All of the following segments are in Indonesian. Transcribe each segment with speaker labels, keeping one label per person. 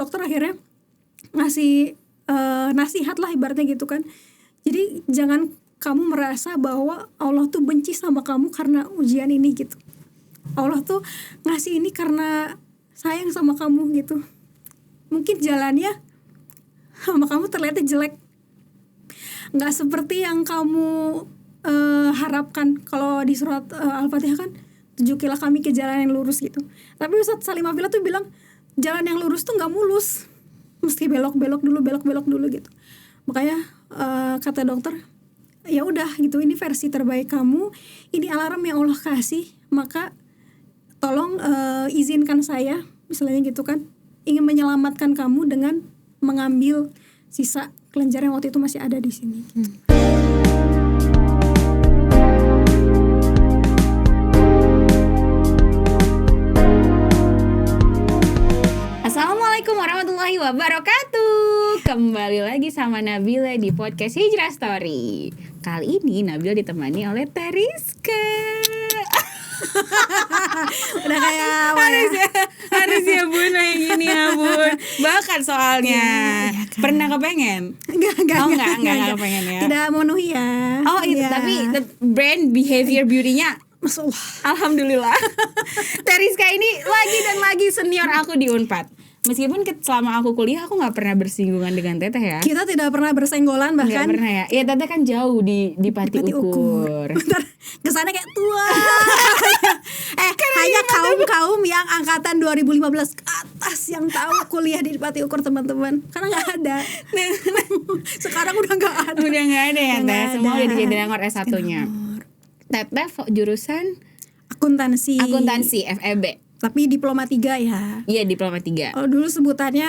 Speaker 1: dokter akhirnya ngasih nasihat lah ibaratnya gitu kan. Jadi jangan kamu merasa bahwa Allah tuh benci sama kamu karena ujian ini gitu. Allah tuh ngasih ini karena sayang sama kamu gitu. Mungkin jalannya sama kamu terlihatnya jelek, nggak seperti yang kamu harapkan. Kalau di surat Al-Fatihah kan, tunjukilah kami ke jalan yang lurus gitu. Tapi Ustadz Salim Afila tuh bilang jalan yang lurus tuh nggak mulus, mesti belok-belok dulu gitu. Makanya kata dokter, ya udah gitu, ini versi terbaik kamu, ini alarm yang Allah kasih, maka tolong izinkan saya, misalnya gitu kan, ingin menyelamatkan kamu dengan mengambil sisa kelenjar yang waktu itu masih ada di sini.
Speaker 2: Assalamualaikum warahmatullahi wabarakatuh. Kembali lagi sama Nabila di podcast Hijrah Story. Kali ini Nabila ditemani oleh Teriska.
Speaker 1: Udah kayak
Speaker 2: harusnya Bun kayak gini ya Bun. Bahkan soalnya
Speaker 1: kan.
Speaker 2: pernah kepengen? Enggak kepengen ya.
Speaker 1: Tidak memenuhi ya.
Speaker 2: Oh itu tapi brand behavior beauty-nya
Speaker 1: Masya Allah.
Speaker 2: Alhamdulillah. Teriska ini lagi senior aku di Unpad. Meskipun selama aku kuliah aku nggak pernah bersinggungan dengan Teteh ya.
Speaker 1: Kita tidak pernah bersenggolan bahkan.
Speaker 2: Nggak pernah ya. Ya Teteh kan jauh di Pati Ukur.
Speaker 1: Bentar, kesannya kayak tua. Hanya kaum yang angkatan 2015 ke atas yang tahu kuliah di Pati Ukur, teman-teman. Karena nggak ada. Sekarang udah nggak ada.
Speaker 2: Udah nggak ada ya Teh. Semua udah di Jatinangor S1-nya. Teteh jurusan
Speaker 1: Akuntansi
Speaker 2: FEB.
Speaker 1: tapi diploma 3 ya.
Speaker 2: Iya, diploma 3.
Speaker 1: Oh, dulu sebutannya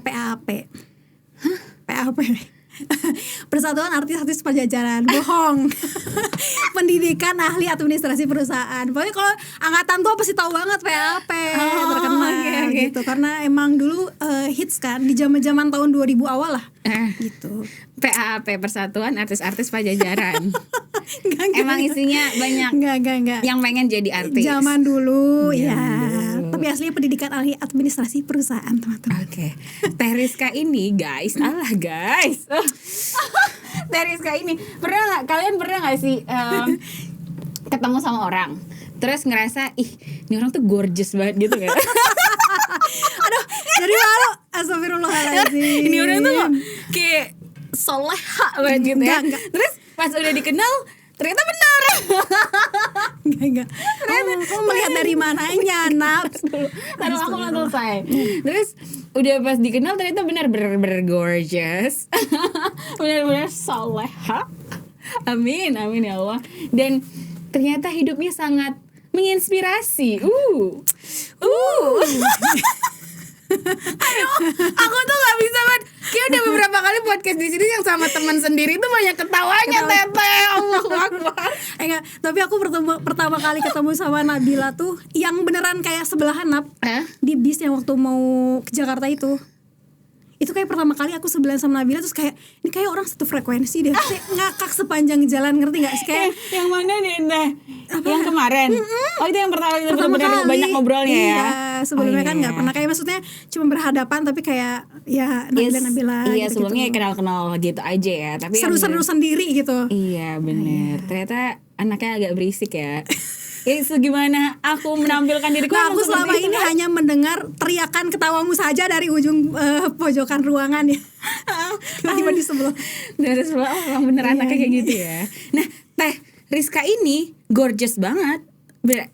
Speaker 1: PAP. PAP. Persatuan Artis-Artis Pajajaran. Bohong. Pendidikan Ahli Administrasi Perusahaan. Pokoknya kalau angkatan tua pasti tahu banget PAP. Terkenal
Speaker 2: okay.
Speaker 1: gitu. Karena emang dulu hits kan di zaman-zaman tahun 2000 awal lah. Gitu.
Speaker 2: PAP, Persatuan Artis-Artis Pajajaran.
Speaker 1: Enggak.
Speaker 2: Emang isinya banyak.
Speaker 1: Enggak.
Speaker 2: Yang pengen jadi artis.
Speaker 1: Zaman dulu ya. Tapi aslinya pendidikan Ahli Administrasi Perusahaan, teman-teman.
Speaker 2: Oke. Teriska ini guys. Teriska ini kalian pernah nggak sih ketemu sama orang terus ngerasa ini orang tuh gorgeous banget gitu kan?
Speaker 1: Aduh, jadi malu. Astagfirullahaladzim.
Speaker 2: Ini orang tuh kok kayak soleha banget gitu ya. Enggak. Terus pas udah dikenal ternyata benar.
Speaker 1: Enggak. Kamu melihat dari mananya, Naps?
Speaker 2: Taruh aku nggak selesai. Terus udah pas dikenal ternyata benar-benar gorgeous. Benar-benar soleha. Amin ya Allah. Dan ternyata hidupnya sangat menginspirasi. Aduh, aku tuh nggak bisa banget. Kayak udah beberapa kali podcast di sini yang sama teman sendiri tuh banyak ketawanya Teteh. Allahu Akbar.
Speaker 1: Enggak, tapi aku pertama kali ketemu sama Nabila tuh yang beneran kayak sebelahan, Nap. Di bis yang waktu mau ke Jakarta itu. Itu kayak pertama kali aku sebelahan sama Nabila, terus kayak ini kayak orang satu frekuensi deh. Kayak ngakak sepanjang jalan, ngerti gak sih? Kayak
Speaker 2: yang mana nih Teh? Yang kemarin? Oh itu yang pertama kali banyak ngobrolnya ya?
Speaker 1: Iya, sebelumnya kan gak pernah. Kayak maksudnya cuma berhadapan tapi kayak ya Nabila
Speaker 2: iya,
Speaker 1: gitu,
Speaker 2: sebelumnya kenal-kenal gitu aja ya. Tapi
Speaker 1: seru-seru sendiri gitu.
Speaker 2: Iya bener. Ternyata anaknya agak berisik ya. Segimana aku menampilkan diriku.
Speaker 1: Nah, aku selama ini hanya mendengar teriakan ketawamu saja dari ujung pojokan ruangan ya. Tiba-tiba di sebelah.
Speaker 2: Dari sebelah, emang bener anaknya kayak gitu ya. Nah, Teh Rizka ini gorgeous banget. Bener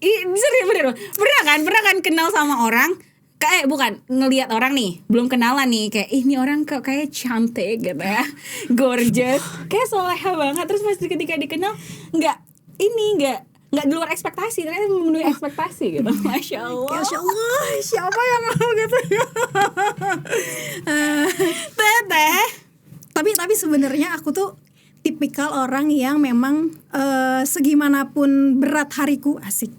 Speaker 2: Pernah kan kenal sama orang kayak bukan ngelihat orang nih, belum kenalan nih, kayak ini orang kok kayak cantik gitu ya. Gorgeous, kayak soleha banget. Terus pas ketika dikenal nggak di luar ekspektasi, ternyata memenuhi ekspektasi gitu. Masya Allah.
Speaker 1: Siapa yang mau gitu ya?
Speaker 2: Teteh.
Speaker 1: Tapi sebenarnya aku tuh tipikal orang yang memang segimanapun berat hariku, asik.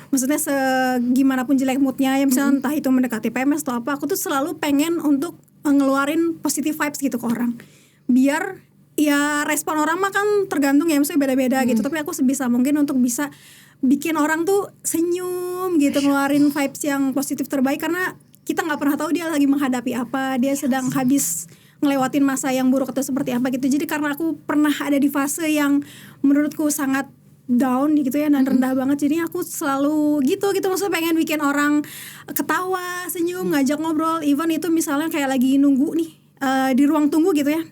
Speaker 1: Maksudnya segimanapun jelek moodnya, ya misalnya entah itu mendekati PMS atau apa, aku tuh selalu pengen untuk ngeluarin positive vibes gitu ke orang. Biar ya respon orang mah kan tergantung ya, misalnya beda-beda gitu. Tapi aku sebisa mungkin untuk bisa bikin orang tuh senyum gitu, ngeluarin vibes yang positif terbaik. Karena kita nggak pernah tahu dia lagi menghadapi apa, dia sedang habis ngelewatin masa yang buruk atau seperti apa gitu. Jadi karena aku pernah ada di fase yang menurutku sangat down gitu ya, dan rendah banget, jadi aku selalu gitu maksudnya pengen bikin orang ketawa, senyum, ngajak ngobrol, even itu misalnya kayak lagi nunggu nih di ruang tunggu gitu ya,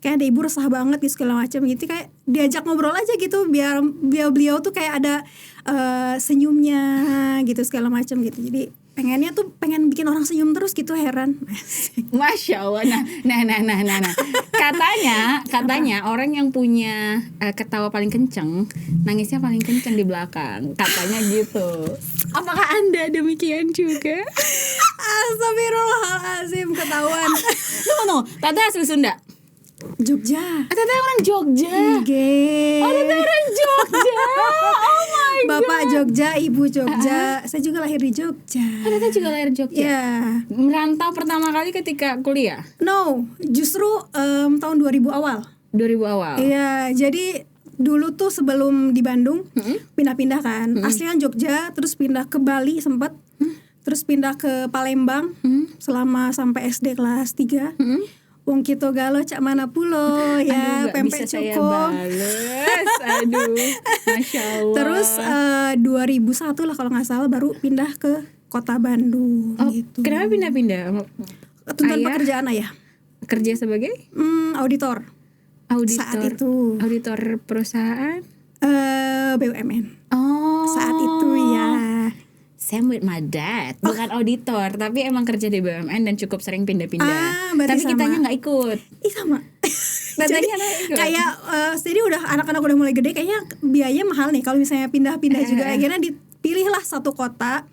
Speaker 1: kayak ada ibu resah banget gitu segala macam gitu, kayak diajak ngobrol aja gitu biar beliau tuh kayak ada senyumnya gitu segala macam gitu. Jadi pengennya tuh pengen bikin orang senyum terus gitu, heran.
Speaker 2: Masya Allah. Nah. Katanya orang yang punya ketawa paling kenceng, nangisnya paling kenceng di belakang. Katanya gitu. Apakah Anda demikian juga?
Speaker 1: Astagfirullahaladzim, ketahuan.
Speaker 2: Tunggu, Tata asli Sunda.
Speaker 1: Jogja.
Speaker 2: Tata orang Jogja.
Speaker 1: Oke.
Speaker 2: Tata orang Jogja. Oh my god.
Speaker 1: Bapak Jogja, ibu Jogja. Saya juga lahir di Jogja.
Speaker 2: Tata juga lahir Jogja.
Speaker 1: Ya.
Speaker 2: Merantau pertama kali ketika kuliah.
Speaker 1: No, justru tahun 2000 awal.
Speaker 2: 2000 awal.
Speaker 1: Iya, jadi dulu tuh sebelum di Bandung pindah-pindah kan. Asli kan Jogja, terus pindah ke Bali sempat. Terus pindah ke Palembang selama sampai SD kelas 3. Wong Kito Galo cak mana pulo ya, pempek cuko.
Speaker 2: Aduh, Masya Allah.
Speaker 1: Terus 2001 lah kalau nggak salah baru pindah ke kota Bandung gitu.
Speaker 2: Kenapa pindah-pindah?
Speaker 1: Tuntutan
Speaker 2: Ayah?
Speaker 1: pekerjaan ayah.
Speaker 2: Kerja sebagai
Speaker 1: Auditor.
Speaker 2: auditor.
Speaker 1: Saat itu.
Speaker 2: Auditor perusahaan.
Speaker 1: BUMN.
Speaker 2: Oh.
Speaker 1: Saat itu ya.
Speaker 2: Same with my dad. Bukan auditor, tapi emang kerja di BUMN dan cukup sering pindah-pindah.
Speaker 1: Berarti
Speaker 2: Tapi
Speaker 1: sama.
Speaker 2: kitanya nggak ikut.
Speaker 1: Ih sama.
Speaker 2: Tatanya
Speaker 1: Jadi
Speaker 2: nggak ikut.
Speaker 1: kayak jadi udah anak-anak udah mulai gede, kayaknya biaya mahal nih kalau misalnya pindah-pindah juga. Akhirnya dipilihlah satu kota.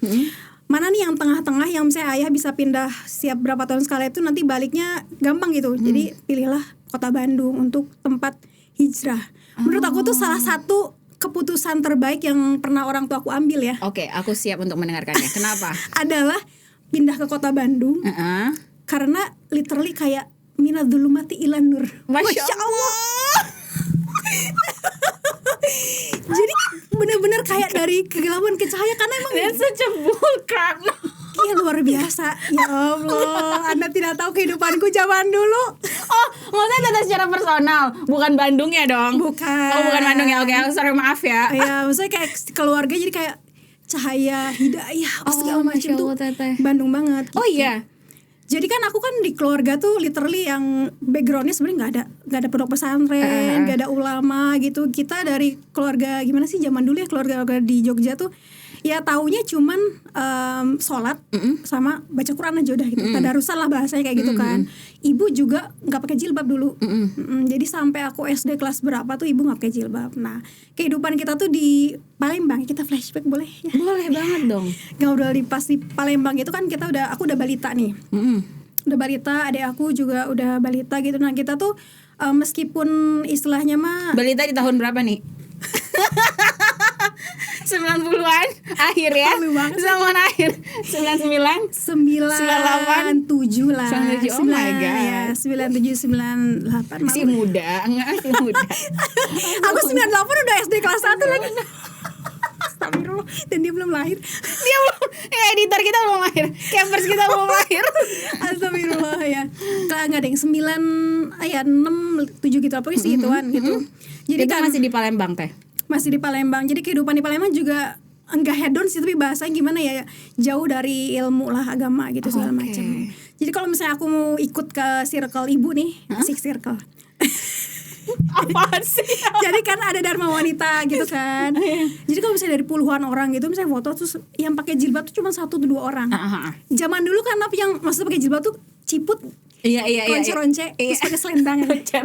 Speaker 1: Mana nih yang tengah-tengah yang misalnya ayah bisa pindah siap berapa tahun sekali, itu nanti baliknya gampang gitu. Jadi pilihlah kota Bandung untuk tempat hijrah. Menurut aku tuh salah satu keputusan terbaik yang pernah orang tua aku ambil ya.
Speaker 2: Oke, aku siap untuk mendengarkannya. Kenapa?
Speaker 1: Adalah pindah ke kota Bandung. Karena literally kayak minadzulumati ilan nur.
Speaker 2: Masya Allah.
Speaker 1: Jadi benar-benar kayak dari kegelapan ke cahaya, karena emang
Speaker 2: That's such a bullcrap.
Speaker 1: iya luar biasa. Ya Allah, Anda tidak tahu kehidupanku zaman dulu.
Speaker 2: Oh, maksudnya Tata secara personal, bukan Bandung ya dong?
Speaker 1: Bukan.
Speaker 2: Oh, bukan Bandung ya. Oke, sorry, maaf ya.
Speaker 1: Ya, maksudnya kayak keluarga jadi kayak cahaya, hidayah, segala macam
Speaker 2: Masya
Speaker 1: tuh
Speaker 2: Allah, Teteh.
Speaker 1: Bandung banget.
Speaker 2: Oh iya.
Speaker 1: Jadi kan aku kan di keluarga tuh literally yang backgroundnya sebenarnya nggak ada pondok pesantren, nggak ada ulama gitu. Kita dari keluarga gimana sih zaman dulu ya, keluarga di Jogja tuh ya taunya cuman sholat sama baca Quran aja udah gitu. Tadarusan lah bahasanya kayak gitu kan. Ibu juga nggak pakai jilbab dulu. Jadi sampai aku SD kelas berapa tuh ibu nggak pakai jilbab. Nah kehidupan kita tuh di Palembang, kita flashback boleh ya?
Speaker 2: Boleh banget dong.
Speaker 1: Ngobrol di pas di Palembang itu kan aku udah balita nih. Udah balita, adik aku juga udah balita gitu. Nah kita tuh meskipun istilahnya mah
Speaker 2: Balita di tahun berapa nih? 90-an akhir ya.
Speaker 1: Malu banget.
Speaker 2: 90-an akhir. 99
Speaker 1: 97 lah.
Speaker 2: 97, oh my God.
Speaker 1: Ya, 97 98.
Speaker 2: Masih muda, masih muda.
Speaker 1: Aku 98 udah SD kelas 1 lagi. Astagfirullah. Dan dia belum lahir.
Speaker 2: Dia belum, editor kita belum lahir, campers kita belum lahir.
Speaker 1: Astagfirullah ya. Enggak ada yang 9 ya 6 7 gitu, pokoknya segituan gitu. Jadi
Speaker 2: Itu
Speaker 1: kan
Speaker 2: masih di Palembang teh.
Speaker 1: masih di Palembang. Jadi kehidupan di Palembang juga enggak hedon sih, tapi bahasanya gimana ya, jauh dari ilmu lah, agama gitu segala macam. Jadi kalau misalnya aku mau ikut ke circle ibu nih, asik circle.
Speaker 2: Apaan sih?
Speaker 1: Jadi kan ada Dharma Wanita gitu kan. Jadi kalau misalnya dari puluhan orang gitu, misalnya foto terus yang pakai jilbab tuh cuma 1 atau 2 orang. Zaman dulu kan apa yang maksudnya pakai jilbab tuh ciput,
Speaker 2: Iya.
Speaker 1: ronce-ronce, terus pakai selendang.
Speaker 2: Ronce.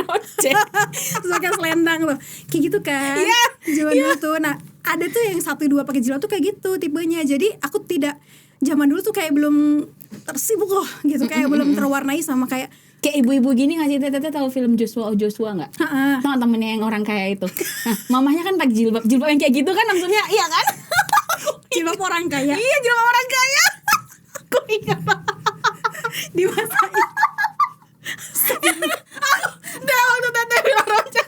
Speaker 1: Terus pakai selendang loh. Kayak gitu kan.
Speaker 2: Iya.
Speaker 1: Zaman dulu tuh. Nah, ada tuh yang 1-2 pakai jilbab tuh kayak gitu tipenya. Jadi aku tidak, zaman dulu tuh kayak belum tersibuk loh gitu, kayak belum terwarnai sama kayak
Speaker 2: ibu-ibu gini nggak sih? Teteh tahu film Joshua nggak? Tau temennya yang orang kaya itu. Nah, mamahnya kan pakai jilbab yang kayak gitu kan, maksudnya iya kan?
Speaker 1: jilbab orang kaya.
Speaker 2: Iya, jilbab orang kaya. Aku ingat
Speaker 1: Di masa itu
Speaker 2: waktu Teteh bilang ronce,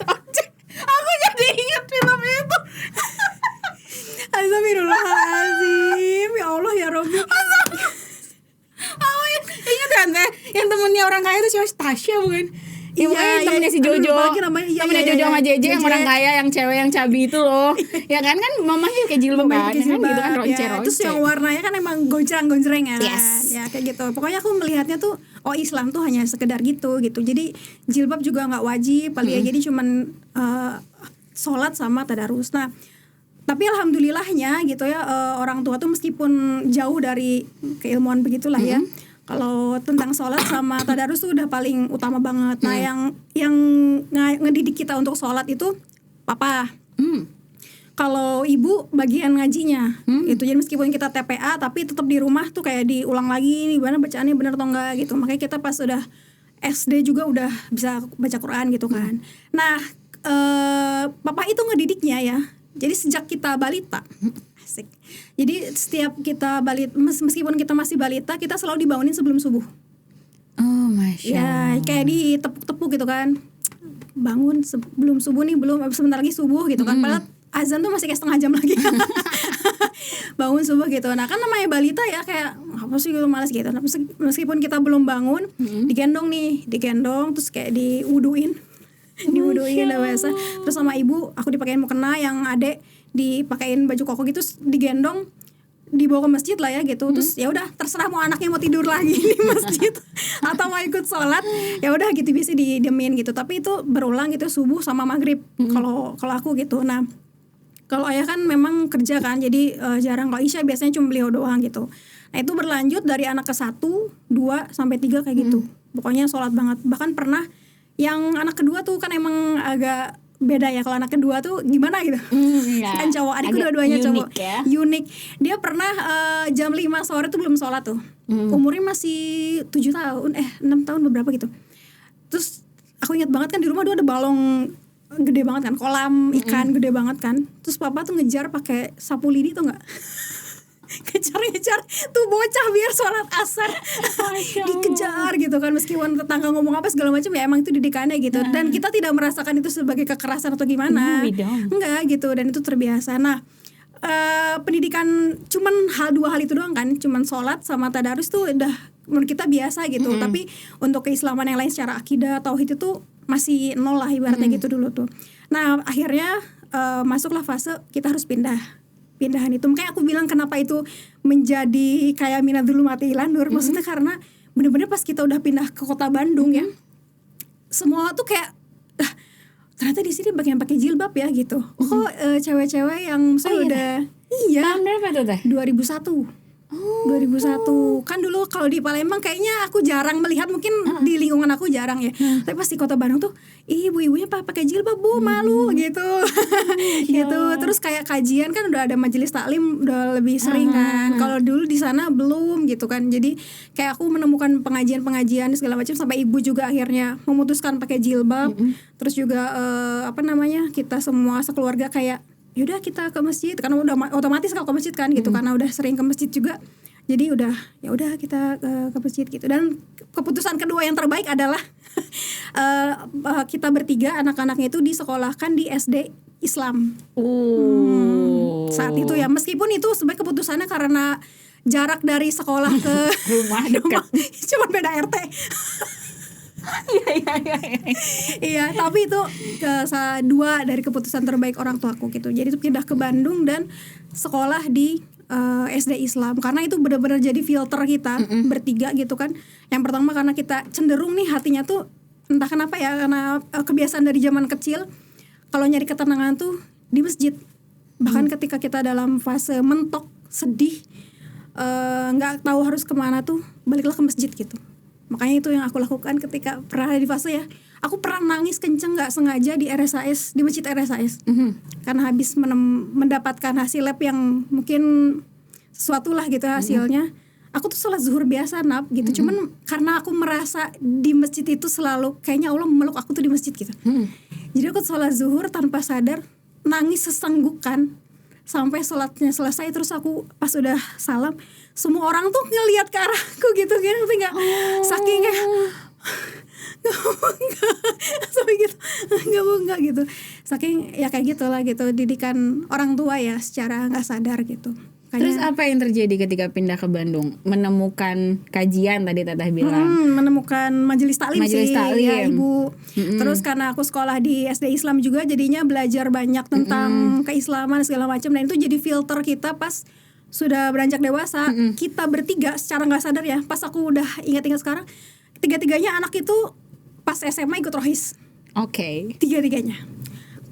Speaker 2: aku jadi ingat film itu.
Speaker 1: Astagfirullahaladzim. Ya Allah ya Robbi.
Speaker 2: Aku orang kaya itu siapa? Tasya bukan? Ya pokoknya temennya si
Speaker 1: aduh,
Speaker 2: Jojo,
Speaker 1: lupa lagi namanya. Iya,
Speaker 2: temennya
Speaker 1: iya,
Speaker 2: Jojo
Speaker 1: iya.
Speaker 2: sama JJ yang
Speaker 1: JJ.
Speaker 2: orang kaya, yang cewek yang cabi itu loh. Ya kan mamanya kayak jilbab kan,
Speaker 1: Pakai
Speaker 2: kan gitu kan
Speaker 1: jilbab,
Speaker 2: ronce.
Speaker 1: ya. Terus yang warnanya kan emang gonjreng-gonjreng ya.
Speaker 2: Yes.
Speaker 1: Ya kayak gitu. Pokoknya aku melihatnya tuh Islam tuh hanya sekedar gitu. Jadi jilbab juga nggak wajib kali ya. Jadi cuman sholat sama tadarus. Nah, tapi alhamdulillahnya gitu ya, orang tua tuh meskipun jauh dari keilmuan begitulah ya. Kalau tentang sholat sama tadarus tuh udah paling utama banget. Nah, yang ngedidik kita untuk sholat itu papa. Kalau ibu bagian ngajinya, itu jadi meskipun kita TPA tapi tetap di rumah tuh kayak diulang lagi nih gimana bacaannya benar atau enggak gitu. Makanya kita pas udah SD juga udah bisa baca Quran gitu kan. Nah, papa itu ngedidiknya ya. Jadi sejak kita balita, asik. Jadi setiap kita meskipun kita masih balita, kita selalu dibangunin sebelum subuh.
Speaker 2: Oh, Masya
Speaker 1: Ya, kayak ditepuk-tepuk gitu kan. Bangun sebelum subuh nih, belum sebentar lagi subuh gitu kan. Padahal azan tuh masih kayak setengah jam lagi. Bangun subuh gitu. Nah, kan namanya balita ya kayak apa sih gitu, malas gitu. Nah, meskipun kita belum bangun, digendong terus kayak diwuduin. Diwuduin udah biasa. Terus sama ibu aku dipakein mukena, yang adek dipakein baju koko gitu, digendong dibawa ke masjid lah ya gitu. Terus ya udah terserah mau anaknya mau tidur lagi di masjid atau mau ikut sholat, ya udah gitu bisa didiemin gitu. Tapi itu berulang gitu subuh sama maghrib kalau aku gitu. Nah, kalau ayah kan memang kerja kan, jadi jarang. Kalau Isya biasanya cuma beliau doang gitu. Nah, itu berlanjut dari anak ke 1, 2 sampai 3 kayak gitu. Pokoknya sholat banget. Bahkan pernah yang anak kedua tuh kan emang agak beda ya. Kalau anak kedua tuh gimana gitu. Kan cowok, adikku dua-duanya cowok.
Speaker 2: Ya?
Speaker 1: Unik. Dia pernah jam 5 sore tuh belum sholat tuh. Umurnya masih 7 tahun, 6 tahun beberapa gitu. Terus aku ingat banget kan di rumah dia ada balong gede banget kan, kolam ikan gede banget kan. Terus papa tuh ngejar pakai sapu lidi tuh nggak? Kejar tuh bocah biar sholat asar. Dikejar gitu kan, meskipun tetangga ngomong apa segala macam ya emang itu didikannya gitu. Dan kita tidak merasakan itu sebagai kekerasan atau gimana. Enggak gitu, dan itu terbiasa. Nah, pendidikan cuman dua hal itu doang kan, cuman sholat sama tadarus tuh udah menurut kita biasa gitu. Tapi untuk keislaman yang lain secara akidah, tauhid itu masih nol lah ibaratnya gitu dulu tuh. Nah, akhirnya masuklah fase kita harus pindahan itu. Makanya aku bilang kenapa itu menjadi kayak minadul mati ilan nur. Maksudnya karena bener-bener pas kita udah pindah ke kota Bandung ya, semua tuh kayak ternyata di sini bagian pakai jilbab ya gitu. Cewek-cewek yang saya udah
Speaker 2: tahun berapa tuh teh?
Speaker 1: 2001. 2001 kan dulu kalau di Palembang kayaknya aku jarang melihat, mungkin di lingkungan aku jarang ya. Tapi pas di kota Bandung tuh ibu-ibunya pakai jilbab, bu malu gitu. Gitu. Terus kayak kajian kan udah ada majelis taklim udah lebih sering kan. Kalau dulu di sana belum gitu kan. Jadi kayak aku menemukan pengajian segala macam, sampai ibu juga akhirnya memutuskan pakai jilbab. Terus juga kita semua sekeluarga kayak yaudah kita ke masjid, karena udah otomatis kalau ke masjid kan gitu, karena udah sering ke masjid juga. Jadi udah ya udah kita ke masjid gitu. Dan keputusan kedua yang terbaik adalah kita bertiga anak-anaknya itu disekolahkan di SD Islam. Saat itu ya, meskipun itu sebagai keputusannya karena jarak dari sekolah ke
Speaker 2: rumah dekat,
Speaker 1: cuma beda RT. Iya, tapi itu dua dari keputusan terbaik orang tuaku gitu. Jadi itu pindah ke Bandung dan sekolah di SD Islam, karena itu benar-benar jadi filter kita bertiga gitu kan. Yang pertama karena kita cenderung nih hatinya tuh entah kenapa ya, karena kebiasaan dari zaman kecil kalau nyari ketenangan tuh di masjid. Bahkan ketika kita dalam fase mentok, sedih, nggak tahu harus kemana tuh, baliklah ke masjid gitu. Makanya itu yang aku lakukan ketika pernah di fase ya. Aku pernah nangis kenceng gak sengaja di RSAS, di masjid RSAS. Karena habis mendapatkan hasil lab yang mungkin sesuatu lah gitu hasilnya. Aku tuh sholat zuhur biasa gitu. Cuman karena aku merasa di masjid itu selalu kayaknya Allah memeluk aku tuh di masjid gitu. Jadi aku sholat zuhur tanpa sadar, nangis sesenggukan sampai sholatnya selesai. Terus aku pas udah salam, semua orang tuh ngelihat ke arahku gitu kan, ngerti nggak? Saking kayak nggak gitu, saking ya kayak gitulah gitu didikan orang tua ya secara nggak sadar gitu.
Speaker 2: Terus apa yang terjadi ketika pindah ke Bandung? Menemukan kajian tadi Teteh bilang.
Speaker 1: Menemukan majelis taklim
Speaker 2: Majelis
Speaker 1: sih
Speaker 2: taklim.
Speaker 1: ya Ibu. Terus karena aku sekolah di SD Islam juga, jadinya belajar banyak tentang keislaman segala macam, dan itu jadi filter kita pas sudah beranjak dewasa. Kita bertiga secara nggak sadar ya, pas aku udah ingat-ingat sekarang, tiga-tiganya anak itu pas SMA ikut rohis.
Speaker 2: Oke.
Speaker 1: Tiga-tiganya.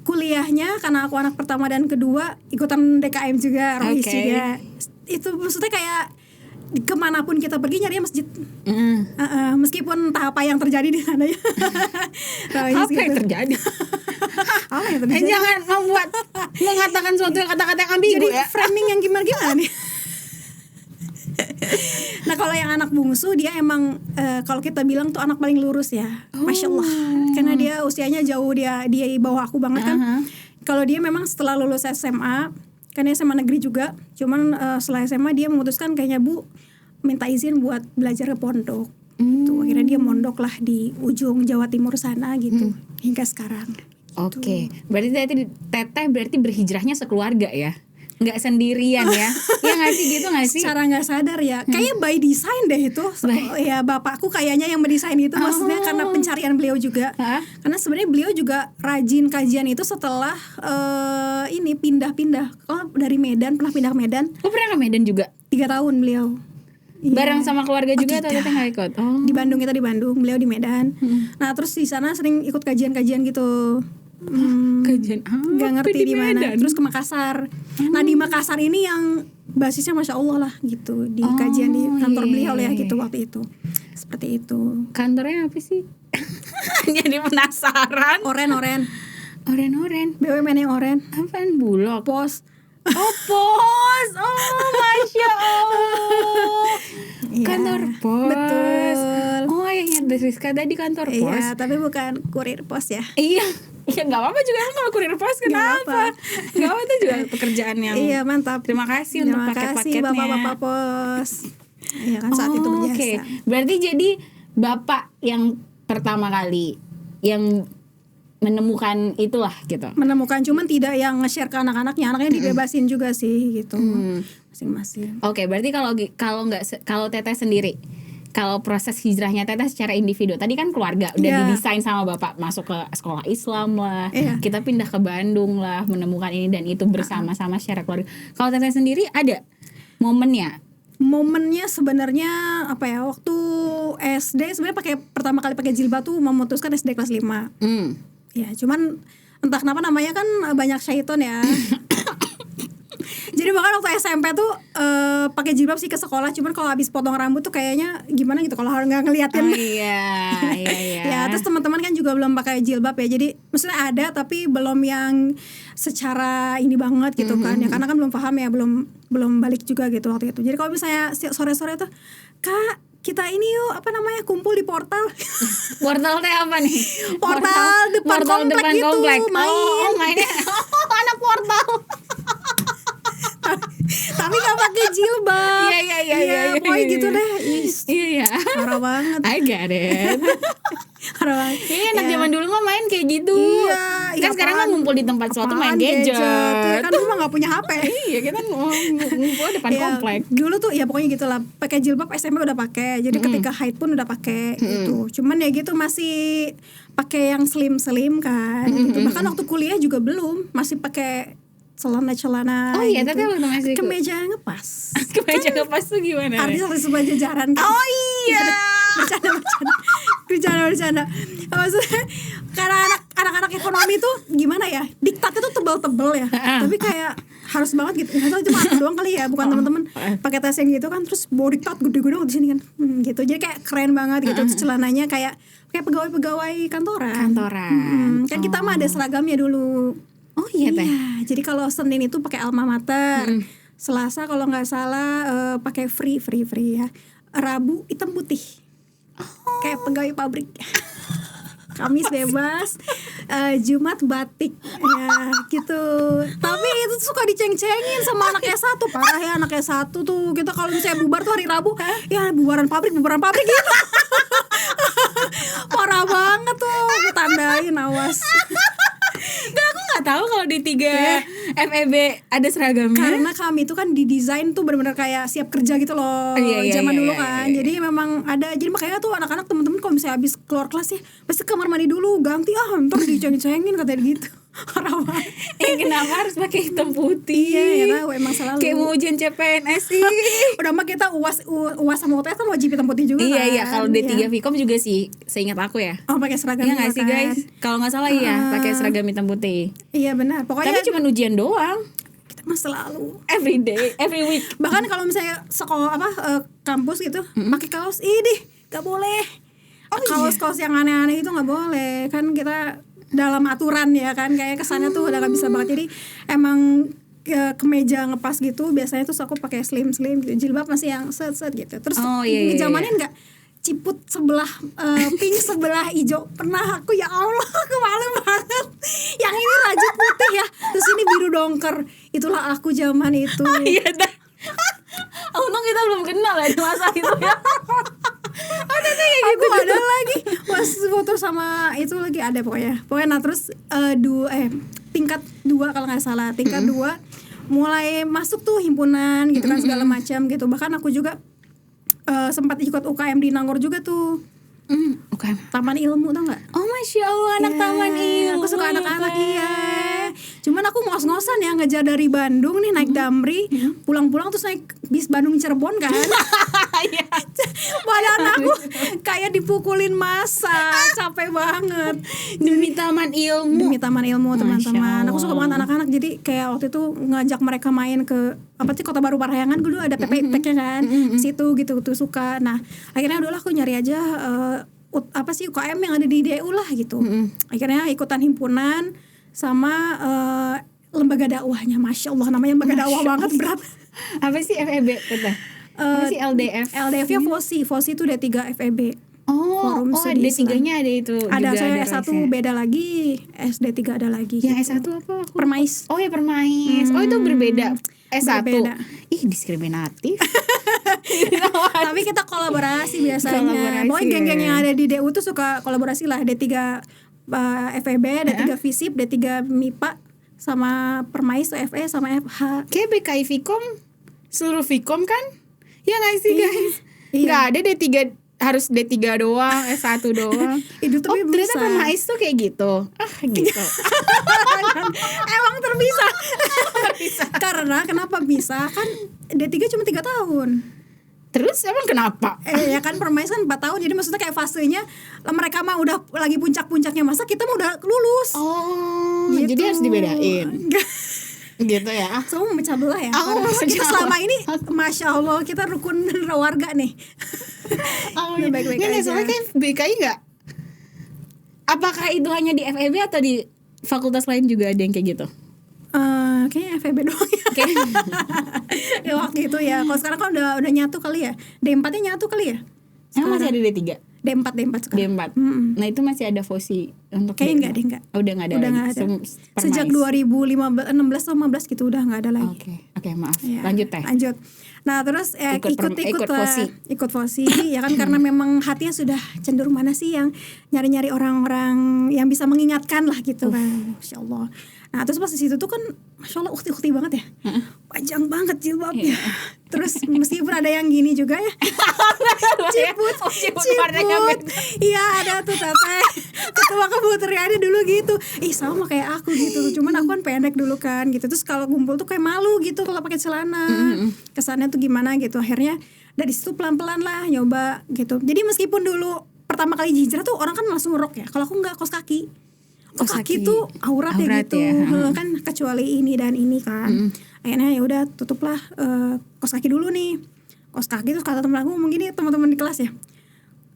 Speaker 1: Kuliahnya karena aku anak pertama dan kedua ikutan DKM juga, rohis juga. Itu maksudnya kayak kemanapun kita pergi nyari masjid. Meskipun entah apa yang terjadi di sana ya.
Speaker 2: Apa yang terjadi?
Speaker 1: Apa yang terjadi?
Speaker 2: Jangan mengatakan suatu kata-kata yang ambigu
Speaker 1: jadi
Speaker 2: ya.
Speaker 1: framing yang gimana nih. Nah kalau yang anak bungsu dia emang kalau kita bilang tuh anak paling lurus ya, Masya Allah, karena dia usianya jauh, dia di bawah aku banget kan. Kalau dia memang setelah lulus SMA, kan dia SMA negeri juga, cuman setelah SMA dia memutuskan kayaknya Bu minta izin buat belajar ke pondok. Tuh akhirnya dia mondok lah di ujung Jawa Timur sana gitu hingga sekarang.
Speaker 2: Oke, berarti Teteh berarti berhijrahnya sekeluarga ya? Nggak sendirian ya? Ya nggak sih, gitu nggak sih?
Speaker 1: Secara nggak sadar ya, kayaknya by design deh itu. Ya bapakku kayaknya yang mendesain itu, maksudnya karena pencarian beliau juga. Karena sebenarnya beliau juga rajin kajian itu setelah ini pindah-pindah. Oh dari Medan, pernah pindah ke Medan.
Speaker 2: Oh pernah ke Medan juga?
Speaker 1: 3 tahun beliau.
Speaker 2: Bareng sama keluarga juga atau Teteh nggak ikut? Oh.
Speaker 1: Di Bandung, kita di Bandung, beliau di Medan. Nah terus di sana sering ikut kajian-kajian gitu.
Speaker 2: Kajian
Speaker 1: nggak ngerti di mana. Terus ke Makassar. Nah di Makassar ini yang basisnya Masya Allah lah gitu, di kajian di kantor beliau ya gitu waktu itu. Seperti itu.
Speaker 2: Kantornya apa sih? Jadi penasaran.
Speaker 1: Oren. BUMN yang Oren.
Speaker 2: Apaan? Bulog?
Speaker 1: Pos.
Speaker 2: Oh pos. Oh Masya Allah. Kantor pos.
Speaker 1: Betul.
Speaker 2: Oh yang ingat Rizka tadi kantor pos.
Speaker 1: Iya tapi bukan kurir pos ya.
Speaker 2: Iya. Ya nggak apa-apa juga kalau kurir pos, kenapa? Nggak apa, itu juga pekerjaan yang.
Speaker 1: Iya mantap.
Speaker 2: Terima kasih untuk paket-paketnya.
Speaker 1: Terima kasih bapak-bapak pos. Iya kan saat itu berjasa.
Speaker 2: Oke. Berarti jadi bapak yang pertama kali yang menemukan itulah gitu.
Speaker 1: Menemukan, cuman tidak yang nge-share ke anak-anaknya. Anaknya dibebasin juga sih gitu. Masing-masing.
Speaker 2: Oke, berarti kalau Teteh sendiri, kalau proses hijrahnya Teteh secara individu, tadi kan keluarga udah didesain sama bapak, masuk ke sekolah Islam lah, kita pindah ke Bandung lah, menemukan ini dan itu bersama-sama secara keluarga. Kalau Teteh sendiri ada momennya sebenarnya apa ya, waktu SD sebenarnya pertama kali pakai jilbab tuh memutuskan SD kelas 5. Ya cuman entah kenapa namanya kan banyak syaiton ya. Jadi bahkan waktu SMP tuh pakai jilbab sih ke sekolah, cuman kalau habis potong rambut tuh kayaknya gimana gitu kalau nggak ngeliatin. Oh iya.
Speaker 1: Ya terus teman-teman kan juga belum pakai jilbab ya, jadi maksudnya ada tapi belum yang secara ini banget gitu kan ya, karena kan belum paham ya, belum balik juga gitu waktu itu. Jadi kalau misalnya sore-sore tuh, Kak kita ini yuk kumpul di portal.
Speaker 2: Portal teh apa nih?
Speaker 1: Portal depan komplek gitu.
Speaker 2: Mainnya. Anak portal.
Speaker 1: Tapi gak pakai jilbab.
Speaker 2: Iya.
Speaker 1: Pokoknya gitu deh.
Speaker 2: Iya.
Speaker 1: Parah banget.
Speaker 2: I get it.
Speaker 1: Parah banget.
Speaker 2: Iya, anak zaman dulu mah main kayak gitu.
Speaker 1: Iya.
Speaker 2: Kan sekarang mah ngumpul di tempat suatu main gadget.
Speaker 1: Kan dulu mah gak punya HP.
Speaker 2: Iya, kita ngumpul depan komplek.
Speaker 1: Dulu tuh ya pokoknya gitulah. Pakai jilbab SMP udah pakai. Jadi ketika haid pun udah pakai gitu. Cuman ya gitu masih pakai yang slim kan. Gitu. Bahkan waktu kuliah juga belum, masih pakai celana.
Speaker 2: Oh iya,
Speaker 1: gitu.
Speaker 2: tapi waktu masih
Speaker 1: kemeja ngepas.
Speaker 2: Kemeja ngepas tuh gimana?
Speaker 1: Artis sejajaran kan.
Speaker 2: Oh iya.
Speaker 1: Bercanda. Maksudnya karena anak-anak ekonomi tuh gimana ya, diktatnya tuh tebel-tebel ya. Tapi kayak harus banget gitu. Nggak tahu itu aku doang kali ya, bukan teman-teman pakai tas yang gitu kan, terus bawa diktat gede-gede di sini kan. Gitu. Jadi kayak keren banget gitu. Terus celananya kayak pegawai-pegawai kantoran. Kan kita mah ada seragamnya dulu.
Speaker 2: Oh iya teh.
Speaker 1: Iya, jadi kalau Senin itu pakai alma mater, Selasa kalau nggak salah pakai free ya. Rabu hitam putih, kayak pegawai pabrik. Kamis bebas, Jumat batik, ya gitu. Tapi itu suka diceng-cengin sama anaknya satu, parah ya anaknya satu tuh. Kita kalau misalnya bubar tuh hari Rabu, ya bubaran pabrik gitu. Parah banget tuh, tandain awas.
Speaker 2: Aku nggak nggak tahu kalau di 3 FEB ada seragamnya.
Speaker 1: Karena kami itu kan didesain tuh benar-benar kayak siap kerja gitu loh.
Speaker 2: Iya,
Speaker 1: zaman
Speaker 2: iya,
Speaker 1: dulu
Speaker 2: iya,
Speaker 1: kan.
Speaker 2: iya.
Speaker 1: Jadi memang ada. Jadi makanya tuh anak-anak temen-temen kalau misalnya habis keluar kelas ya pasti ke kamar mandi dulu, ganti ntar dicengin-cengin katanya gitu. Orang
Speaker 2: Kenapa harus pakai hitam putih?
Speaker 1: Iya, ya tahu emang selalu.
Speaker 2: Kayak mau ujian CPNS sih.
Speaker 1: Udah mah kita UAS sama UTS kan wajib hitam putih juga
Speaker 2: Iya
Speaker 1: kan.
Speaker 2: iya, kalau D3
Speaker 1: Iya.
Speaker 2: Vkom juga sih, seingat aku ya.
Speaker 1: Oh, pakai seragam
Speaker 2: Iya nggak
Speaker 1: juga
Speaker 2: sih
Speaker 1: kan.
Speaker 2: guys? Kalau nggak salah iya, pakai seragam hitam putih.
Speaker 1: Iya benar. Pokoknya
Speaker 2: Tapi cuma ujian doang.
Speaker 1: kita mah selalu.
Speaker 2: Every day, every week.
Speaker 1: Bahkan kalau misalnya sekolah kampus gitu pakai kaos ini nggak boleh. Kaos-kaos yang aneh-aneh itu nggak boleh. Kan kita dalam aturan ya kan, kayak kesannya tuh udah nggak bisa banget. Jadi emang kemeja ngepas gitu biasanya tuh aku pakai slim gitu, jilbab masih yang set gitu. Terus ngejamanin nggak ciput sebelah pink sebelah hijau. Pernah aku, ya Allah, aku malu banget. Yang ini rajut putih ya, terus ini biru dongker. Itulah aku zaman itu.
Speaker 2: Iya dah. Untung kita belum kenal ya di masa itu ya.
Speaker 1: Aku ada lagi pas foto sama itu lagi ada pokoknya nah terus tingkat 2 kalau nggak salah, tingkat 2 mulai masuk tuh himpunan gitu kan, segala macam gitu. Bahkan aku juga sempat ikut UKM di Nangor juga tuh. Taman Ilmu, tau nggak?
Speaker 2: Oh Masya Allah, anak Taman Ilmu.
Speaker 1: Aku suka anak-anak, iya. Cuman aku ngos-ngosan ya ngejar dari Bandung nih, naik Damri, pulang-pulang terus naik bis Bandung Cirebon kan. Badan aku kayak dipukulin masa, capek banget.
Speaker 2: Demi Taman Ilmu.
Speaker 1: Demi Taman Ilmu, teman-teman.
Speaker 2: Masya
Speaker 1: Aku suka banget anak-anak, jadi kayak waktu itu ngajak mereka main ke Kota Baru Parahyangan, dulu ada PPIPek-nya kan. Situ gitu tuh suka. Nah, akhirnya udahlah aku nyari aja UKM yang ada di DU lah gitu. Akhirnya ikutan himpunan sama lembaga dakwahnya. Masya Allah, namanya lembaga dakwah banget, berat.
Speaker 2: Apa sih FEB kata? Apa sih LDF?
Speaker 1: LDF-nya FOSI itu D3 FEB.
Speaker 2: Oh,
Speaker 1: Studi
Speaker 2: D3-nya ada itu.
Speaker 1: Ada,
Speaker 2: juga
Speaker 1: saya
Speaker 2: ada
Speaker 1: S1
Speaker 2: rasanya.
Speaker 1: beda lagi, SD3 ada lagi.
Speaker 2: Yang
Speaker 1: gitu.
Speaker 2: S1 apa?
Speaker 1: Permais.
Speaker 2: Oh ya Permais. Oh itu berbeda. S1.
Speaker 1: Berbeda.
Speaker 2: Ih, diskriminatif.
Speaker 1: Tapi kita kolaborasi biasanya.
Speaker 2: Kolaborasi,
Speaker 1: Pokoknya geng-geng
Speaker 2: ya.
Speaker 1: yang ada di DU tuh suka kolaborasi lah. D3 FEB, D3 FISIP, D3 MIPA, sama Permais tuh FE sama FH.
Speaker 2: Kayak BKI Vkom, seluruh Vkom kan? Ya nggak sih guys?
Speaker 1: Iya.
Speaker 2: Nggak ada D3, harus D3 doang, S1 doang.
Speaker 1: Itu
Speaker 2: Oh
Speaker 1: tapi
Speaker 2: ternyata
Speaker 1: bisa.
Speaker 2: Permais tuh kayak gitu. Gitu.
Speaker 1: Emang terpisah. Karena kenapa bisa? Kan D3 cuma 3 tahun.
Speaker 2: Terus emang kenapa?
Speaker 1: Ya kan Permais kan 4 tahun. Jadi maksudnya kayak fasenya mereka mah udah lagi puncak-puncaknya masa, kita mah udah lulus.
Speaker 2: Oh,
Speaker 1: Gitu.
Speaker 2: jadi harus dibedain. Gitu ya.
Speaker 1: Semua memecah belah ya.
Speaker 2: Oh,
Speaker 1: Karena
Speaker 2: memecah
Speaker 1: kita
Speaker 2: belah.
Speaker 1: selama ini Masya Allah kita rukun warga nih.
Speaker 2: Oh,
Speaker 1: Udah baik-baik
Speaker 2: Nggak,
Speaker 1: aja.
Speaker 2: soalnya kayak BKI nggak? Apakah itu hanya di FEB atau di fakultas lain juga ada yang kayak gitu?
Speaker 1: Kayaknya FEB doang ya. Ya waktu itu ya. Kalau sekarang kan udah nyatu kali ya. D4-nya nyatu kali ya.
Speaker 2: Emang masih ada D3?
Speaker 1: D4 sekarang.
Speaker 2: D4. Nah itu masih ada FOSI untuk
Speaker 1: Kayaknya enggak deh, enggak.
Speaker 2: Oh, udah nggak ada
Speaker 1: Udah
Speaker 2: lagi.
Speaker 1: nggak ada.
Speaker 2: Permais.
Speaker 1: Sejak 2016 atau 15 gitu udah nggak ada lagi.
Speaker 2: Oke, maaf.
Speaker 1: Ya,
Speaker 2: Lanjut teh.
Speaker 1: Lanjut. Nah terus ikut
Speaker 2: FOSI.
Speaker 1: ikut FOSI ya kan, karena memang hatinya sudah cenderung mana sih yang nyari-nyari orang-orang yang bisa mengingatkan lah gitu kan. Masya Allah. Nah terus pas di situ tuh kan Masya Allah ukti-ukti banget ya, panjang banget jilbabnya. Terus meskipun ada yang gini juga ya, ciput.
Speaker 2: warnanya beda.
Speaker 1: Iya ada tuh teteh ketua keputriannya dulu gitu. Sama kayak aku gitu. Cuman aku kan pendek dulu kan gitu. Terus kalau kumpul tuh kayak malu gitu kalau pakai celana. Kesannya tuh gimana gitu. Akhirnya dari situ pelan-pelan lah nyoba gitu. Jadi meskipun dulu pertama kali hijrah tuh orang kan langsung rok ya. Kalau aku nggak, kaos kaki. Kaos kaki tuh aurat ya gitu.
Speaker 2: ya.
Speaker 1: Kan kecuali ini dan ini kan. Akhirnya ya udah tutuplah kaos kaki dulu nih. Kaos kaki tuh kata temen aku, mungkin ini teman-teman di kelas ya,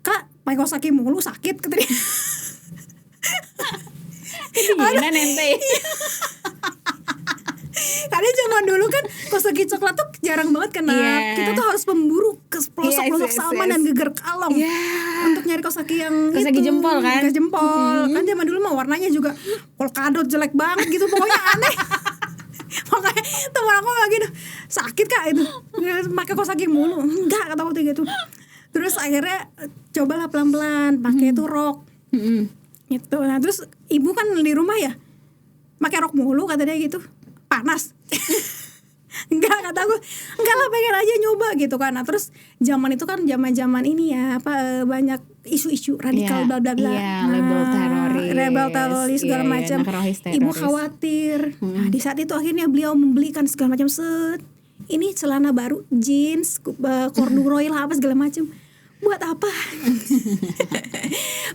Speaker 1: Kak pakai kaos kaki mulu sakit katanya.
Speaker 2: Gimana nente?
Speaker 1: Karena zaman dulu kan kaos kaki coklat tuh jarang banget kena.
Speaker 2: Iya.
Speaker 1: Kita tuh harus memburu ke pelosok-pelosok
Speaker 2: Yes.
Speaker 1: Salman dan geger kalong untuk nyari kaos kaki yang
Speaker 2: Kaos kaki jempol kan?
Speaker 1: Kaos jempol. Kan zaman dulu mah warnanya juga polkadot jelek banget gitu, pokoknya aneh. Makanya temen aku lagi sakit Kak itu pakai kaos kaki mulu. Enggak, kata waktu gitu. Terus akhirnya cobalah pelan-pelan pakai itu rok. Gitu. Nah terus ibu kan di rumah ya, pakai rok mulu kata dia gitu, panas. Enggak, kata aku enggak lah, pengen aja nyoba gitu kan. Nah terus zaman itu kan zaman ini ya apa, banyak isu-isu radikal bla bla bla.
Speaker 2: label teroris
Speaker 1: segala macam. Ibu khawatir. Nah di saat itu akhirnya beliau membelikan segala macam set. Ini celana baru, jeans, corduroy lah apa segala macam. Buat apa?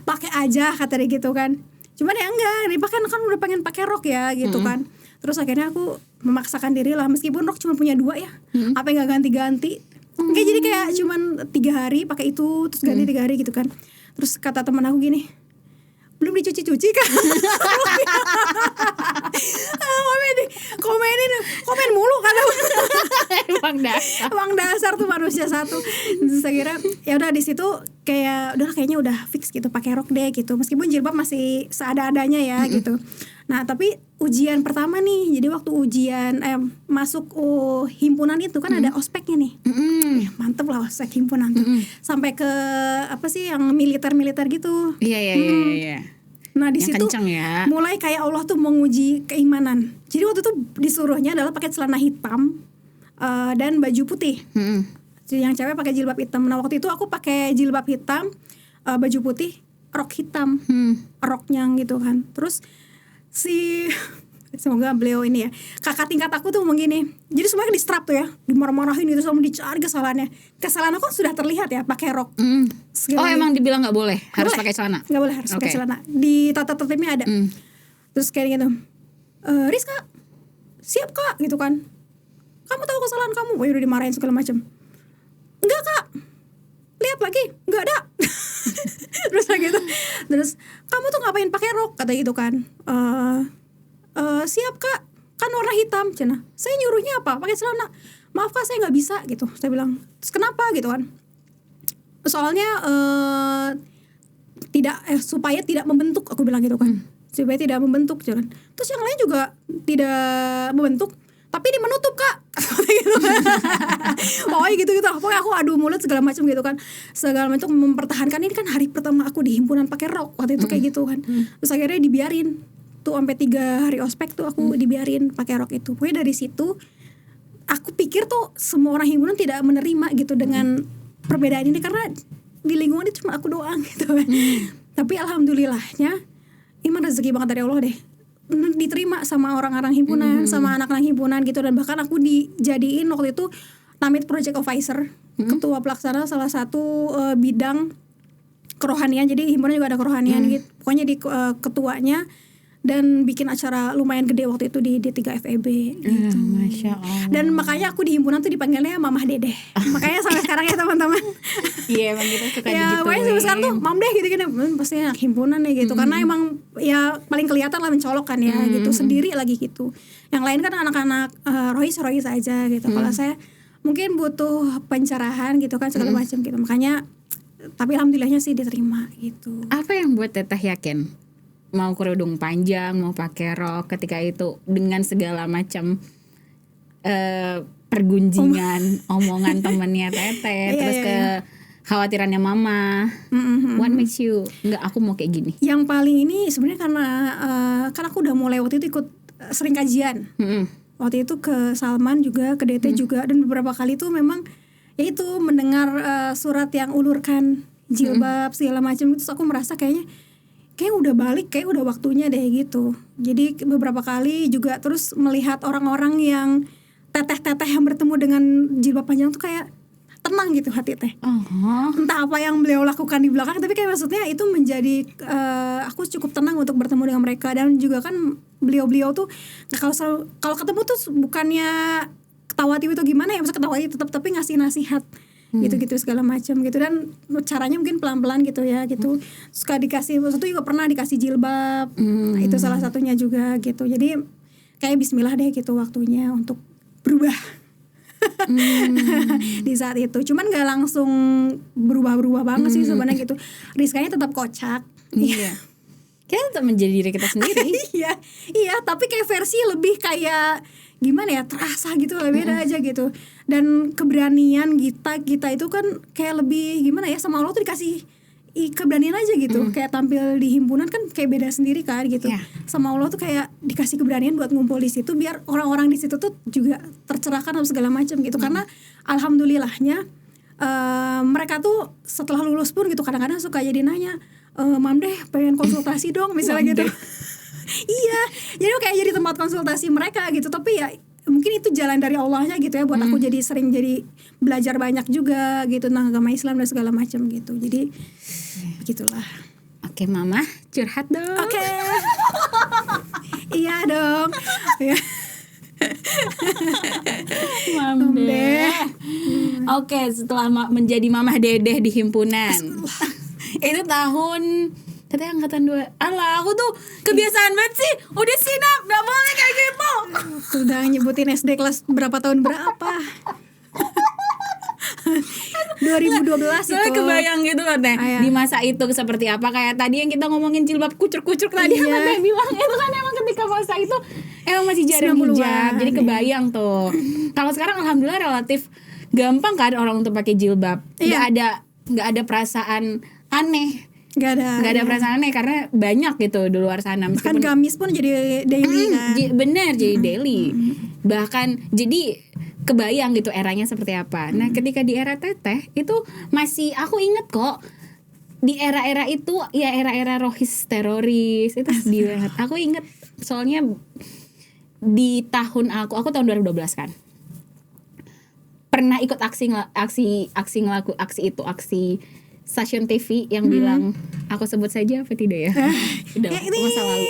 Speaker 1: Pakai aja kata dia gitu kan. Cuman ya enggak, dipakai kan udah pengen pakai rok ya gitu kan. Terus akhirnya aku memaksakan diri lah, meskipun rok cuma punya 2 ya. Apa yang gak ganti-ganti. Kayak jadi kayak cuman 3 hari pakai itu, terus ganti 3 hari gitu kan. Terus kata teman aku gini, belum dicuci-cuci kan? komen mulu kan. Emang dasar tuh manusia satu. Terus akhirnya ya udah di situ kayak kayaknya udah fix gitu pakai rok deh gitu. Meskipun jilbab masih seada-adanya ya gitu. Nah, tapi ujian pertama nih. Jadi waktu ujian masuk himpunan itu kan ada ospeknya nih. Ya, mantep lah ospek himpunan tuh. Sampai ke apa sih yang militer-militer gitu.
Speaker 2: Iya.
Speaker 1: Nah di
Speaker 2: yang
Speaker 1: situ
Speaker 2: ya.
Speaker 1: mulai kayak Allah tuh menguji keimanan. Jadi waktu itu disuruhnya adalah pakai celana hitam dan baju putih. Jadi yang cewek pakai jilbab hitam. Nah waktu itu aku pakai jilbab hitam, baju putih, rok hitam, roknya gitu kan. Terus semoga beliau ini ya, kakak tingkat aku tuh ngomong gini, jadi semuanya distrap tuh ya, dimarah-marahin gitu, sama dicari kesalahan aku sudah terlihat ya pakai rok.
Speaker 2: Emang dibilang nggak boleh, harus pakai celana?
Speaker 1: Nggak boleh, harus pakai celana, di tata tertibnya ada. Terus kayak gitu, Rizka siap kak gitu kan, kamu tahu kesalahan kamu, udah dimarahin segala macam. Enggak kak, lihat lagi nggak ada. Terus kayak gitu, terus kamu tuh ngapain pakai rok kata gitu kan. Siap kak, kan warna hitam cina. Saya nyuruhnya apa? Pakai celana. Maaf kak, saya nggak bisa gitu. Saya bilang, terus kenapa gitu kan? Soalnya supaya tidak membentuk, aku bilang gitu kan. Supaya tidak membentuk jangan. Terus yang lain juga tidak membentuk, tapi ini menutup kak. Gitu. Pokoknya gitu. Pokoknya aku adu mulut segala macam gitu kan. Segala macam mempertahankan, ini kan hari pertama aku di himpunan pakai rok waktu itu kayak gitu kan. Terus akhirnya dibiarin tuh sampai 3 hari ospek tuh aku dibiarin pakai rok itu. Pokoknya dari situ aku pikir tuh semua orang himpunan tidak menerima gitu dengan perbedaan ini, karena di lingkungan itu cuma aku doang gitu kan. Tapi alhamdulillahnya ini rezeki banget dari Allah deh, diterima sama orang-orang himpunan, sama anak-anak himpunan gitu. Dan bahkan aku dijadiin waktu itu Namit Project Officer, ketua pelaksana salah satu bidang kerohanian. Jadi himpunan juga ada kerohanian gitu. Pokoknya di ketuanya, dan bikin acara lumayan gede waktu itu di D3 FEB gitu.
Speaker 2: Masya Allah.
Speaker 1: Dan makanya aku di himpunan tuh dipanggilnya Mamah Dedeh. Makanya sampai sekarang ya teman-teman.
Speaker 2: Iya emang kita suka
Speaker 1: ya,
Speaker 2: gitu.
Speaker 1: Pokoknya sampai sekarang tuh Mam Deh gitu-gitu. Pasti anak himpunan ya gitu. Karena emang ya paling kelihatan lah, mencolok kan ya gitu. Sendiri lagi gitu. Yang lain kan anak-anak rohis aja gitu. Kalau saya mungkin butuh pencerahan gitu kan, segala macam gitu. Makanya tapi alhamdulillahnya sih diterima gitu.
Speaker 2: Apa yang buat Teteh yakin mau kerudung panjang, mau pakai rok ketika itu, dengan segala macam pergunjingan, omongan temennya Teteh, terus kekhawatirannya mama. What makes you enggak, aku mau kayak gini?
Speaker 1: Yang paling ini sebenarnya karena kan aku udah mulai waktu itu ikut sering kajian. Waktu itu ke Salman juga, ke DT juga, dan beberapa kali tuh memang ya itu mendengar surat yang ulurkan jilbab segala macam itu, aku merasa kayak udah balik, kayak udah waktunya deh gitu. Jadi beberapa kali juga terus melihat orang-orang yang teteh-teteh yang bertemu dengan jilbab panjang tuh kayak tenang gitu hati teh. Entah apa yang beliau lakukan di belakang, tapi kayak maksudnya itu menjadi aku cukup tenang untuk bertemu dengan mereka. Dan juga kan beliau tuh kalau ketemu tuh bukannya ketawa tiwi atau gimana ya, maksudnya ketawa tetap, tapi ngasih nasihat gitu-gitu segala macam gitu. Dan caranya mungkin pelan-pelan gitu ya gitu. Suka dikasih, waktu itu juga pernah dikasih jilbab. Nah, itu salah satunya juga gitu. Jadi kayak bismillah deh gitu waktunya untuk berubah. Di saat itu cuman gak langsung berubah banget sih sebenarnya gitu. Rizkanya tetap kocak.
Speaker 2: Iya. Kita tetap menjadi diri kita sendiri.
Speaker 1: Iya, tapi kayak versi lebih kayak gimana ya, terasa gitu, lebih beda aja gitu. Dan keberanian kita itu kan kayak lebih gimana ya, sama Allah tuh dikasih keberanian aja gitu. Kayak tampil di himpunan kan kayak beda sendiri kan gitu.
Speaker 2: Iya.
Speaker 1: Sama Allah tuh kayak dikasih keberanian buat ngumpul di situ biar orang-orang di situ tuh juga tercerahkan sama segala macam gitu. Karena alhamdulillahnya mereka tuh setelah lulus pun gitu kadang-kadang suka jadi nanya, Mam deh pengen konsultasi dong misalnya gitu. Iya, jadi kayak jadi tempat konsultasi mereka gitu. Tapi ya mungkin itu jalan dari Allahnya gitu ya buat aku jadi sering jadi belajar banyak juga gitu tentang agama Islam dan segala macam gitu. Jadi begitulah.
Speaker 2: Oke mama, curhat dong.
Speaker 1: Oke. Iya dong. Ya.
Speaker 2: Mamdeh. Oke, setelah menjadi mamah dedeh di himpunan. Itu tahun katanya angkatan 2. Alah, aku tuh kebiasaan banget sih. Udah sinap, gak boleh kayak gitu.
Speaker 1: Udah nyebutin SD kelas berapa tahun berapa. 2012
Speaker 2: Soalnya
Speaker 1: itu.
Speaker 2: kebayang gitu kan Teh. Di masa itu seperti apa. Kayak tadi yang kita ngomongin jilbab kucur-kucur tadi yang Teh bilang. Itu kan emang ketika masa itu emang masih jarang hijab. Jadi kebayang tuh. Kalau sekarang alhamdulillah relatif gampang kan orang untuk pakai jilbab. Gak ada perasaan aneh.
Speaker 1: Gak ada
Speaker 2: perasaan aneh karena banyak gitu di luar sana.
Speaker 1: Bahkan gamis pun jadi daily kan.
Speaker 2: Bener jadi daily. Bahkan jadi kebayang gitu eranya seperti apa. Nah ketika di era Teteh itu masih aku inget kok. Di era-era itu ya era-era rohis teroris itu sedih banget. Aku inget soalnya di tahun aku tahun 2012 kan. Pernah ikut aksi stasiun TV yang bilang, aku sebut saja apa tidak ya? Udah masa lalu.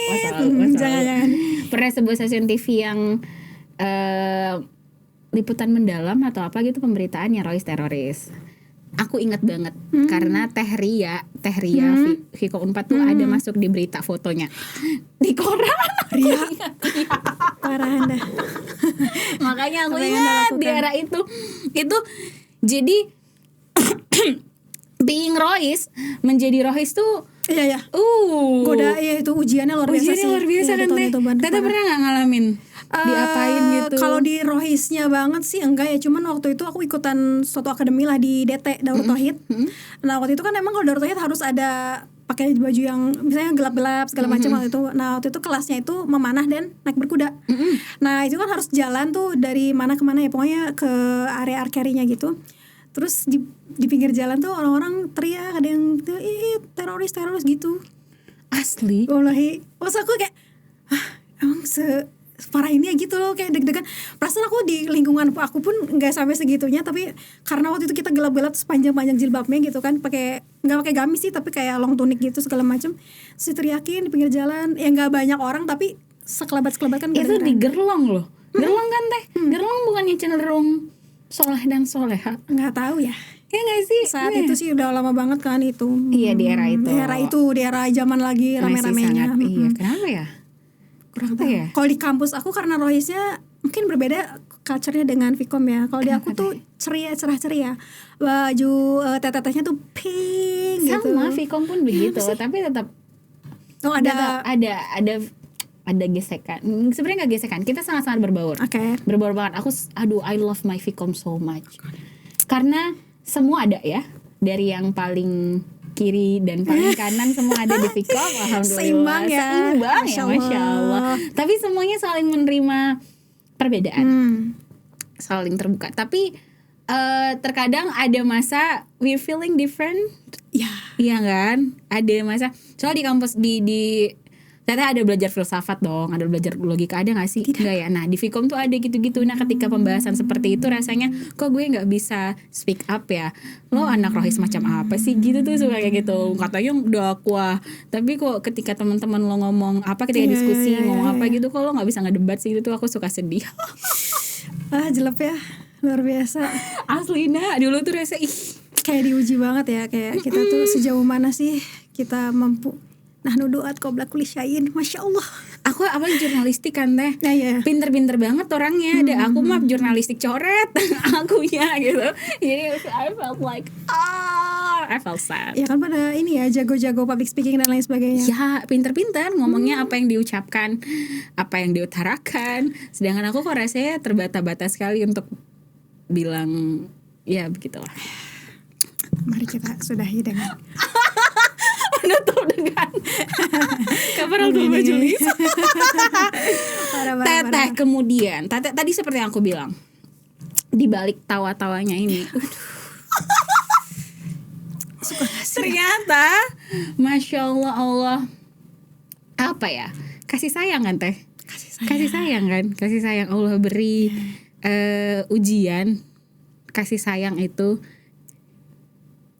Speaker 1: Jangan.
Speaker 2: Pernah sebuah stasiun TV yang liputan mendalam atau apa gitu pemberitaannya rohis teroris. Aku ingat banget karena Teh Ria Viko Unpad tuh ada masuk di berita fotonya di koran.
Speaker 1: Ria parah Anda.
Speaker 2: Makanya aku ingat di era itu jadi being rohis, menjadi rohis tuh
Speaker 1: iya. Goda ya itu ujiannya luar biasa sih.
Speaker 2: Luar biasa kan Teh. Tete pernah nggak ngalamin diapain gitu?
Speaker 1: Kalau di rohisnya banget sih enggak ya. Cuman waktu itu aku ikutan suatu akademi lah di DT Darut Tauhid. Nah waktu itu kan emang kalau Darut Tauhid harus ada pakai baju yang misalnya gelap-gelap segala macam waktu itu. Nah waktu itu kelasnya itu memanah dan naik berkuda. Nah itu kan harus jalan tuh dari mana ke mana ya, pokoknya ke area archery-nya gitu. Terus di pinggir jalan tuh orang-orang teriak, ada yang tuh teroris gitu.
Speaker 2: Asli.
Speaker 1: Wallahi, pas aku kayak emang separah ini ya gitu loh, kayak deg-degan. Perasaan aku di lingkungan aku pun nggak sampai segitunya, tapi karena waktu itu kita gelap-gelap sepanjang jilbabnya gitu kan, nggak pakai gamis sih, tapi kayak long tunic gitu segala macam. Terus teriakin di pinggir jalan, ya nggak banyak orang tapi sekelebat kan.
Speaker 2: Itu di Gerlong loh. Gerlong kan Teh. Gerlong bukannya cenderung soleh dan soleha?
Speaker 1: Nggak tahu ya.
Speaker 2: Ya nggak sih?
Speaker 1: Saat itu sih udah lama banget kan itu.
Speaker 2: Iya di era itu.
Speaker 1: Di era zaman lagi rame-ramenya.
Speaker 2: Iya, kenapa ya?
Speaker 1: Kurang tahu ya. Kalau di kampus aku karena rohisnya mungkin berbeda culture-nya dengan Vkom ya. Kalau di aku tuh cerah ceria. Baju teteh-tetehnya tuh pink gitu.
Speaker 2: Sama Vkom pun begitu, tapi tetap ada gesekan. Sebenarnya nggak gesekan, kita sangat-sangat berbaur. Berbaur banget. I love my Vkom so much. Karena semua ada ya, dari yang paling kiri dan paling kanan semua ada di Vkom. Alhamdulillah.
Speaker 1: Seimbang ya,
Speaker 2: Masya Allah. Tapi semuanya saling menerima perbedaan, saling terbuka. Tapi terkadang ada masa we feeling different. Iya kan? Ada masa. Soal di kampus di ternyata ada belajar filsafat dong, ada belajar logika, ada gak sih? Enggak ya. Nah di Vkom tuh ada gitu-gitu. Nah ketika pembahasan seperti itu rasanya kok gue gak bisa speak up ya. Lo anak rohis macam apa sih gitu tuh, suka kayak gitu. Katanya dakwah, tapi kok ketika teman-teman lo ngomong apa, ketika diskusi ngomong apa gitu, kok lo gak bisa ngedebat sih gitu. Aku suka sedih.
Speaker 1: Jelek ya, luar biasa.
Speaker 2: Asli nah, dulu tuh rasa
Speaker 1: kayak diuji banget ya. Kayak kita tuh sejauh mana sih kita mampu. Nah nuduat qoblak kulli syai'in, Masya Allah.
Speaker 2: Aku apalagi jurnalistik kan Teh. Pinter-pinter banget orangnya. Ada aku mah jurnalistik coret akunya gitu. Jadi I felt like I felt sad.
Speaker 1: Ya kan pada ini ya jago-jago public speaking dan lain sebagainya.
Speaker 2: Ya pinter-pinter ngomongnya apa yang diucapkan, apa yang diutarakan. Sedangkan aku kok rasanya terbata-bata sekali untuk bilang ya begitulah.
Speaker 1: Mari kita sudahi dengan
Speaker 2: menutup dengan kabar Alfa Julius. Teteh kemudian, Teteh tadi seperti yang aku bilang, di balik tawa-tawanya ini, ternyata, masya Allah, apa ya? Kasih sayang kan Teh? Kasih sayang kan? Kasih sayang Allah beri ujian, kasih sayang itu.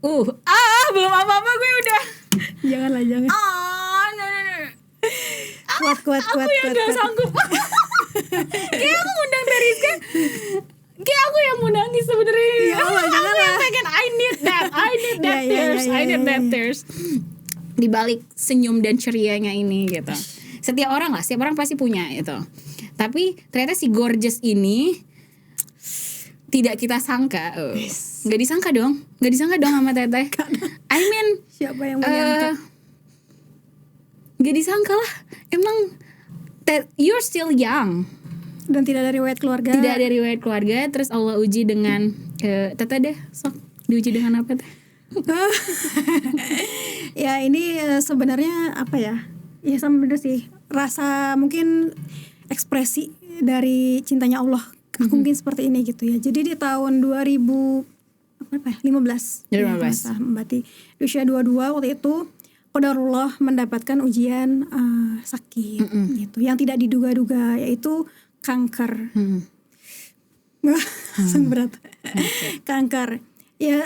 Speaker 2: Belum apa-apa gue udah.
Speaker 1: Janganlah, jangan.
Speaker 2: No.
Speaker 1: Kuat.
Speaker 2: Aku yang gak sanggup. Kayak aku undang dari Rizka. Kayak aku yang mau nangis sebenarnya.
Speaker 1: Ya Allah, jangan
Speaker 2: aku yang pengen I need that tears. I need that tears. Di balik senyum dan cerianya ini gitu. Setiap orang pasti punya itu. Tapi ternyata si gorgeous ini tidak kita sangka. Gak disangka dong sama Teteh. I mean,
Speaker 1: siapa yang menyangka?
Speaker 2: Gak disangka lah. Emang you're still young.
Speaker 1: Dan tidak dari riwayat keluarga.
Speaker 2: Tidak ada riwayat keluarga. Terus Allah uji dengan Teteh deh, sok diuji dengan apa Teh?
Speaker 1: Ya ini sebenarnya apa ya? Ya sama bener sih. Rasa mungkin ekspresi dari cintanya Allah. Aku mungkin seperti ini gitu ya. Jadi di tahun 2015. Ya, berarti di usia 22 waktu itu qadarullah mendapatkan ujian sakit gitu. Yang tidak diduga-duga, yaitu kanker. Sangat berat. Kanker. Ya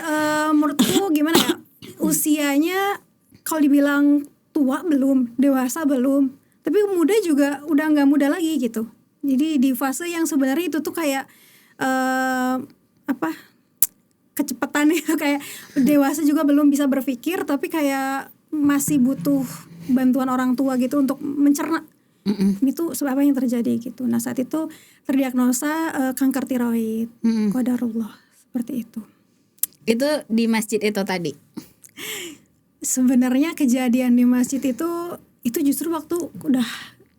Speaker 1: menurutku gimana ya? Usianya kalau dibilang tua belum, dewasa belum, tapi muda juga udah nggak muda lagi gitu. Jadi di fase yang sebenarnya itu tuh kayak kecepatan itu kayak dewasa juga belum bisa berpikir, tapi kayak masih butuh bantuan orang tua gitu untuk mencerna itu apa yang terjadi gitu. Nah saat itu terdiagnosa kanker tiroid, qadarullah seperti itu.
Speaker 2: Itu di masjid itu tadi.
Speaker 1: Sebenarnya kejadian di masjid itu justru waktu udah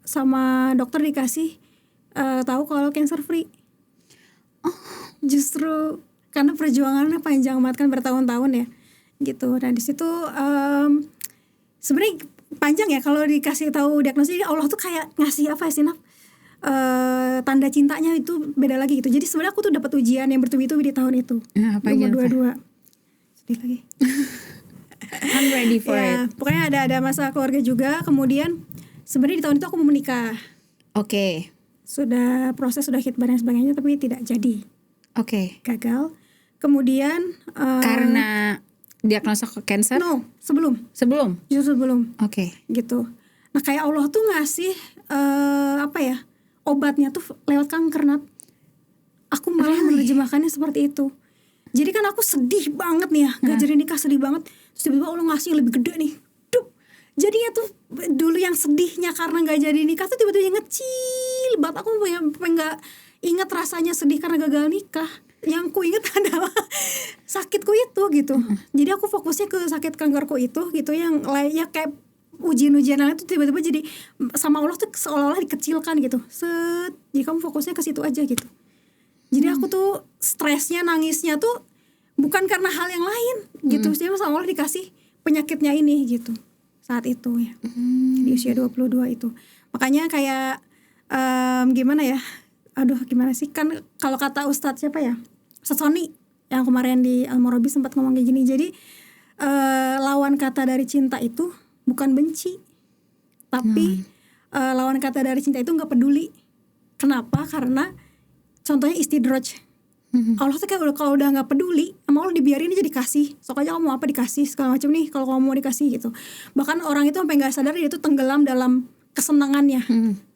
Speaker 1: sama dokter dikasih tahu kalau cancer free. Justru karena perjuangannya panjang banget kan, bertahun-tahun ya gitu. Nah di situ sebenarnya panjang ya kalau dikasih tahu diagnosis. Allah tuh kayak ngasih apa ya sih, tanda cintanya itu beda lagi gitu. Jadi sebenarnya aku tuh dapat ujian yang bertubi-tubi di tahun itu. Nomor 22. Sedih lagi.
Speaker 2: I'm ready for it.
Speaker 1: Pokoknya ada masalah keluarga juga. Kemudian sebenarnya di tahun itu aku mau menikah.
Speaker 2: Oke.
Speaker 1: Proses sudah khitbah dan sebagainya, tapi tidak jadi.
Speaker 2: Oke.
Speaker 1: Gagal. Kemudian
Speaker 2: karena diagnosa cancer?
Speaker 1: No, sebelum. Justru sebelum.
Speaker 2: Oke.
Speaker 1: Gitu. Nah kayak Allah tuh ngasih obatnya tuh lewat kanker, Nat. Aku malah menerjemahkannya seperti itu. Jadi kan aku sedih banget nih ya, gak jadi nikah, sedih banget. Terus tiba-tiba Allah ngasih yang lebih gede nih. Jadinya tuh dulu yang sedihnya karena gak jadi nikah tuh tiba-tiba ngecil banget. Aku pengen gak ingat rasanya sedih karena gagal nikah. Yang ku ingat adalah sakitku itu gitu. Jadi aku fokusnya ke sakit kankerku itu gitu, yang ya kayak ujian-ujian lain tuh tiba-tiba jadi sama Allah tuh seolah-olah dikecilkan gitu. Jadi kamu fokusnya ke situ aja gitu. Jadi aku tuh stresnya, nangisnya tuh bukan karena hal yang lain gitu. Jadi sama Allah dikasih penyakitnya ini gitu saat itu ya. Di usia 22 itu. Makanya kayak gimana ya? Gimana sih, kan kalau kata Ustadz siapa ya? Ustadz Sony yang kemarin di Al-Murabi sempat ngomong kayak gini. Jadi lawan kata dari cinta itu bukan benci, tapi lawan kata dari cinta itu nggak peduli. Kenapa? Karena contohnya istidraj. Allah tuh kayak kalau udah nggak peduli sama Allah, dibiarin aja dikasih. Sok aja kamu mau apa dikasih segala macam nih kalau kamu mau dikasih gitu. Bahkan orang itu sampai nggak sadar dia tuh tenggelam dalam kesenangannya.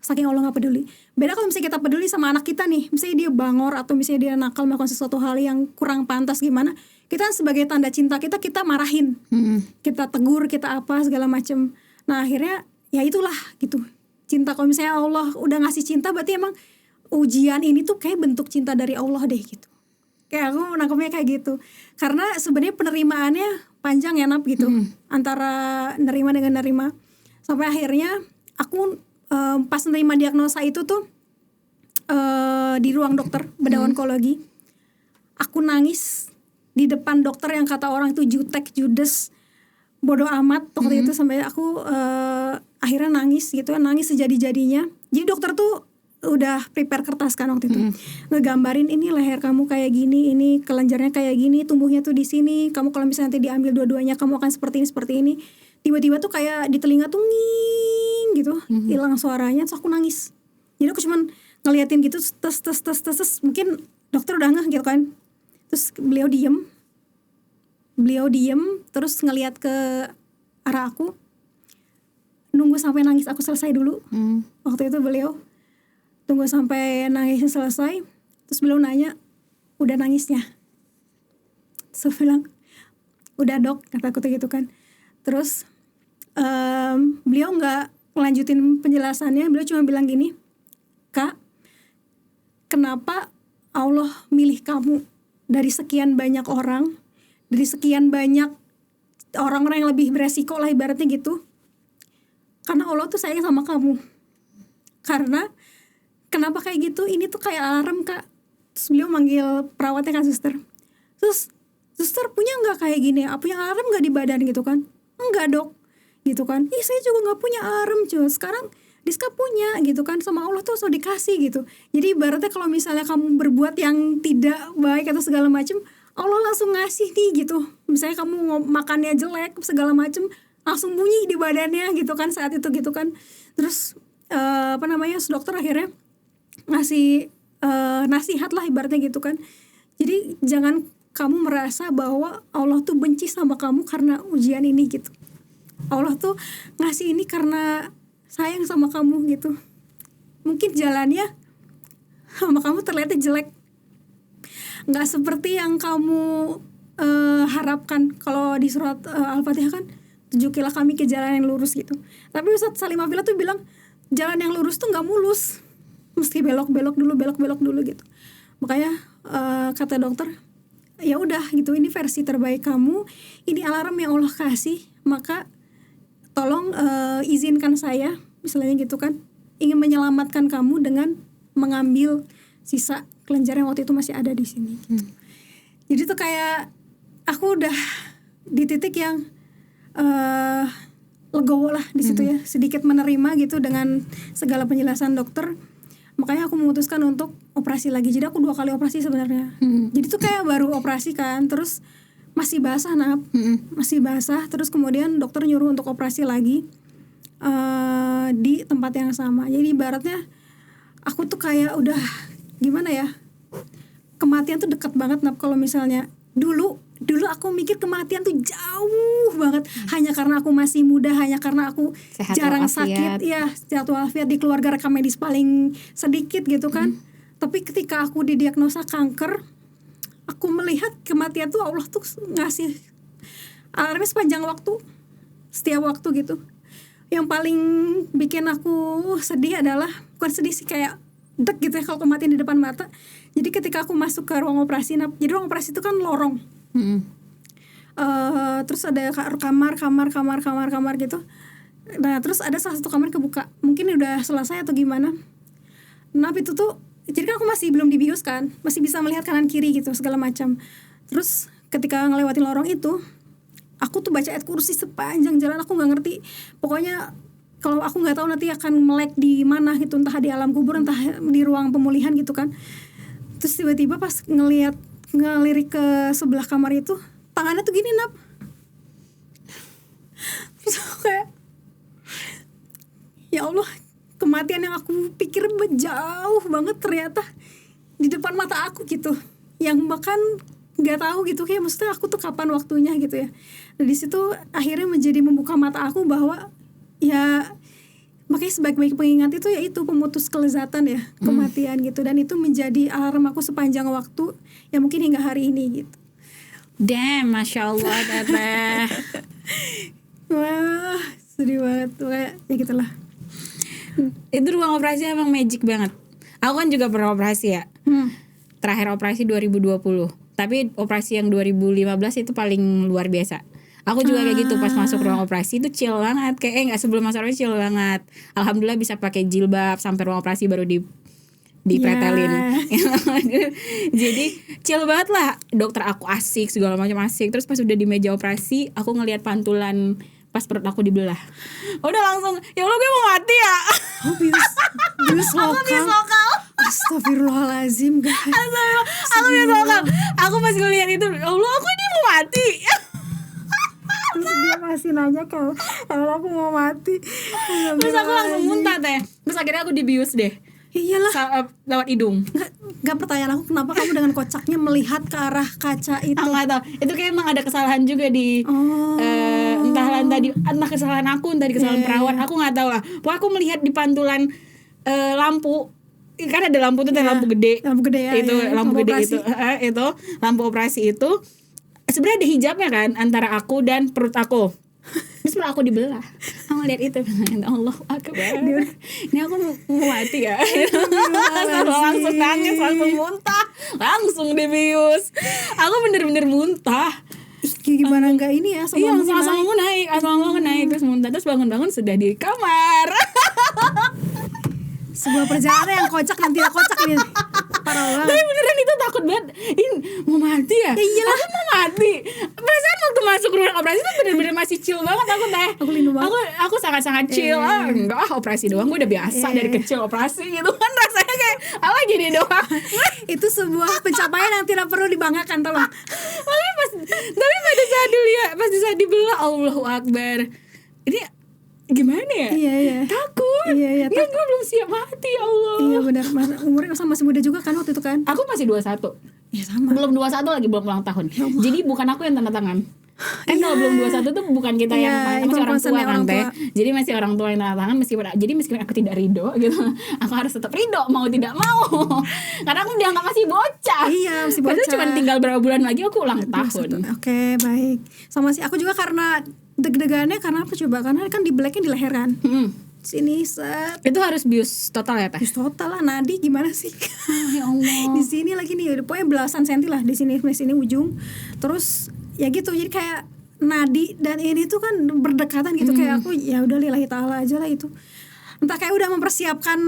Speaker 1: Saking Allah nggak peduli. Beda kalau misalnya kita peduli sama anak kita nih, misalnya dia bangor atau misalnya dia nakal melakukan sesuatu hal yang kurang pantas gimana, kita sebagai tanda cinta kita marahin, kita tegur, kita apa segala macam. Nah akhirnya ya itulah gitu. Cinta, kalau misalnya Allah udah ngasih cinta, berarti emang ujian ini tuh kayak bentuk cinta dari Allah deh gitu. Kayak aku nangkepnya kayak gitu. Karena sebenarnya penerimaannya panjang ya Nap gitu. Antara nerima dengan nerima. Sampai akhirnya aku pas nerima diagnosa itu tuh di ruang dokter bedah onkologi, aku nangis di depan dokter yang kata orang itu jutek, judes, bodoh amat waktu itu sampai aku akhirnya nangis gitu, nangis sejadi-jadinya. Jadi dokter tuh udah prepare kertas kan waktu itu, ngegambarin ini leher kamu kayak gini, ini kelenjarnya kayak gini, tumbuhnya tuh di sini, kamu kalau misalnya nanti diambil dua-duanya kamu akan seperti ini. Tiba-tiba tuh kayak di telinga tuh nging gitu, hilang suaranya, terus aku nangis. Jadi aku cuman ngeliatin gitu, tes, mungkin dokter udah ngeh gitu kan. Terus beliau diem terus ngeliat ke arah aku, nunggu sampai nangis aku selesai dulu. Waktu itu beliau tunggu sampai nangisnya selesai, terus beliau nanya, udah nangisnya? Terus aku bilang, udah dok, kataku tuh gitu kan. Terus beliau nggak melanjutin penjelasannya, beliau cuma bilang gini, Kak, kenapa Allah milih kamu dari sekian banyak orang, dari sekian banyak orang-orang yang lebih beresiko lah ibaratnya gitu? Karena Allah tuh sayang sama kamu. Karena kenapa kayak gitu? Ini tuh kayak alarm, Kak. Terus beliau manggil perawatnya kan, suster. Terus suster punya nggak kayak gini? Punya alarm nggak di badan gitu kan? Enggak dok, gitu kan? Saya juga nggak punya alarm cuy. Sekarang Diska punya gitu kan, sama Allah tuh sudah dikasih gitu. Jadi ibaratnya kalau misalnya kamu berbuat yang tidak baik atau segala macam, Allah langsung ngasih nih gitu. Misalnya kamu makannya jelek segala macam, langsung bunyi di badannya gitu kan saat itu gitu kan. Terus dokter akhirnya ngasih nasihat lah ibaratnya gitu kan. Jadi jangan kamu merasa bahwa Allah tuh benci sama kamu karena ujian ini gitu. Allah tuh ngasih ini karena sayang sama kamu gitu. Mungkin jalannya sama kamu terlihatnya jelek, nggak seperti yang kamu harapkan. Kalau di surat Al-Fatihah kan, tunjukilah kami ke jalan yang lurus gitu. Tapi Ustadz Salim Afila tuh bilang jalan yang lurus tuh nggak mulus, mesti belok dulu gitu. Makanya kata dokter, ya udah gitu, ini versi terbaik kamu, ini alarm yang Allah kasih, maka tolong izinkan saya, misalnya gitu kan, ingin menyelamatkan kamu dengan mengambil sisa kelenjar yang waktu itu masih ada di sini. Jadi tuh kayak aku udah di titik yang legowo lah di situ ya, sedikit menerima gitu dengan segala penjelasan dokter. Makanya aku memutuskan untuk operasi lagi. Jadi aku 2 kali operasi sebenarnya. Jadi tuh kayak baru operasi kan, terus masih basah masih basah. Terus kemudian dokter nyuruh untuk operasi lagi di tempat yang sama. Jadi ibaratnya aku tuh kayak udah gimana ya, kematian tuh dekat banget. Kalau misalnya dulu aku mikir kematian tuh jauh banget, hanya karena aku masih muda, hanya karena aku
Speaker 2: sehat
Speaker 1: jarang
Speaker 2: walafiat.
Speaker 1: sakit, ya sehat walafiat, di keluarga rekam medis paling sedikit gitu kan. Tapi ketika aku didiagnosa kanker, aku melihat kematian tuh Allah tuh ngasih alarmnya sepanjang waktu, setiap waktu gitu. Yang paling bikin aku sedih adalah, bukan sedih sih, kayak deg gitu ya kalau kematian di depan mata. Jadi ketika aku masuk ke ruang operasi, jadi ruang operasi itu kan lorong. Terus ada kamar gitu. Nah terus ada salah satu kamar kebuka, mungkin udah selesai atau gimana. Nah itu tuh, jadi kan aku masih belum dibius kan, masih bisa melihat kanan kiri gitu segala macam. Terus ketika ngelewatin lorong itu, aku tuh baca ayat kursi sepanjang jalan, aku nggak ngerti. Pokoknya kalau aku nggak tahu nanti akan melek di mana gitu, entah di alam kubur, entah di ruang pemulihan gitu kan. Terus tiba-tiba pas ngelirik ke sebelah kamar itu, tangannya tuh gini Terus aku kayak, ya Allah, kematian yang aku pikir jauh banget ternyata di depan mata aku gitu, yang bahkan nggak tahu gitu, kayak maksudnya aku tuh kapan waktunya gitu ya. Dan di situ akhirnya menjadi membuka mata aku bahwa ya, makanya sebaik-baik pengingat itu yaitu pemutus kelezatan ya, kematian gitu. Dan itu menjadi alarm aku sepanjang waktu, ya mungkin hingga hari ini gitu.
Speaker 2: Damn, Masya Allah, Teteh.
Speaker 1: Wah, sedih banget. Kayak ya gitulah.
Speaker 2: Itu ruang operasi emang magic banget. Aku kan juga pernah operasi ya. Terakhir operasi 2020. Tapi operasi yang 2015 itu paling luar biasa. Aku juga kayak gitu, pas masuk ruang operasi itu chill banget. Kayak nggak sebelum masuk operasi chill banget. Alhamdulillah bisa pakai jilbab sampai ruang operasi baru dipretelin. Jadi chill banget lah, dokter aku asik, segala macam asik. Terus pas udah di meja operasi, aku ngelihat pantulan pas perut aku dibelah. Udah langsung, ya Allah gue mau mati ya.
Speaker 1: Oh, bius lokal. Astagfirullahaladzim guys.
Speaker 2: Aku bius lokal. Aku pas ngelihat itu, ya Allah aku ini mau mati.
Speaker 1: Terus dia masih nanya kalau aku mau mati.
Speaker 2: Terus aku langsung muntah teh. Terus akhirnya aku dibius deh.
Speaker 1: Iyalah.
Speaker 2: Lewat hidung.
Speaker 1: Nggak pertanyaan aku kenapa kamu dengan kocaknya melihat ke arah kaca itu.
Speaker 2: Aku nggak tahu. Itu kayak emang ada kesalahan juga di entah kesalahan aku, entah di kesalahan perawat. Aku nggak tahu lah. Pokoknya aku melihat di pantulan lampu. Kan ada lampu tuh, lampu gede.
Speaker 1: Lampu gede ya.
Speaker 2: Itu lampu gede operasi. Itu lampu operasi itu. Sebenarnya ada hijabnya kan antara aku dan perut aku. Terus perut aku dibelah. Aku lihat itu, ya Allah akbar. Ini aku mau mati ya. Langsung nangis, langsung muntah, langsung dibius. Aku bener-bener muntah.
Speaker 1: Gimana enggak ini ya?
Speaker 2: Iya, langsung mau naik, terus muntah. Terus bangun-bangun sudah di kamar.
Speaker 1: Sebuah perjalanan yang kocak dan tidak kocak ini. Parah banget.
Speaker 2: Tapi beneran itu takut banget. Ini mau mati ya?
Speaker 1: Iyalah.
Speaker 2: Aku mau mati. Perasaan waktu masuk ruang operasi itu bener-bener masih chill banget aku teh.
Speaker 1: Aku lindu banget.
Speaker 2: Aku sangat-sangat chill. Enggak, operasi doang, gue udah biasa dari kecil operasi gitu kan, rasanya kayak apa gini doang.
Speaker 1: Itu sebuah pencapaian yang tidak perlu dibanggakan, tolong.
Speaker 2: Tapi pada saat dilihat, pas saat dibelah, Allahu Akbar. Ini gimana ya?
Speaker 1: Iya.
Speaker 2: Takut.
Speaker 1: Iya,
Speaker 2: gue belum siap mati, ya Allah.
Speaker 1: Iya benar. Umurnya masih muda juga kan waktu itu kan?
Speaker 2: Aku masih 21.
Speaker 1: Iya sama.
Speaker 2: Belum 21 lagi, belum ulang tahun. Jadi bukan aku yang tanda tangan. Kalau belum 21 tuh bukan kita yang masih orang tua kan teh. Jadi masih orang tua yang tanda tangan, meskipun aku tidak ridho gitu. Aku harus tetap ridho mau tidak mau. Karena aku dianggap masih bocah.
Speaker 1: Iya, masih bocah.
Speaker 2: Padahal cuma tinggal berapa bulan lagi aku ulang tahun.
Speaker 1: Oke, baik. Sama sih aku juga karena deg-degannya karena apa coba? Karena kan di blacknya di leher kan. Sini set.
Speaker 2: Itu harus bius total ya teh?
Speaker 1: Bius total lah. Nadi gimana sih?
Speaker 2: Ya Allah.
Speaker 1: Di sini lagi nih, pokoknya belasan senti lah di sini ujung. Terus ya gitu, jadi kayak nadi dan ini tuh kan berdekatan gitu. Kayak aku ya udah lillahi ta'ala aja lah itu. Entah kayak udah mempersiapkan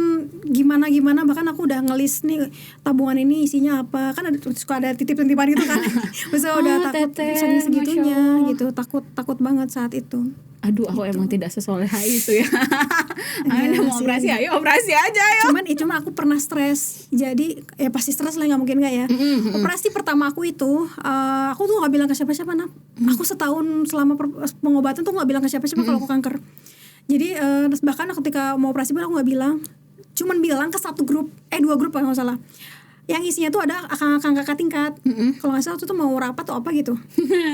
Speaker 1: gimana bahkan aku udah ngelis nih tabungan ini isinya apa, kan suka ada titip-titipan gitu kan. Maksudnya udah takut segitunya gitu, takut banget saat itu.
Speaker 2: Aduh, aku emang tidak sesoleha itu ya. Mau operasi, ayo operasi aja ayo.
Speaker 1: Cuma aku pernah stres. Jadi ya pasti stres lah, nggak mungkin nggak ya. Operasi pertama aku itu, aku tuh nggak bilang ke siapa-siapa. Aku setahun selama pengobatan tuh nggak bilang ke siapa-siapa kalau aku kanker. Jadi bahkan ketika mau operasi pun aku nggak bilang. Cuman bilang ke dua grup kalau nggak salah. Yang isinya tuh ada akang-akang kakak tingkat. Kalau nggak salah tuh mau rapat atau apa gitu.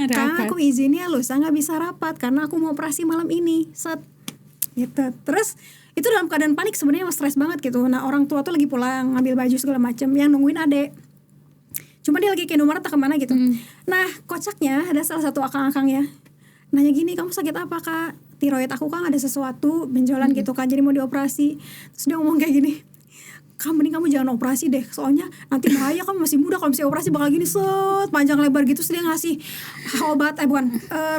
Speaker 1: Karena aku izinnya lusa nggak bisa rapat karena aku mau operasi malam ini. Gitu. Terus itu dalam keadaan panik sebenarnya, stres banget gitu. Nah orang tua tuh lagi pulang ngambil baju segala macam, yang nungguin adek. Cuma dia lagi ke Indomaret atau kemana gitu. Nah kocaknya ada salah satu akang-akang ya nanya gini, kamu sakit apa kak? Tiroid aku kan ada sesuatu benjolan gitu kan, jadi mau dioperasi. Terus dia ngomong kayak gini, mending kamu jangan operasi deh, soalnya nanti bahaya, kamu masih muda, kalau misalnya operasi bakal gini panjang lebar gitu. Terus dia ngasih obat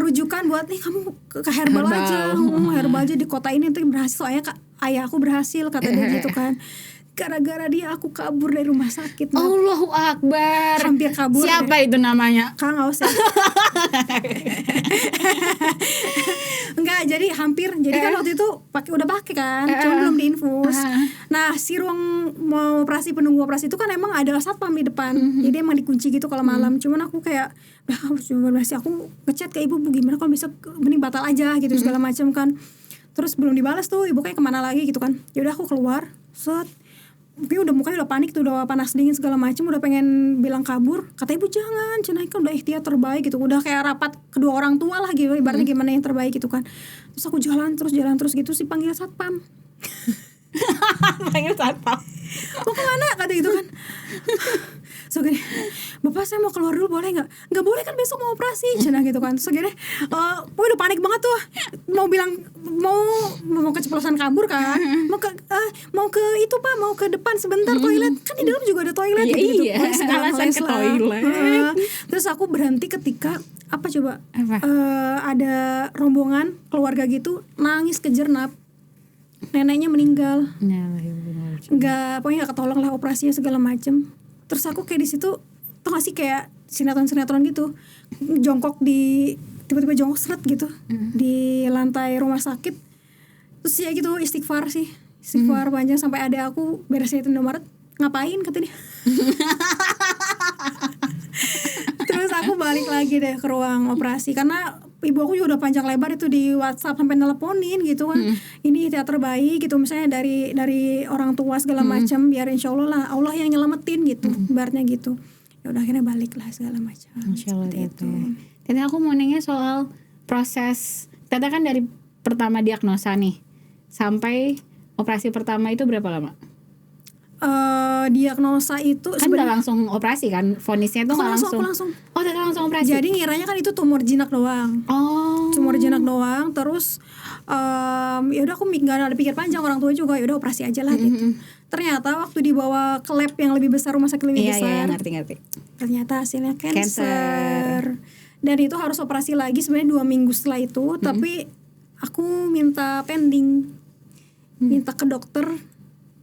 Speaker 1: rujukan buat kamu ke herbal aja. Herbal aja di kota ini nanti berhasil, soalnya ayah aku berhasil kata dia gitu kan. Gara-gara dia aku kabur dari rumah sakit.
Speaker 2: Allahu Akbar.
Speaker 1: Hampir kabur.
Speaker 2: Siapa itu namanya?
Speaker 1: Kang Aus ya. Enggak, jadi hampir. Jadi kan waktu itu udah pakai kan, cuma belum diinfus. Nah, si ruang mau operasi, penunggu operasi itu kan emang ada satpam di depan. Jadi emang dikunci gitu kalau malam. Cuman aku kayak cuma berhasil, aku ngechat ke ibu, gimana kalau besok mending batal aja gitu segala macam kan. Terus belum dibalas tuh, ibu kayak kemana lagi gitu kan. Ya udah aku keluar, mukanya udah panik tuh, udah panas dingin segala macam, udah pengen bilang kabur. Kata ibu jangan, Cenah kan udah ikhtiar terbaik gitu, udah kayak rapat kedua orang tua lah gitu, ibaratnya gimana yang terbaik gitu kan. Terus aku jalan terus gitu, si panggil satpam.
Speaker 2: Panggil satpam.
Speaker 1: Mau kemana? Kata gitu kan. So gini, bapak saya mau keluar dulu boleh nggak? Nggak boleh kan, besok mau operasi. Cenah gitu kan. So gini, udah panik banget tuh, mau bilang mau keceplosan kabur kan, mau ke itu pak, mau ke depan sebentar toilet, kan di dalam juga ada toilet gitu.
Speaker 2: Iya, alasan ke toilet.
Speaker 1: Terus aku berhenti ketika apa coba? Ada rombongan keluarga gitu nangis kejernap, neneknya meninggal. pokoknya nggak ketolong lah operasinya segala macem. Terus aku kayak di situ tau gak sih kayak sinetron gitu, tiba-tiba jongkok seret gitu di lantai rumah sakit. Terus ya gitu istighfar panjang sampai ada aku beresin Indomaret. Ngapain kata dia. Terus aku balik lagi deh ke ruang operasi karena ibu aku juga udah panjang lebar itu di WhatsApp sampai nelponin gitu kan. Ini teater bayi gitu misalnya dari orang tua segala macam biar insya Allah yang nyelamatin gitu, ibaratnya gitu. Ya udah akhirnya balik lah segala macam.
Speaker 2: Insya Allah gitu. Tete aku mau nanya soal proses. Tete kan dari pertama diagnosa nih sampai operasi pertama itu berapa lama?
Speaker 1: Diagnosa itu
Speaker 2: kan nggak langsung operasi kan, vonisnya itu nggak langsung. Oh, Tete langsung operasi.
Speaker 1: Jadi ngiranya kan itu tumor jinak doang. Tumor jinak doang. Terus ya udah aku nggak ada pikir panjang, orang tua juga ya udah operasi aja lah gitu. Ternyata waktu dibawa ke lab yang lebih besar, rumah sakit lebih besar.
Speaker 2: Iya, ngerti.
Speaker 1: Ternyata hasilnya cancer. Dan itu harus operasi lagi sebenarnya 2 minggu setelah itu. Tapi aku minta pending, minta ke dokter.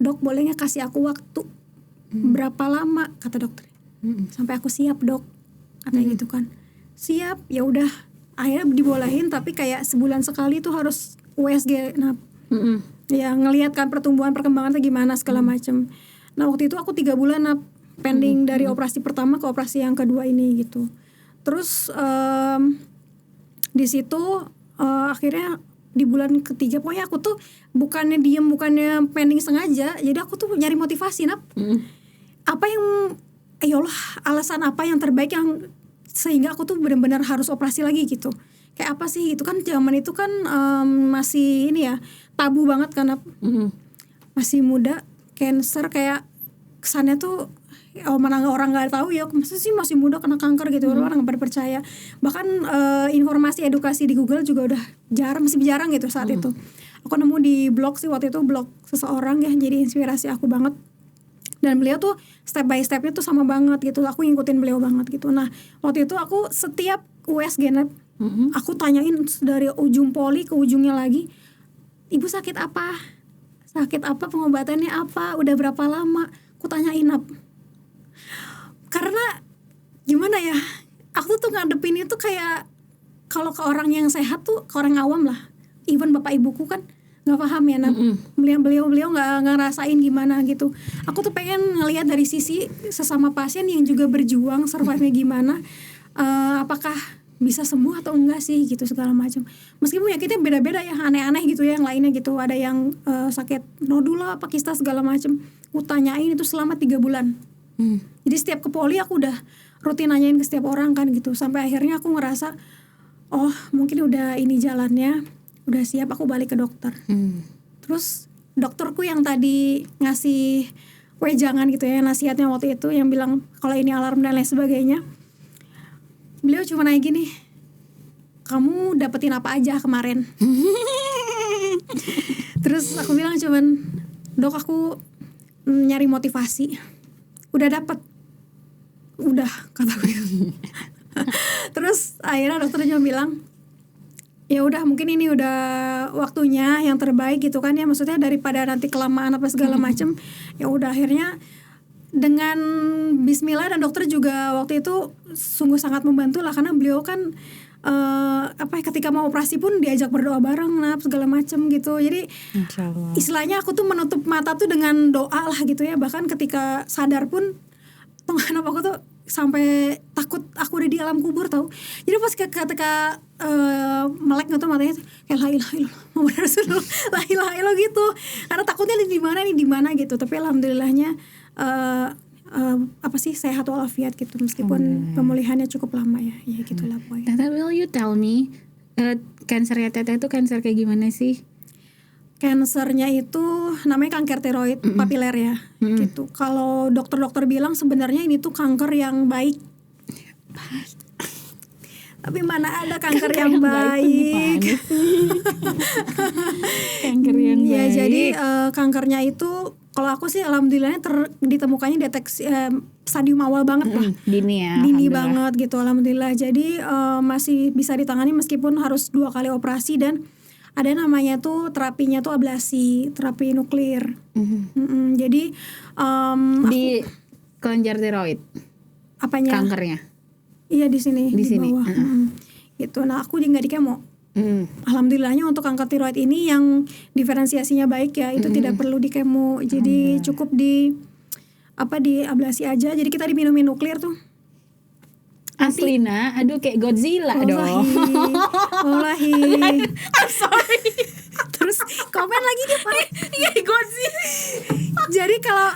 Speaker 1: Dok boleh nggak kasih aku waktu berapa lama kata dokter. Sampai aku siap dok, katanya gitu kan. Siap, ya udah. Akhirnya dibolehin tapi kayak sebulan sekali tuh harus USG. Nah, ya ngelihat kan perkembangannya gimana segala macem. Nah waktu itu aku 3 bulan pending dari operasi pertama ke operasi yang kedua ini gitu. Terus di situ akhirnya di bulan ketiga pokoknya aku tuh bukannya diem, bukannya pending sengaja, jadi aku tuh nyari motivasi apa yang ya Allah, alasan apa yang terbaik yang sehingga aku tuh benar-benar harus operasi lagi gitu. Kayak apa sih gitu kan, zaman itu kan masih ini ya tabu banget karena masih muda, cancer kayak kesannya tuh mana orang nggak tahu ya, masa sih masih muda kena kanker gitu, orang nggak pada percaya. Bahkan informasi edukasi di Google juga udah masih jarang gitu saat itu. Aku nemu di blog sih waktu itu, blog seseorang ya, jadi inspirasi aku banget. Dan beliau tuh step by stepnya tuh sama banget gitu, aku ngikutin beliau banget gitu. Nah waktu itu aku setiap USG aku tanyain dari ujung poli ke ujungnya lagi, ibu sakit apa, pengobatannya apa, udah berapa lama, aku tanyain karena gimana ya, aku tuh ngadepin itu kayak kalau ke orang yang sehat tuh, ke orang awam lah, even bapak ibuku kan nggak paham ya beliau nggak ngerasain gimana gitu. Aku tuh pengen ngelihat dari sisi sesama pasien yang juga berjuang survive-nya gimana, apakah bisa sembuh atau enggak sih gitu segala macam. Meskipun penyakitnya beda-beda ya, aneh-aneh gitu ya, yang lainnya gitu, ada yang sakit nodula, kista segala macam. Aku tanyain itu selama 3 bulan. Jadi setiap ke poli aku udah rutin nanyain ke setiap orang kan gitu, sampai akhirnya aku ngerasa oh mungkin udah ini jalannya, udah siap, aku balik ke dokter. Terus dokterku yang tadi ngasih wejangan gitu ya, nasihatnya waktu itu yang bilang kalau ini alarm dan lain sebagainya, beliau cuma nanya gini, kamu dapetin apa aja kemarin? Terus aku bilang cuman, dok aku nyari motivasi. Udah dapet, udah kataku. Terus akhirnya dokternya bilang, ya udah mungkin ini udah waktunya yang terbaik gitu kan ya, maksudnya daripada nanti kelamaan apa segala macem. Ya udah akhirnya dengan bismillah, dan dokter juga waktu itu sungguh sangat membantu lah, karena beliau kan ketika mau operasi pun diajak berdoa bareng segala macem gitu. Jadi istilahnya aku tuh menutup mata tuh dengan doa lah gitu ya. Bahkan ketika sadar pun kenapa aku tuh sampai takut aku udah di alam kubur tau. Jadi pas ketika melek gitu matanya tuh kayak la ilaha illallah Muhammad Rasulullah, la ilaha illallah gitu. Karena takutnya di mana gitu. Tapi alhamdulillahnya sehat walafiat gitu, meskipun pemulihannya cukup lama ya gitulah pokoknya.
Speaker 2: Tete, will you tell me kansernya Tete itu kanker kayak gimana sih?
Speaker 1: Kansernya itu namanya kanker tiroid papiler ya gitu. Kalau dokter-dokter bilang sebenarnya ini tuh kanker yang baik. Tapi mana ada kanker yang baik.
Speaker 2: Kanker yang baik.
Speaker 1: Ya jadi kankernya itu kalau aku sih alhamdulillahnya ditemukannya deteksi stadium awal banget lah.
Speaker 2: Dini ya.
Speaker 1: Dini banget gitu alhamdulillah. Jadi masih bisa ditangani meskipun harus 2 kali operasi, dan ada namanya tuh terapinya tuh ablasi, terapi nuklir. Jadi
Speaker 2: Di kelenjar tiroid
Speaker 1: apanya?
Speaker 2: kankernya.
Speaker 1: Iya di sini
Speaker 2: Di sini,
Speaker 1: bawah. Gitu. Nah aku nggak di kemo. Alhamdulillahnya untuk kanker tiroid ini yang diferensiasinya baik ya, itu tidak perlu di kemo. Jadi cukup di ablasi aja. Jadi kita diminumin nuklir tuh.
Speaker 2: Aslina, aduh kayak Godzilla dong.
Speaker 1: Wallahi.
Speaker 2: I'm sorry.
Speaker 1: Terus komen lagi dia Pak.
Speaker 2: Iya Godzilla.
Speaker 1: Jadi kalau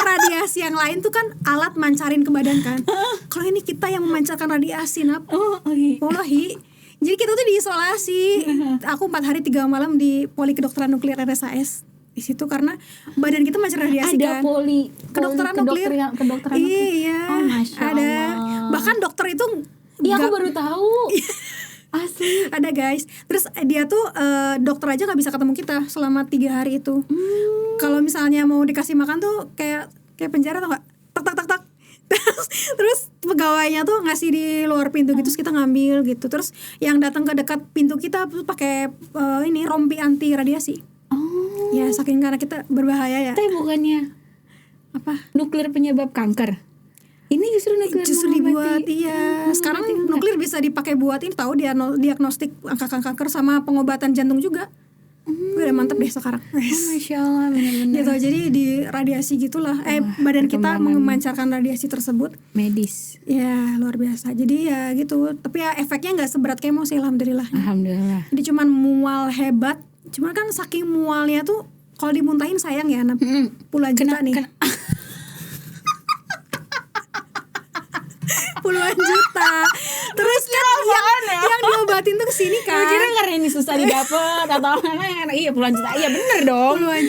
Speaker 1: radiasi yang lain tuh kan alat mancarin ke badan kan. Kalau ini kita yang memancarkan radiasi, Nap.
Speaker 2: Iya.
Speaker 1: Wallahi. Jadi kita tuh diisolasi. Aku 4 hari 3 malam di Poli Kedokteran Nuklir RSAS. Di situ karena badan kita mancar radiasi
Speaker 2: Ada
Speaker 1: kan. Kedokteran nuklir.
Speaker 2: Kedokteran nuklir.
Speaker 1: Iya.
Speaker 2: Oh, Masya
Speaker 1: ada.
Speaker 2: Allah.
Speaker 1: Bahkan dokter itu
Speaker 2: Iya aku
Speaker 1: nggak-
Speaker 2: baru tahu. Asli.
Speaker 1: ada guys. Terus dia tuh dokter aja nggak bisa ketemu kita selama 3 hari itu. Kalau misalnya mau dikasih makan tuh kayak penjara tau nggak? Tak tak tak tak. Terus pegawainya tuh ngasih di luar pintu gitu, terus kita ngambil gitu. Terus yang datang ke dekat pintu kita tuh pakai ini rompi anti radiasi.
Speaker 2: Oh.
Speaker 1: Ya saking karena kita berbahaya ya.
Speaker 2: Tapi bukannya
Speaker 1: Apa?
Speaker 2: nuklir penyebab kanker. Ini justru nuklir
Speaker 1: Justru dibuat iya. Sekarang nuklir bisa dipakai buat ini tahu diagnostik angka kanker sama pengobatan jantung juga. Udah mantep deh sekarang.
Speaker 2: Masya Allah benar-benar.
Speaker 1: Gitu. Jadi di radiasi gitulah. Badan kita
Speaker 2: perkembangan.
Speaker 1: memancarkan radiasi tersebut.
Speaker 2: Medis.
Speaker 1: Ya luar biasa. Jadi ya gitu. Tapi ya efeknya nggak seberat kemo sih alhamdulillah.
Speaker 2: Alhamdulillah.
Speaker 1: Jadi cuman mual hebat. Cuman kan saking mualnya tuh kalau dimuntahin sayang ya, puluhan juta nih. Puluhan juta. Terus kan yang diobatin tuh kesini
Speaker 2: Gue
Speaker 1: kan.
Speaker 2: kira karena ini susah didapat atau karena iya puluhan juta. Iya bener dong.
Speaker 1: Puluhan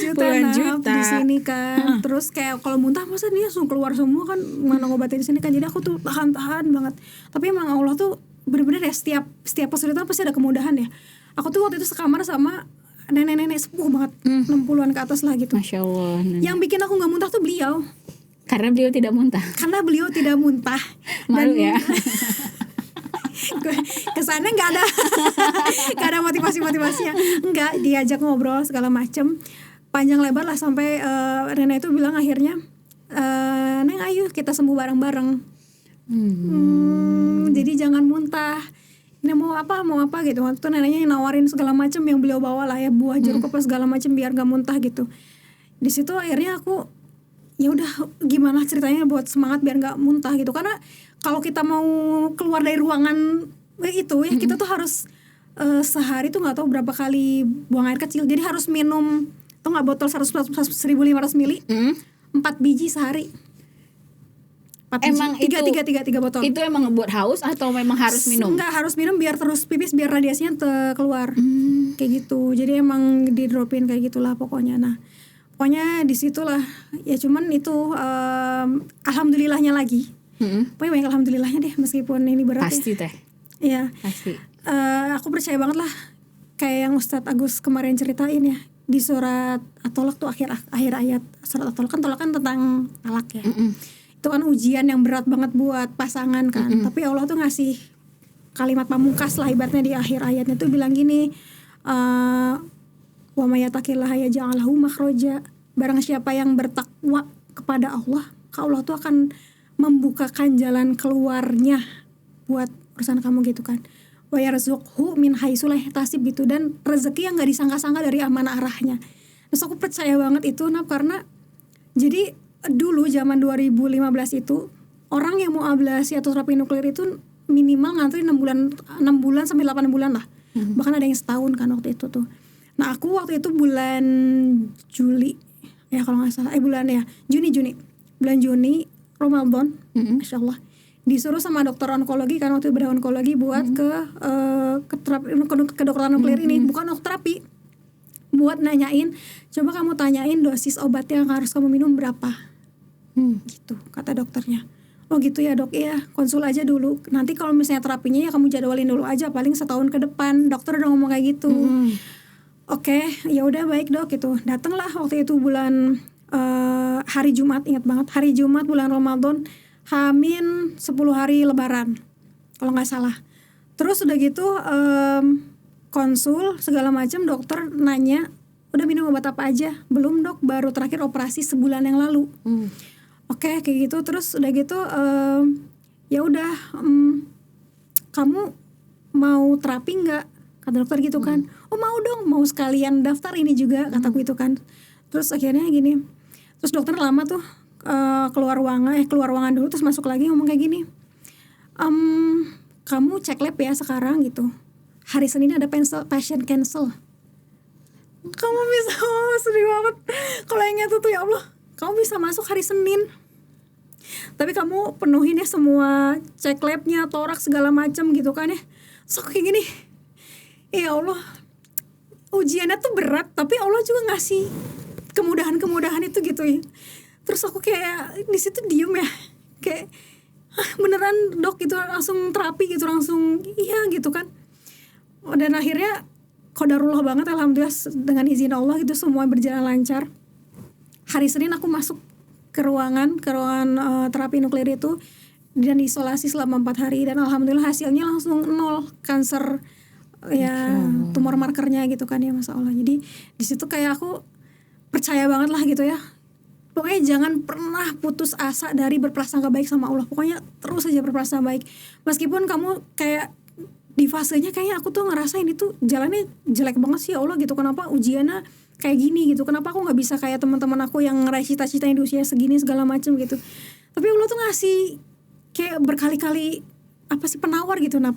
Speaker 1: juta, di sini kan. Terus kayak kalau muntah masa dia langsung keluar semua kan, mana ngobatin di sini kan. Jadi aku tuh tahan banget. Tapi emang Allah tuh bener-bener ya setiap kesulitan pasti ada kemudahan ya. Aku tuh waktu itu sekamar sama nenek-nenek sepuh banget, 60-an ke atas lah gitu.
Speaker 2: Masya Allah.
Speaker 1: Yang bikin aku nggak muntah tuh beliau.
Speaker 2: Karena beliau tidak muntah.
Speaker 1: Karena beliau tidak muntah.
Speaker 2: Malu ya.
Speaker 1: Kesannya nggak ada motivasinya. Enggak, diajak ngobrol segala macem, panjang lebar lah sampai nenek itu bilang akhirnya, Neng ayo kita sembuh bareng-bareng. Jadi jangan muntah. Ini mau apa gitu. Waktu itu neneknya nawarin segala macem yang beliau bawa lah ya, buah jeruk apa segala macem biar gak muntah gitu. Di situ akhirnya aku ya udah gimana ceritanya buat semangat biar nggak muntah gitu, karena kalau kita mau keluar dari ruangan itu ya kita tuh harus sehari tuh nggak tahu berapa kali buang air kecil, jadi harus minum tuh nggak botol 1.500 mili 4 biji sehari. 4
Speaker 2: Emang
Speaker 1: biji.
Speaker 2: itu
Speaker 1: tiga botol
Speaker 2: itu emang ngebuat haus atau memang harus minum?
Speaker 1: Enggak, harus minum biar terus pipis biar radiasinya keluar. Kayak gitu, jadi emang di dropin kayak gitulah pokoknya. Nah pokoknya disitulah ya, cuman itu alhamdulillahnya lagi. Pokoknya banyak alhamdulillahnya deh meskipun ini berat.
Speaker 2: Pasti teh.
Speaker 1: Ya.
Speaker 2: Pasti.
Speaker 1: Aku percaya banget lah kayak yang Ustadz Agus kemarin ceritain ya di surat At-Tolak tuh akhir ayat surat At-Tolak kan tentang talak ya. Itu kan ujian yang berat banget buat pasangan kan. Tapi Allah tuh ngasih kalimat pamungkas lah ibaratnya di akhir ayatnya tuh bilang gini, wa may yattaqillaha yaj'al lahu makhraja. Barang siapa yang bertakwa kepada Allah tuh akan membukakan jalan keluarnya buat urusan kamu gitu kan. Wa yarzuqhu min haitsu la yahtasib gitu, dan rezeki yang enggak disangka-sangka dari amanah arahnya. Terus aku percaya banget itu karena jadi dulu zaman 2015 itu orang yang mau ablasi atau terapi nuklir itu minimal ngantri 6 bulan sampai 8 bulan lah. Bahkan ada yang setahun kan waktu itu tuh. Nah aku waktu itu bulan Juli ya kalau nggak salah, Juni bulan Juni Ramadan, Masya Allah, disuruh sama dokter onkologi kan waktu itu bedah onkologi buat ke kedokteran nuklir ini, bukan dokter terapi, buat nanyain, coba kamu tanyain dosis obat yang harus kamu minum berapa, gitu kata dokternya. Oh gitu ya dok, iya konsul aja dulu, nanti kalau misalnya terapinya ya kamu jadwalin dulu aja, paling setahun ke depan. Dokter udah ngomong kayak gitu. Oke, ya udah baik dok gitu. Datanglah waktu itu bulan hari Jumat, ingat banget, hari Jumat bulan Ramadan, Hamin 10 hari Lebaran kalau nggak salah. Terus udah gitu konsul segala macam, dokter nanya udah minum obat apa aja, belum dok, baru terakhir operasi sebulan yang lalu. Oke, kayak gitu. Terus udah gitu ya udah kamu mau terapi nggak, kata dokter gitu kan. Oh mau dong, mau sekalian daftar ini juga, kataku itu kan. Terus akhirnya gini, terus dokter lama tuh keluar ruangan dulu, terus masuk lagi ngomong kayak gini, kamu cek lab ya sekarang gitu, hari Senin ada patient cancel. Kamu bisa, sedih banget kalau ingat itu, ya Allah, kamu bisa masuk hari Senin tapi kamu penuhin ya semua cek labnya, toraks segala macam gitu kan ya. So kayak gini, ya Allah, ujiannya tuh berat tapi Allah juga ngasih kemudahan itu gitu ya. Terus aku kayak di situ diem ya, kayak beneran dok gitu, langsung terapi gitu, langsung iya gitu kan. Dan akhirnya qadarullah banget, alhamdulillah dengan izin Allah itu semua berjalan lancar. Hari Senin aku masuk ke ruangan terapi nuklir itu dan diisolasi selama 4 hari, dan alhamdulillah hasilnya langsung 0 kanker ya, tumor markernya gitu kan ya, masya Allah. Jadi di situ kayak aku percaya banget lah gitu ya. Pokoknya jangan pernah putus asa dari berprasangka baik sama Allah. Pokoknya terus aja berprasangka baik. Meskipun kamu kayak di fasenya kayaknya aku tuh ngerasain itu jalannya jelek banget sih ya Allah gitu. Kenapa ujiannya kayak gini gitu? Kenapa aku nggak bisa kayak teman-teman aku yang ngeraih cita-citanya di usia segini segala macam gitu? Tapi Allah tuh ngasih kayak berkali-kali apa sih penawar gitu, Nap.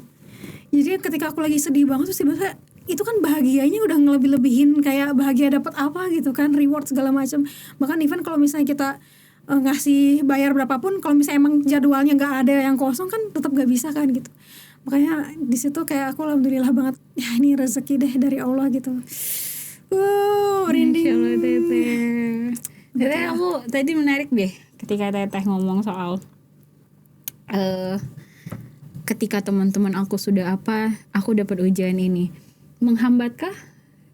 Speaker 1: Jadi ketika aku lagi sedih banget tuh tiba-tiba itu kan bahagianya udah ngelebih-lebihin kayak bahagia dapat apa gitu kan, reward segala macam. Bahkan even kalau misalnya kita ngasih bayar berapapun, kalau misalnya emang jadwalnya nggak ada yang kosong kan tetap nggak bisa kan gitu. Makanya di situ kayak aku alhamdulillah banget, ya ini rezeki deh dari Allah gitu. Merinding.
Speaker 2: Masya Allah Teteh. Teteh, aku tadi menarik deh ketika Teteh ngomong soal ketika teman-teman aku sudah aku dapat ujian ini. Menghambatkah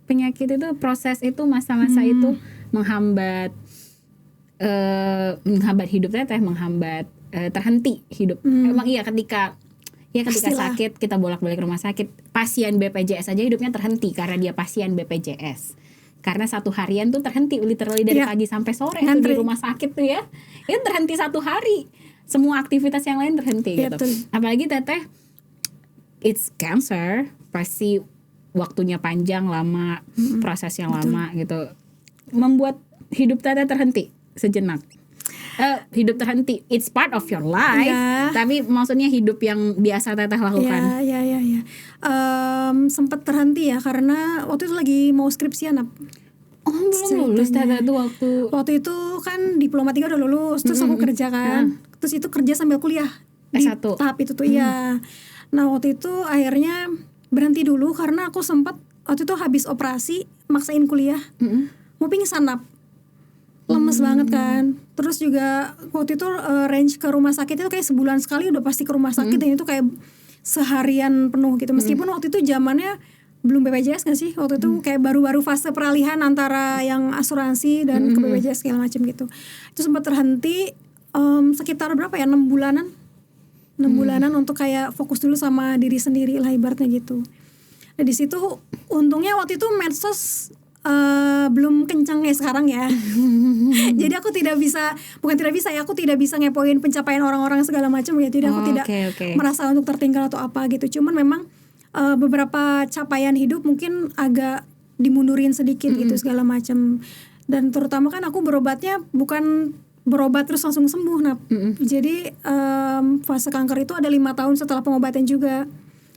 Speaker 2: penyakit itu, proses itu, masa-masa itu menghambat hidup Teteh, menghambat terhenti hidup? Emang iya ketika
Speaker 1: Pastilah.
Speaker 2: sakit kita bolak-balik rumah sakit. Pasien BPJS aja hidupnya terhenti karena dia pasien BPJS. Karena 1 harian tuh terhenti literally dari pagi sampai sore tuh di rumah sakit tuh ya. Itu terhenti 1 hari. Semua aktivitas yang lain terhenti gitu. Apalagi Teteh it's cancer, pasti waktunya panjang, lama, proses yang lama gitu. Membuat hidup Teteh terhenti sejenak. Hidup terhenti, it's part of your life, tapi maksudnya hidup yang biasa Teteh lakukan.
Speaker 1: Ya. Sempat terhenti ya karena waktu itu lagi mau skripsian.
Speaker 2: Belum lulus Teteh tuh
Speaker 1: waktu itu kan diploma 3 udah lulus, terus aku kerja kan, terus itu kerja sambil kuliah di
Speaker 2: S1
Speaker 1: tahap itu tuh ya. Nah waktu itu akhirnya berhenti dulu karena aku sempat waktu itu habis operasi maksain kuliah, mau pingsan, lemes banget kan. Terus juga waktu itu range ke rumah sakit itu kayak sebulan sekali udah pasti ke rumah sakit, dan itu kayak seharian penuh gitu. Meskipun waktu itu zamannya belum BPJS gak sih? Waktu itu kayak baru-baru fase peralihan antara yang asuransi dan ke BPJS segala macam gitu. Itu sempat terhenti sekitar berapa ya, 6 bulanan. 6 bulanan untuk kayak fokus dulu sama diri sendiri lah ibaratnya gitu. Nah di situ untungnya waktu itu medsos belum kencang kayak sekarang ya. Jadi aku aku tidak bisa ngepoin pencapaian orang-orang segala macam ya. Jadi aku tidak merasa untuk tertinggal atau apa gitu. Cuman memang beberapa capaian hidup mungkin agak dimundurin sedikit gitu segala macam. Dan terutama kan aku berobatnya bukan berobat terus langsung sembuh. Nah, jadi fase kanker itu ada 5 tahun setelah pengobatan juga,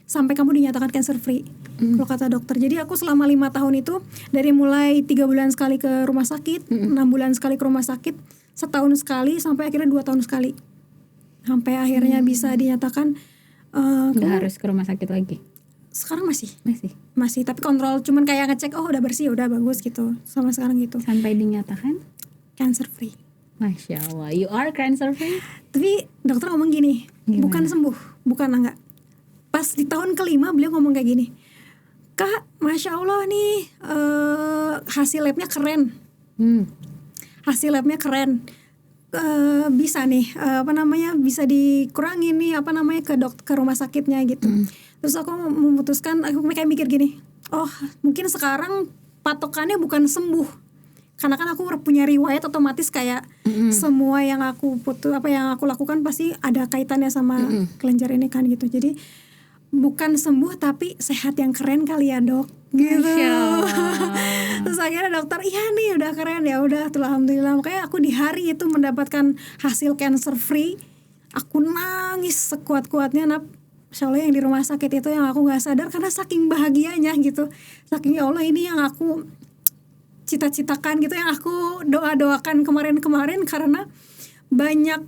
Speaker 1: sampai kamu dinyatakan cancer free kalau kata dokter. Jadi aku selama 5 tahun itu dari mulai 3 bulan sekali ke rumah sakit, 6 bulan sekali ke rumah sakit, setahun sekali, sampai akhirnya 2 tahun sekali, sampai akhirnya bisa dinyatakan
Speaker 2: nggak harus ke rumah sakit lagi.
Speaker 1: Sekarang masih tapi kontrol, cuman kayak ngecek udah bersih, udah bagus gitu sama sekarang gitu,
Speaker 2: sampai dinyatakan
Speaker 1: cancer free.
Speaker 2: Masya Allah, you are cancer free.
Speaker 1: Tapi dokter ngomong gini, bukan sembuh, bukan enggak. Pas di tahun ke-5 beliau ngomong kayak gini, Kak, Masya Allah nih hasil labnya keren. Hasil labnya keren. Bisa nih bisa dikurangin nih ke rumah sakitnya gitu. Terus aku memutuskan, aku kayak mikir gini, oh mungkin sekarang patokannya bukan sembuh, karena kan aku punya riwayat, otomatis kayak semua yang aku yang aku lakukan pasti ada kaitannya sama kelenjar ini kan gitu. Jadi bukan sembuh tapi sehat yang keren kali ya dok gitu. Terus akhirnya dokter, iya nih udah keren, ya udah alhamdulillah. Makanya aku di hari itu mendapatkan hasil cancer free, aku nangis sekuat-kuatnya. Insya Allah yang di rumah sakit itu yang aku gak sadar karena saking bahagianya gitu, saking ya Allah ini yang aku cita-citakan gitu, yang aku doa-doakan kemarin-kemarin, karena banyak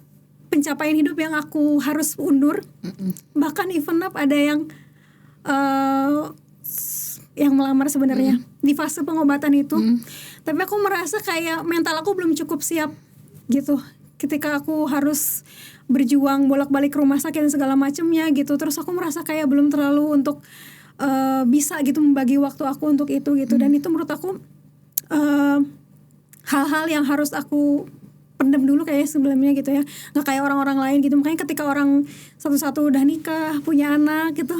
Speaker 1: pencapaian hidup yang aku harus undur. Bahkan even ada yang melamar sebenarnya di fase pengobatan itu. Tapi aku merasa kayak mental aku belum cukup siap gitu ketika aku harus berjuang bolak-balik ke rumah sakit dan segala macamnya gitu. Terus aku merasa kayak belum terlalu untuk bisa gitu membagi waktu aku untuk itu gitu. Dan itu menurut aku hal-hal yang harus aku pendam dulu kayak sebelumnya gitu ya, nggak kayak orang-orang lain gitu. Makanya ketika orang satu-satu udah nikah, punya anak gitu,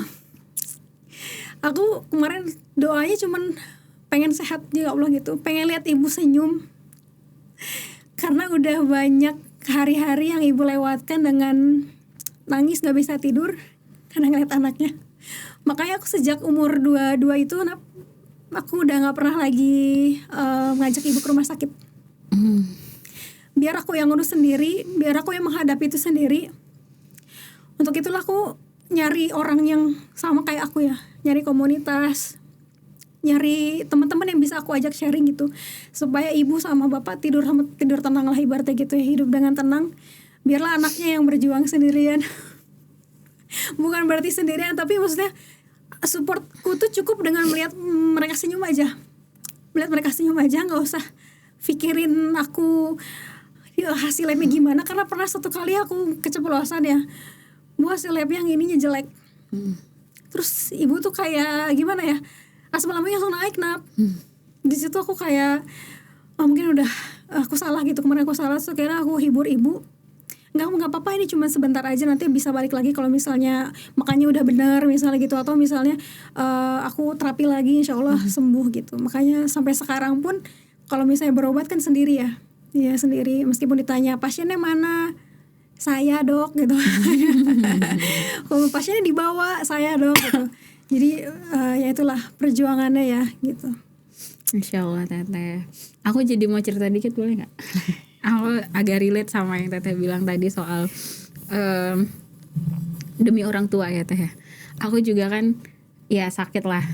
Speaker 1: aku kemarin doanya cuman pengen sehat ya Allah gitu, pengen lihat ibu senyum, karena udah banyak hari-hari yang ibu lewatkan dengan nangis gak bisa tidur karena ngeliat anaknya. Makanya aku sejak umur 22 itu aku udah gak pernah lagi ngajak ibu ke rumah sakit. Biar aku yang ngurus sendiri, biar aku yang menghadapi itu sendiri. Untuk itulah aku nyari orang yang sama kayak aku ya, nyari komunitas, nyari teman-teman yang bisa aku ajak sharing gitu, supaya ibu sama bapak tidur tenang lah ibaratnya gitu ya, hidup dengan tenang. Biarlah anaknya yang berjuang sendirian. Bukan berarti sendirian, tapi maksudnya supportku tuh cukup dengan melihat mereka senyum aja, nggak usah pikirin aku hasil labnya gimana. Karena pernah satu kali aku keceplosan ya, bu hasil labnya yang ininya jelek. Terus ibu tuh kayak gimana ya, asam lambungnya langsung naik di situ aku kayak mungkin udah aku salah gitu, kemarin aku salah. So kira aku hibur ibu, nggak apa-apa, ini cuma sebentar aja, nanti bisa balik lagi kalau misalnya makannya udah benar misalnya gitu, atau misalnya aku terapi lagi insya Allah sembuh gitu. Makanya sampai sekarang pun kalau misalnya berobat kan sendiri ya sendiri, meskipun ditanya pasiennya mana, saya dok gitu. Kalau pasiennya dibawa, saya dok gitu. Jadi ya itulah perjuangannya ya gitu.
Speaker 2: Insya Allah Teteh. Aku jadi mau cerita dikit boleh nggak? Aku agak relate sama yang Teteh bilang tadi soal demi orang tua ya Teh. Aku juga kan ya sakit lah.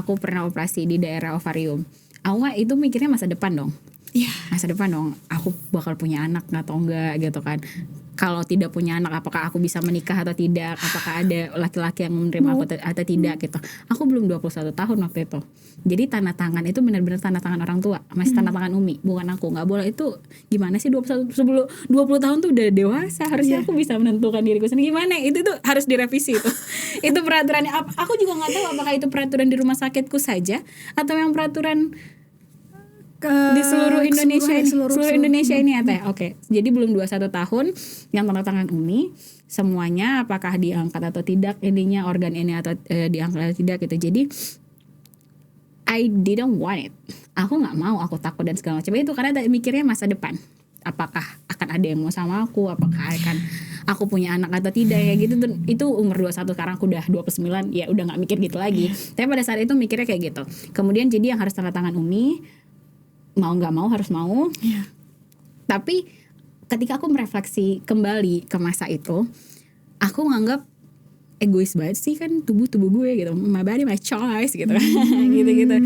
Speaker 2: Aku pernah operasi di daerah ovarium. Aku itu mikirnya masa depan dong. Masa depan dong, aku bakal punya anak atau enggak gitu kan. Kalau tidak punya anak, apakah aku bisa menikah atau tidak, apakah ada laki-laki yang menerima aku atau tidak gitu. Aku belum 21 tahun waktu itu. Jadi tanda tangan itu benar-benar tanda tangan orang tua, masih tanda tangan Umi, bukan aku. Nggak boleh itu, gimana sih 21 sebelum 20 tahun tuh udah dewasa, harusnya aku bisa menentukan diriku sendiri. Gimana itu tuh harus direvisi itu. Itu peraturannya. Aku juga nggak tahu apakah itu peraturan di rumah sakitku saja atau yang peraturan di seluruh Indonesia seluruh Indonesia ini ya Teh. Oke. Jadi belum 21 tahun yang tanda tangan Umi, semuanya apakah diangkat atau tidak ininya, organ ini atau diangkat atau tidak gitu. Jadi I didn't want it. Aku nggak mau, aku takut dan segala macam itu karena mikirnya masa depan. Apakah akan ada yang mau sama aku, apakah akan aku punya anak atau tidak ya gitu. Itu umur 21, sekarang aku udah 29, ya udah nggak mikir gitu lagi. Tapi pada saat itu mikirnya kayak gitu. Kemudian jadi yang harus tanda tangan Umi, mau nggak mau harus mau. Tapi ketika aku merefleksi kembali ke masa itu, aku nganggap egois banget sih, kan tubuh gue gitu, my body my choice gitu. gitu.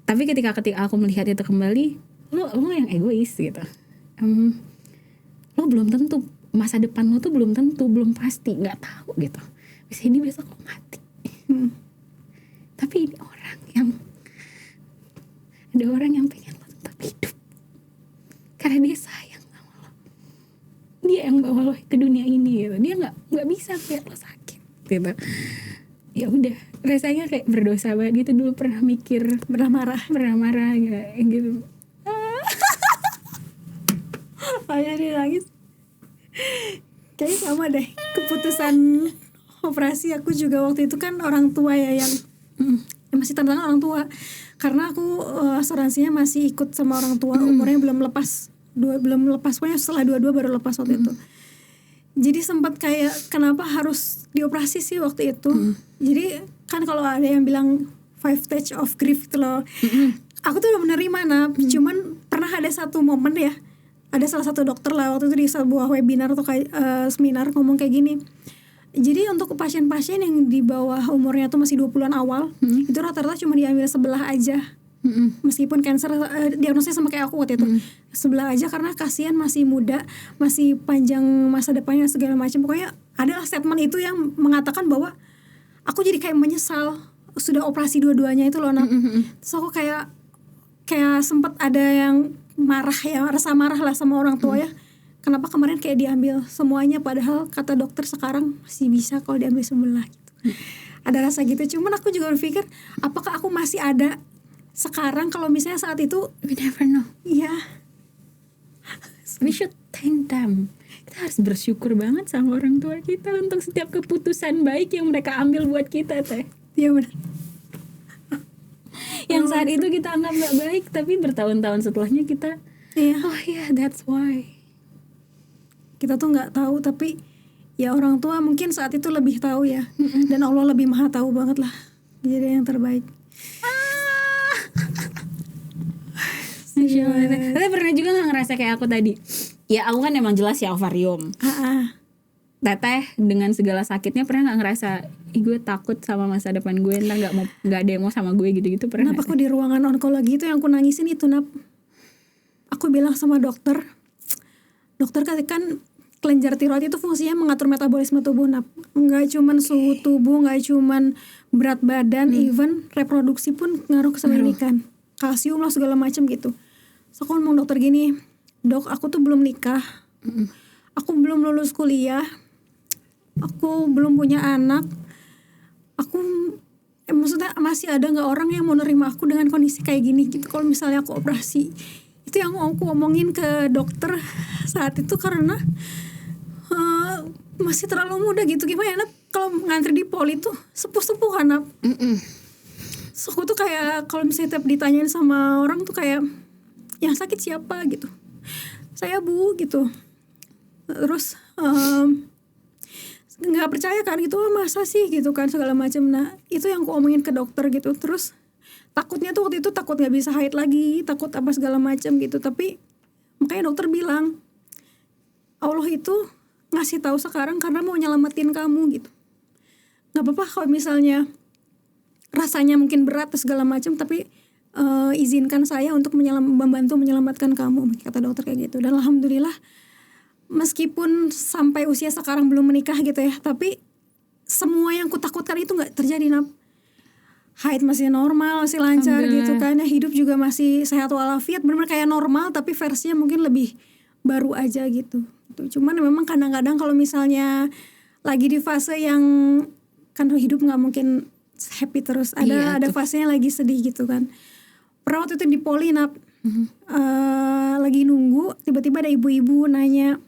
Speaker 2: Tapi ketika aku melihat itu kembali, lo yang egois gitu. Lo belum tentu, masa depan lo tuh belum tentu, belum pasti, nggak tahu gitu. Bisa ini besok lo mati. Tapi ini ada orang yang pengen lo tetap hidup karena dia sayang sama lo. Dia yang bawa lo ke dunia ini gitu. Dia nggak bisa lihat lo sakit gitu. Ya udah, rasanya kayak berdosa banget gitu. Dulu pernah mikir, pernah marah gitu.
Speaker 1: Ayo dia nangis. Kayaknya sama deh keputusan operasi aku juga waktu itu kan orang tua ya yang masih tanda tangan orang tua, karena aku asuransinya masih ikut sama orang tua, umurnya belum lepas pokoknya setelah 22 baru lepas waktu itu. Jadi sempat kayak kenapa harus dioperasi sih waktu itu. Jadi kan kalau ada yang bilang 5 stage of grief gitu loh, aku tuh udah menerima cuman pernah ada satu momen ya, ada salah satu dokter lah waktu itu di sebuah webinar atau kayak seminar ngomong kayak gini. Jadi untuk pasien-pasien yang di bawah umurnya tuh masih 20-an awal, itu rata-rata cuma diambil sebelah aja. Meskipun cancer diagnosnya sama kayak aku waktu itu, sebelah aja karena kasihan masih muda, masih panjang masa depannya segala macam. Pokoknya adalah statement itu yang mengatakan bahwa aku jadi kayak menyesal sudah operasi dua-duanya itu loh. Terus aku kayak sempat ada yang marah ya, rasa marah lah sama orang tua ya. Kenapa kemarin kayak diambil semuanya, padahal kata dokter sekarang masih bisa kalau diambil sebelah gitu. Ada rasa gitu. Cuman aku juga berpikir apakah aku masih ada sekarang kalau misalnya saat itu.
Speaker 2: We never know.
Speaker 1: Iya.
Speaker 2: We should thank them. Kita harus bersyukur banget sama orang tua kita untuk setiap keputusan baik yang mereka ambil buat kita, Teh.
Speaker 1: Iya benar.
Speaker 2: Yang saat itu kita anggap gak baik, tapi bertahun-tahun setelahnya kita, oh yeah, that's why.
Speaker 1: Kita tuh nggak tahu, tapi ya orang tua mungkin saat itu lebih tahu ya. Dan Allah lebih maha tahu banget lah. Jadi yang terbaik.
Speaker 2: Tapi pernah juga gak ngerasa kayak aku tadi? Ya aku kan emang jelas ya ovarium. Teteh dengan segala sakitnya pernah gak ngerasa, gue takut sama masa depan gue, ntar gak ada yang mau sama gue gitu-gitu, pernah?
Speaker 1: Kenapa aku di ruangan onkologi itu yang aku nangisin itu, Nap? Aku bilang sama dokter kan kelenjar tiroid itu fungsinya mengatur metabolisme tubuh, Nap. Nggak cuman suhu tubuh, nggak cuman berat badan, even reproduksi pun ngaruh ke semenikan, kalsium lah segala macam gitu. So aku ngomong dokter gini, dok aku tuh belum nikah, aku belum lulus kuliah, aku belum punya anak, aku maksudnya masih ada nggak orang yang mau nerima aku dengan kondisi kayak gini gitu kalau misalnya aku operasi. Itu yang aku omongin ke dokter saat itu, karena masih terlalu muda gitu. Gimana kalau ngantri di poli tuh sepuh-sepuh kan, Nap? So aku tuh kayak kalau misalnya tiap ditanyain sama orang tuh kayak yang sakit siapa gitu, saya Bu gitu. Terus nggak percaya kan gitu, masa sih gitu kan segala macam. Nah itu yang aku omongin ke dokter gitu. Terus takutnya tuh waktu itu takut nggak bisa haid lagi, takut apa segala macam gitu. Tapi makanya dokter bilang Allah itu ngasih tahu sekarang karena mau nyelamatin kamu gitu. Nggak apa-apa kalau misalnya rasanya mungkin berat atau segala macam, tapi izinkan saya untuk membantu menyelamatkan kamu, kata dokter kayak gitu. Dan alhamdulillah meskipun sampai usia sekarang belum menikah gitu ya, tapi semua yang kutakutkan itu nggak terjadi, Nap. Haid masih normal, masih lancar gitu kan ya, hidup juga masih sehat walafiat, benar-benar kayak normal, tapi versinya mungkin lebih baru aja gitu. Cuman memang kadang-kadang kalau misalnya lagi di fase yang kan hidup nggak mungkin happy terus, ada fasenya lagi sedih gitu kan. Pernah waktu itu di poli, Nap, lagi nunggu, tiba-tiba ada ibu-ibu nanya,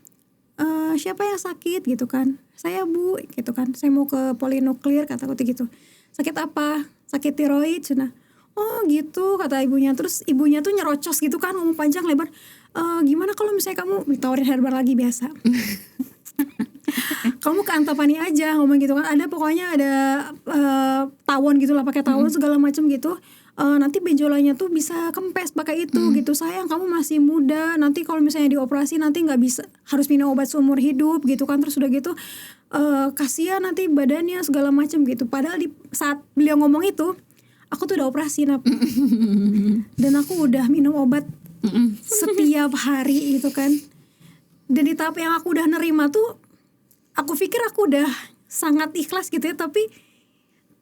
Speaker 1: siapa yang sakit gitu kan. Saya Bu gitu kan, saya mau ke polinuklir, kataku gitu. Sakit apa? Sakit tiroid. Cina. Oh gitu kata ibunya. Terus ibunya tuh nyerocos gitu kan, ngomong panjang lebar, gimana kalau misalnya kamu ditawarin herbal lagi biasa. Kamu ke Antapani aja, ngomong gitu kan. Ada pokoknya ada tawon gitu lah, pakai tawon segala macam gitu. Nanti benjolannya tuh bisa kempes pakai itu gitu. Sayang kamu masih muda, nanti kalau misalnya dioperasi nanti nggak bisa, harus minum obat seumur hidup gitu kan. Terus udah gitu kasihan nanti badannya segala macam gitu. Padahal di saat beliau ngomong itu aku tuh udah operasi, Nap. Dan aku udah minum obat setiap hari gitu kan. Dan di tahap yang aku udah nerima tuh, aku pikir aku udah sangat ikhlas gitu ya, tapi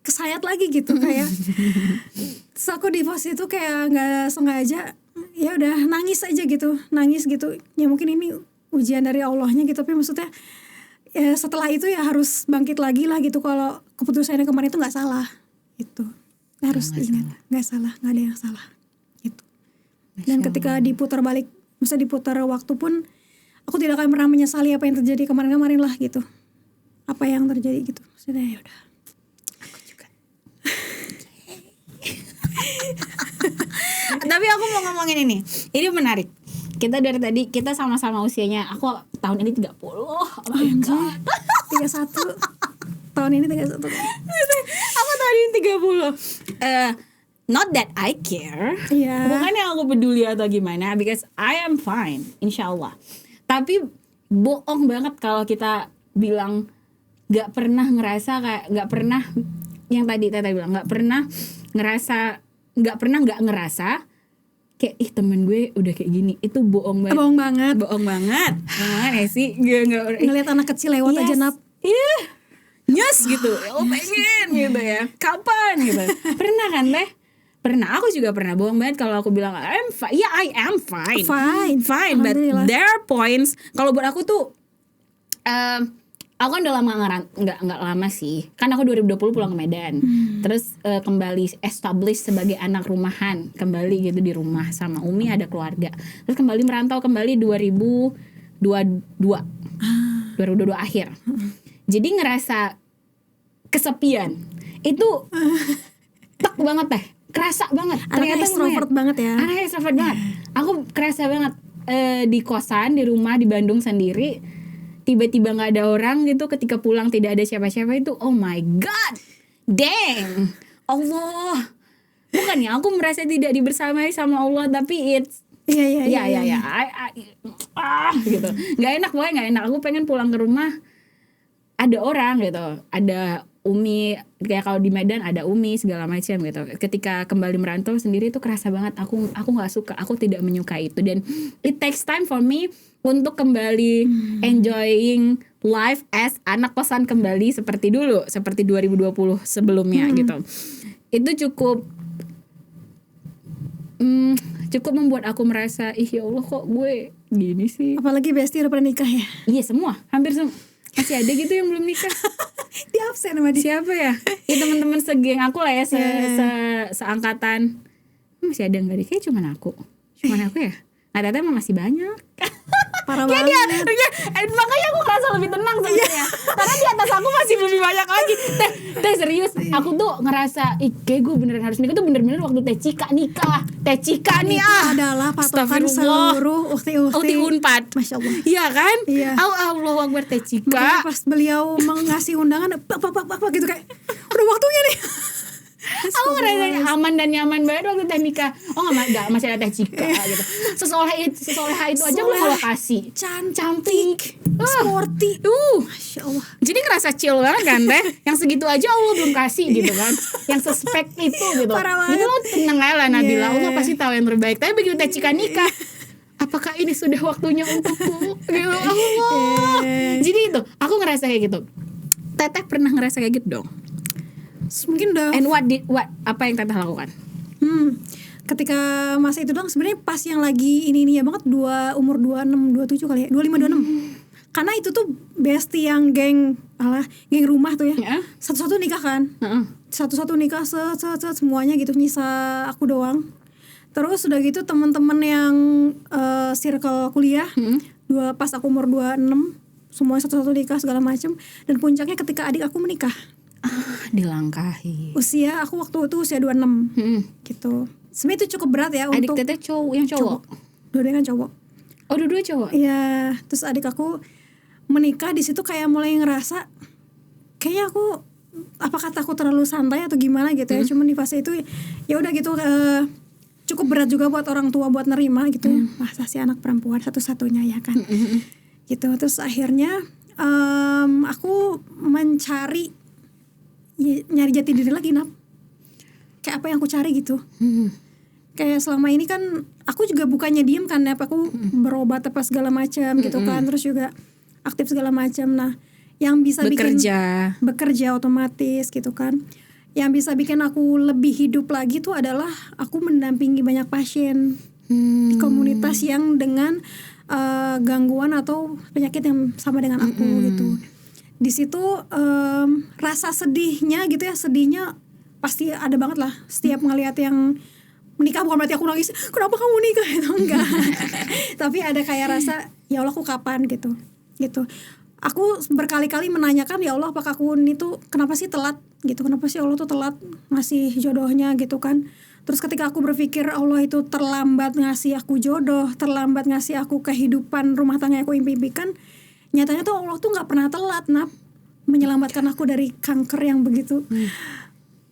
Speaker 1: kesayat lagi gitu kayak. Terus aku di pos itu kayak nggak sengaja, ya udah nangis aja gitu, nangis gitu. Ya mungkin ini ujian dari Allahnya gitu, tapi maksudnya ya setelah itu ya harus bangkit lagi lah gitu. Kalau keputusannya kemarin itu nggak salah gitu, harus diingat nggak salah, nggak ada yang salah gitu. Dan ketika diputar balik, misalnya diputar waktu pun, aku tidak akan pernah menyesali apa yang terjadi kemarin-kemarin lah gitu. Apa yang terjadi gitu. Maksudnya ya udah.
Speaker 2: Aku juga. mau ngomongin ini. Ini menarik. Kita dari tadi kita sama-sama usianya. Aku tahun ini 30. Oh my god.
Speaker 1: 31. Tahun ini 31.
Speaker 2: Aku tahun ini 30. Not that I care.
Speaker 1: Iya.
Speaker 2: Bukannya aku peduli atau gimana, because I am fine, insyaallah. Tapi bohong banget kalau kita bilang gak pernah ngerasa kayak gak pernah yang tadi Tata bilang gak pernah ngerasa kayak temen gue udah kayak gini. Itu bohong banget. Bohong banget ya sih.
Speaker 1: Ngelihat anak kecil lewat aja nap.
Speaker 2: Iya. Nyes gitu. Oh pengen gitu ya. Kapan gitu. Pernah kan Teh? Pernah. Aku juga pernah bohong banget kalau aku bilang I'm fine. Yeah, I am fine. Fine. But there are points. Kalau buat aku tuh aku kan udah lama nggak lama sih. Kan aku 2020 pulang ke Medan. Terus kembali establish sebagai anak rumahan, kembali gitu di rumah sama Umi, ada keluarga. Terus kembali merantau kembali 2022 akhir. Jadi ngerasa kesepian. Itu tek banget Teh. Kerasa banget.
Speaker 1: Anaknya extrovert banget ya.
Speaker 2: Anaknya extrovert banget. Aku kerasa banget di kosan, di rumah di Bandung sendiri. Tiba-tiba gak ada orang gitu, ketika pulang tidak ada siapa-siapa itu, oh my god, dang, Allah. Bukannya aku merasa tidak dibersamai sama Allah, tapi it's iya. Gitu. Gak enak, pokoknya gak enak. Aku pengen pulang ke rumah ada orang gitu, ada Umi, kayak kalau di Medan ada Umi segala macam gitu. Ketika kembali merantau sendiri itu kerasa banget aku nggak suka, aku tidak menyukai itu, dan it takes time for me untuk kembali enjoying life as anak kosan kembali seperti dulu, seperti 2020 sebelumnya gitu. Itu cukup membuat aku merasa ya Allah kok gue gini sih.
Speaker 1: Apalagi Besti udah pernah nikah ya.
Speaker 2: Iya semua, hampir semua. Masih ada gitu yang belum nikah.
Speaker 1: Di absen sama dia.
Speaker 2: Siapa ya? Ya teman-teman segeng aku lah ya, seangkatan. Masih ada enggak deh? Kayak cuman aku ya. Nah, Tata emang masih banyak.
Speaker 1: Parah banget.
Speaker 2: Makanya aku ngerasa lebih tenang sebenarnya. Karena di atas aku masih lebih banyak lagi. Teh serius, aku tuh ngerasa kayak gue beneran harus nikah tuh bener-bener waktu Teh Cika nikah. Teh Cika nih
Speaker 1: adalah patokan seluruh ukti
Speaker 2: Unpad.
Speaker 1: Masya Allah.
Speaker 2: Iya kan?
Speaker 1: Iya.
Speaker 2: Allahu Akbar Teh Cika.
Speaker 1: Makanya pas beliau mengasih undangan apa gitu kayak udah waktunya nih.
Speaker 2: Aku ngerasa aman dan nyaman banget waktu Teh nikah. Oh gak masih ada Teh Cika gitu. Sesoleha itu aja gue lokasi. Cantik,
Speaker 1: sporty. Masya Allah.
Speaker 2: Jadi ngerasa chill banget kan Teh. Yang segitu aja Allah belum kasih gitu kan. Yang suspek itu gitu. Jadi lo tenang aja lah Nabila. Allah pasti tahu yang terbaik. Tapi begitu Teh Cika nikah, apakah ini sudah waktunya untukku? Gitu Allah. Jadi itu aku ngerasa kayak gitu. Teteh pernah ngerasa kayak gitu dong?
Speaker 1: Mungkin udah.
Speaker 2: And what apa yang Teteh lakukan?
Speaker 1: Ketika masa itu dong sebenarnya pas yang lagi ini ya banget, umur 26 27 kali ya, 25 26. Karena itu tuh bestie yang geng rumah tuh ya. Satu-satu nikah kan. Satu-satu nikah semuanya gitu, nyisa aku doang. Terus udah gitu teman-teman yang circle kuliah, pas aku umur 26 semuanya satu-satu nikah segala macam, dan puncaknya ketika adik aku menikah.
Speaker 2: Dilangkahi.
Speaker 1: Usia aku waktu itu usia 26 gitu. Sebenarnya itu cukup berat ya.
Speaker 2: Adik
Speaker 1: untuk
Speaker 2: Teteh cowok.
Speaker 1: Dua-duanya kan cowok.
Speaker 2: Oh dua-dua cowok.
Speaker 1: Iya. Terus adik aku menikah di situ kayak mulai ngerasa kayaknya aku apa kataku terlalu santai atau gimana gitu ya. Cuman di fase itu ya udah gitu, cukup berat juga buat orang tua buat nerima gitu. Masa sih anak perempuan satu-satunya ya kan. Gitu. Terus akhirnya aku nyari jati diri lagi Nap. Kayak apa yang aku cari gitu. Kayak selama ini kan aku juga bukannya diem kan Nap, aku berobat apa segala macam gitu kan, terus juga aktif segala macam. Nah yang bisa bekerja otomatis gitu kan, yang bisa bikin aku lebih hidup lagi tuh adalah aku mendampingi banyak pasien di komunitas yang dengan gangguan atau penyakit yang sama dengan aku gitu. Di situ rasa sedihnya gitu ya, sedihnya pasti ada banget lah setiap ngelihat yang menikah. Bukan berarti aku nangis kenapa kamu nikah itu enggak. Tapi ada kayak rasa ya Allah aku kapan gitu aku berkali-kali menanyakan, ya Allah apakah aku ini tuh kenapa sih telat gitu, kenapa sih Allah tuh telat ngasih jodohnya gitu kan. Terus ketika aku berpikir Allah itu terlambat ngasih aku jodoh, terlambat ngasih aku kehidupan rumah tangga yang aku impikan, nyatanya tuh Allah tuh nggak pernah telat menyelamatkan aku dari kanker yang begitu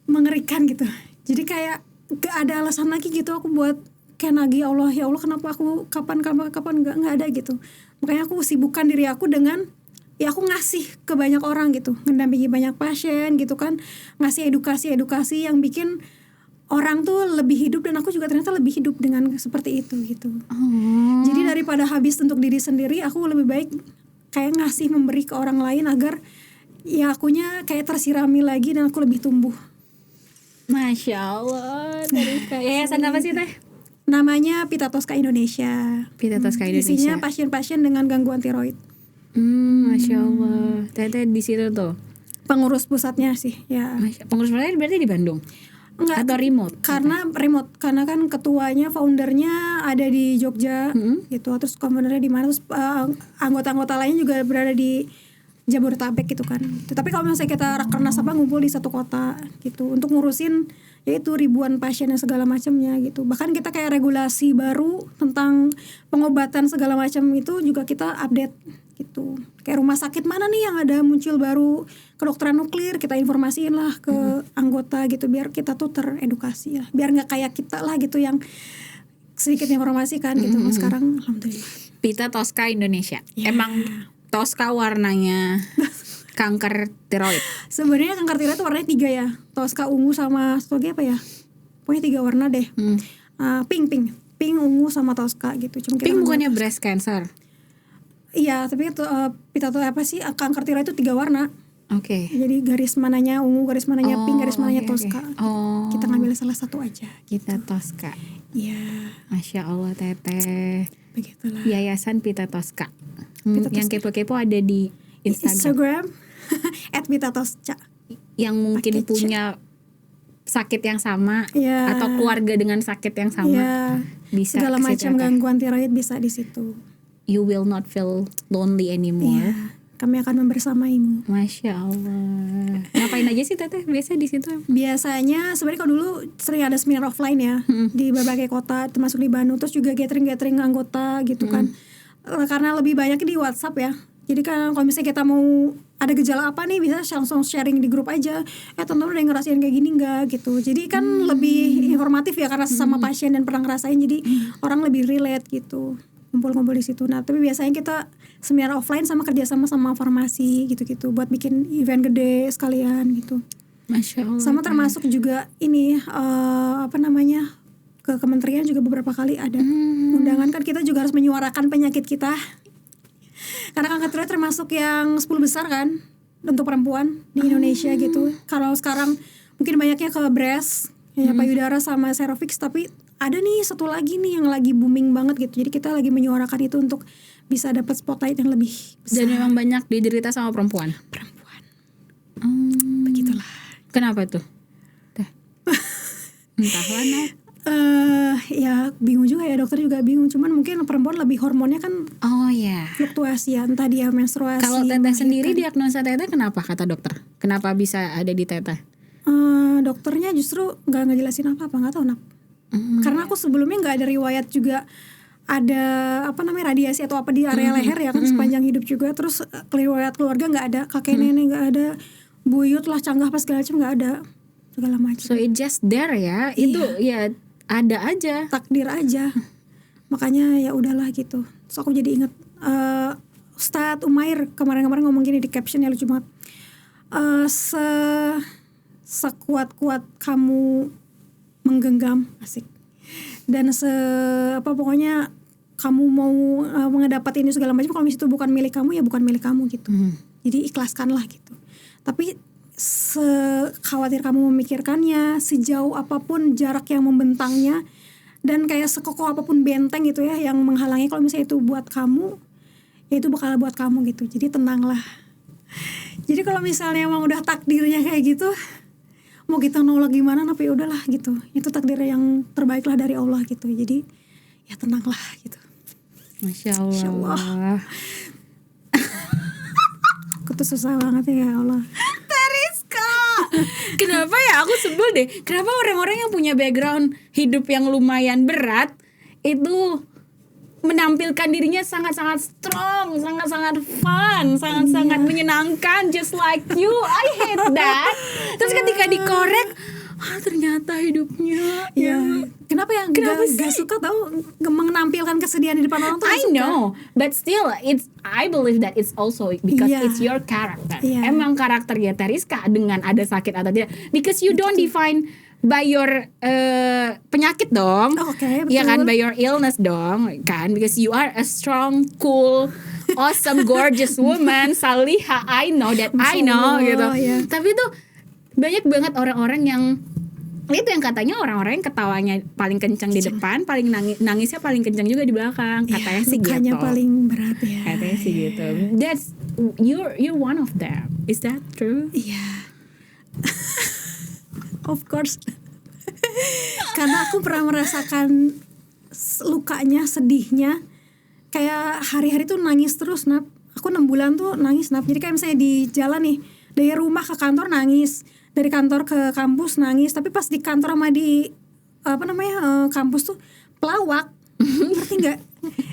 Speaker 1: mengerikan gitu. Jadi kayak gak ada alasan lagi gitu aku buat kayak nagih Allah, ya Allah kenapa aku kapan nggak ada gitu. Makanya aku sibukkan diri aku dengan ya aku ngasih ke banyak orang gitu, mendampingi banyak pasien gitu kan, ngasih edukasi yang bikin orang tuh lebih hidup, dan aku juga ternyata lebih hidup dengan seperti itu gitu. Jadi daripada habis untuk diri sendiri, aku lebih baik kayak ngasih, memberi ke orang lain agar ya akunya kayak tersirami lagi dan aku lebih tumbuh.
Speaker 2: Masya Allah. Yayasan apa sih Teh?
Speaker 1: Namanya Pita Tosca Indonesia.
Speaker 2: Pita Tosca Indonesia.
Speaker 1: Isinya pasien-pasien dengan gangguan tiroid.
Speaker 2: Masya Allah. Teh di situ tuh
Speaker 1: Pengurus pusatnya sih ya.
Speaker 2: Pengurus pusatnya berarti di Bandung?
Speaker 1: Enggak,
Speaker 2: atau remote?
Speaker 1: Karena kan ketuanya, foundernya ada di Jogja gitu, terus komandernya di mana, terus anggota-anggota lainnya juga berada di Jabodetabek gitu kan. Tapi kalau misalnya kita rakernas ngumpul di satu kota gitu untuk ngurusin yaitu ribuan pasien dan segala macamnya gitu. Bahkan kita kayak regulasi baru tentang pengobatan segala macam itu juga kita update gitu. Kayak rumah sakit mana nih yang ada muncul baru kedokteran nuklir, kita informasiin lah ke anggota gitu biar kita tuh teredukasi lah, biar nggak kayak kita lah gitu yang sedikit informasi kan gitu. Sekarang alhamdulillah.
Speaker 2: Pita Tosca Indonesia.
Speaker 1: Ya.
Speaker 2: Emang Tosca warnanya kanker tiroid?
Speaker 1: Sebenarnya kanker tiroid itu warnanya 3 ya, Tosca, ungu sama satu lagi apa ya, pokoknya 3 warna deh. Pink, ungu sama Tosca gitu. Cuma
Speaker 2: Pink bukannya breast cancer?
Speaker 1: Iya, tapi itu Pita tuh apa sih, kanker tiroid itu 3 warna.
Speaker 2: Oke.
Speaker 1: Jadi garis mananya ungu, garis mananya pink, garis mananya Tosca.
Speaker 2: Oh.
Speaker 1: Kita ngambil salah satu aja.
Speaker 2: Kita Tosca.
Speaker 1: Iya.
Speaker 2: Masya Allah Teteh.
Speaker 1: Begitulah.
Speaker 2: Yayasan Pita Tosca.
Speaker 1: Pita
Speaker 2: Yang
Speaker 1: Tosca.
Speaker 2: kepo-kepo ada di Instagram.
Speaker 1: @PitaTosca.
Speaker 2: Yang mungkin
Speaker 1: Pakai C.
Speaker 2: punya sakit yang sama
Speaker 1: Ya.
Speaker 2: atau keluarga dengan sakit yang sama,
Speaker 1: Ya.
Speaker 2: bisa
Speaker 1: Segala
Speaker 2: ke situ,
Speaker 1: macam
Speaker 2: Teteh.
Speaker 1: gangguan tiroid bisa di situ.
Speaker 2: You will not feel lonely anymore.
Speaker 1: Iya. Kami akan membersamaimu.
Speaker 2: Masya Allah. Ngapain aja sih Teteh biasa di situ?
Speaker 1: Biasanya sebenarnya kalau dulu sering ada seminar offline ya di berbagai kota termasuk di Bandung, terus juga gathering anggota gitu kan. Karena lebih banyak di WhatsApp ya. Jadi kan kalau misalnya kita mau ada gejala apa nih bisa langsung sharing di grup aja. Teman-teman udah ngerasain kayak gini enggak gitu. Jadi kan lebih informatif ya karena sesama pasien dan pernah ngerasain, jadi orang lebih relate gitu. Ngumpul-ngumpul di situ. Nah, tapi biasanya kita seminar offline sama kerjasama sama farmasi gitu-gitu buat bikin event gede sekalian gitu.
Speaker 2: Masya Allah.
Speaker 1: Sama termasuk juga ini ke kementerian juga beberapa kali ada undangan, kan kita juga harus menyuarakan penyakit kita. Karena kanker tiroid termasuk yang 10 besar kan untuk perempuan di Indonesia gitu. Kalau sekarang mungkin banyaknya ke breast, ya payudara sama cervix, tapi ada nih satu lagi nih yang lagi booming banget gitu. Jadi kita lagi menyuarakan itu untuk bisa dapat spotlight yang lebih besar.
Speaker 2: Dan memang banyak diderita sama perempuan.
Speaker 1: Begitulah.
Speaker 2: Kenapa tuh? Entahlah nah.
Speaker 1: Ya bingung juga ya, dokter juga bingung. Cuman mungkin perempuan lebih hormonnya kan
Speaker 2: Oh ya.
Speaker 1: fluktuasi ya, entah dia menstruasi.
Speaker 2: Kalau Teteh
Speaker 1: melahirkan.
Speaker 2: sendiri diagnosa Teteh kenapa kata dokter? Kenapa bisa ada di Teteh?
Speaker 1: Dokternya justru nggak ngejelasin apa nggak tahu karena aku sebelumnya nggak ada riwayat juga ada radiasi atau apa di area leher ya kan sepanjang hidup juga. Terus riwayat keluarga nggak ada, kakek nenek nggak ada, buyut lah canggah pas segala macam nggak ada, segala macam.
Speaker 2: So it just there ya. Itu ya ada aja.
Speaker 1: Takdir aja. Makanya ya udahlah gitu. Terus aku jadi inget Ustadz Umair kemarin-kemarin ngomong gini di captionnya, lucu banget. Sekuat-kuat kamu menggenggam, asik, dan pokoknya kamu mau mendapat ini segala macam, kalau misalnya itu bukan milik kamu ya bukan milik kamu gitu. Jadi ikhlaskanlah gitu. Tapi sekhawatir kamu memikirkannya, sejauh apapun jarak yang membentangnya, dan kayak sekokoh apapun benteng gitu ya yang menghalangi, kalau misalnya itu buat kamu ya itu bakal buat kamu gitu. Jadi tenanglah. Jadi kalau misalnya emang udah takdirnya kayak gitu, mau kita nolak gimana, tapi udahlah gitu. Itu takdir yang terbaik lah dari Allah gitu. Jadi ya tenanglah gitu.
Speaker 2: Masya Allah.
Speaker 1: aku tuh susah banget ya Allah.
Speaker 2: Teriska, kenapa ya aku sebel deh. Kenapa orang-orang yang punya background hidup yang lumayan berat itu menampilkan dirinya sangat-sangat strong, sangat-sangat fun, sangat-sangat menyenangkan, just like you. I hate that. Terus ketika dikorek, ternyata hidupnya
Speaker 1: Ya, kenapa
Speaker 2: Kenapa
Speaker 1: gak
Speaker 2: sih?
Speaker 1: suka tahu menampilkan kesedihan di depan orang tuh gak
Speaker 2: I
Speaker 1: suka.
Speaker 2: know, but still, I believe that it's also because
Speaker 1: Iya.
Speaker 2: it's your character.
Speaker 1: Iya.
Speaker 2: Emang karakternya Teriska dengan ada sakit atau tidak, because you don't define by your penyakit dong,
Speaker 1: Oke,
Speaker 2: ya kan,
Speaker 1: betul.
Speaker 2: by your illness dong, kan, because you are a strong, cool, awesome, gorgeous woman, Saliha. I know that, I know
Speaker 1: Masya
Speaker 2: gitu.
Speaker 1: Allah, ya.
Speaker 2: Tapi tuh banyak banget orang-orang yang itu yang katanya orang-orang yang ketawanya paling kencang di depan, paling nangisnya paling kencang juga di belakang, katanya
Speaker 1: Ya,
Speaker 2: sih
Speaker 1: lukanya
Speaker 2: gitu.
Speaker 1: paling berat ya.
Speaker 2: Katanya sih gitu. That's you're one of them. Is that true?
Speaker 1: Iya. Of course. Karena aku pernah merasakan lukanya, sedihnya. Kayak hari-hari tuh nangis terus, Nap. Aku 6 bulan tuh nangis, Nap. Jadi kayak misalnya di jalan nih, dari rumah ke kantor nangis, dari kantor ke kampus nangis, tapi pas di kantor sama di kampus tuh pelawak. Ngerti nggak?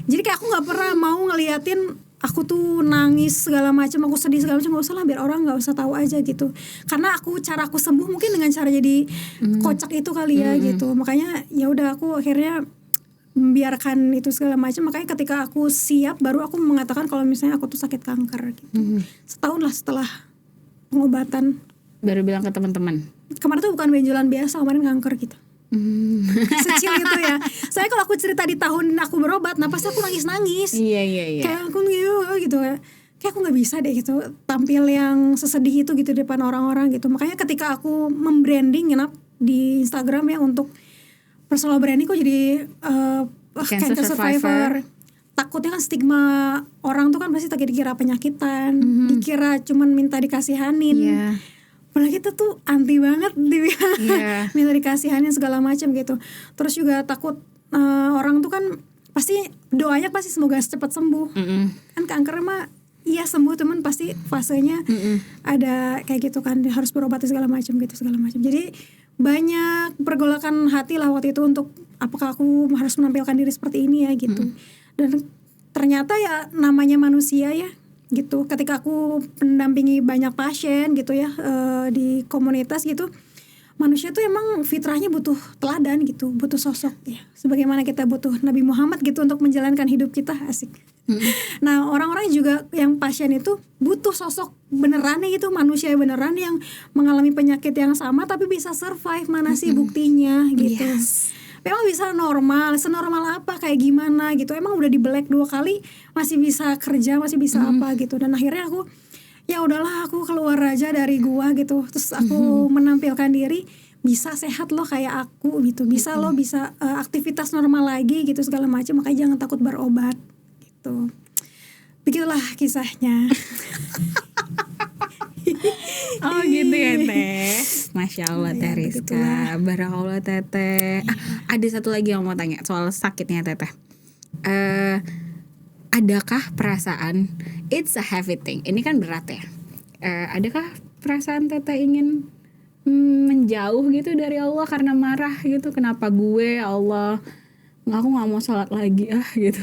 Speaker 1: Jadi kayak aku nggak pernah mau ngeliatin aku tuh nangis segala macam, aku sedih segala macam, nggak usah lah, biar orang nggak usah tahu aja gitu. Karena cara aku sembuh mungkin dengan cara jadi kocak itu kali ya gitu. Makanya ya udah, aku akhirnya membiarkan itu segala macam. Makanya ketika aku siap, baru aku mengatakan kalau misalnya aku tuh sakit kanker gitu. Setahun lah setelah pengobatan.
Speaker 2: Baru bilang ke teman-teman.
Speaker 1: Kemarin tuh bukan benjolan biasa, kemarin kanker gitu. Secil itu ya. Saya kalau aku cerita di tahun aku berobat, nah pasti aku nangis-nangis.
Speaker 2: Iya.
Speaker 1: Kayak aku gitu kayak aku nggak bisa deh gitu tampil yang sesedih itu gitu di depan orang-orang gitu. Makanya ketika aku membranding di Instagram ya untuk personal branding, kok jadi
Speaker 2: Cancer
Speaker 1: cancer survivor. Takutnya kan stigma orang tuh kan pasti dikira penyakitan, dikira cuman minta dikasihanin.
Speaker 2: Iya.
Speaker 1: Padahal kita tuh anti banget dibilang minta dikasihanin segala macam gitu. Terus juga takut orang tuh kan pasti doanya pasti semoga cepat sembuh. Kan kanker mah iya sembuh, teman pasti fasenya ada kayak gitu kan, harus berobat segala macam gitu segala macam. Jadi banyak pergolakan hati lah waktu itu untuk apakah aku harus menampilkan diri seperti ini ya gitu. Dan ternyata ya namanya manusia ya gitu. Ketika aku mendampingi banyak pasien gitu ya di komunitas gitu, manusia tuh emang fitrahnya butuh teladan gitu, butuh sosok ya. Sebagaimana kita butuh Nabi Muhammad gitu untuk menjalankan hidup kita, asik. Nah orang-orang juga yang pasien itu butuh sosok beneran gitu, manusia beneran yang mengalami penyakit yang sama tapi bisa survive. Mana sih buktinya gitu.
Speaker 2: Yes.
Speaker 1: Memang bisa normal, senormal apa, kayak gimana gitu. Emang udah dibelek 2 kali masih bisa kerja, masih bisa apa gitu. Dan akhirnya aku ya udahlah, aku keluar aja dari gua gitu. Terus aku menampilkan diri bisa sehat loh kayak aku gitu. Bisa loh, bisa aktivitas normal lagi gitu segala macam. Makanya jangan takut berobat gitu. Begitulah kisahnya.
Speaker 2: Oh gitu ya Teh. Masya Allah Teh Rizka,
Speaker 1: begitulah.
Speaker 2: barakallah Teteh. Ada satu lagi yang mau tanya soal sakitnya Teteh. Adakah perasaan, it's a heavy thing, ini kan berat ya. Adakah perasaan Teteh ingin menjauh gitu dari Allah karena marah gitu? Kenapa gue, Allah, aku nggak mau sholat lagi gitu.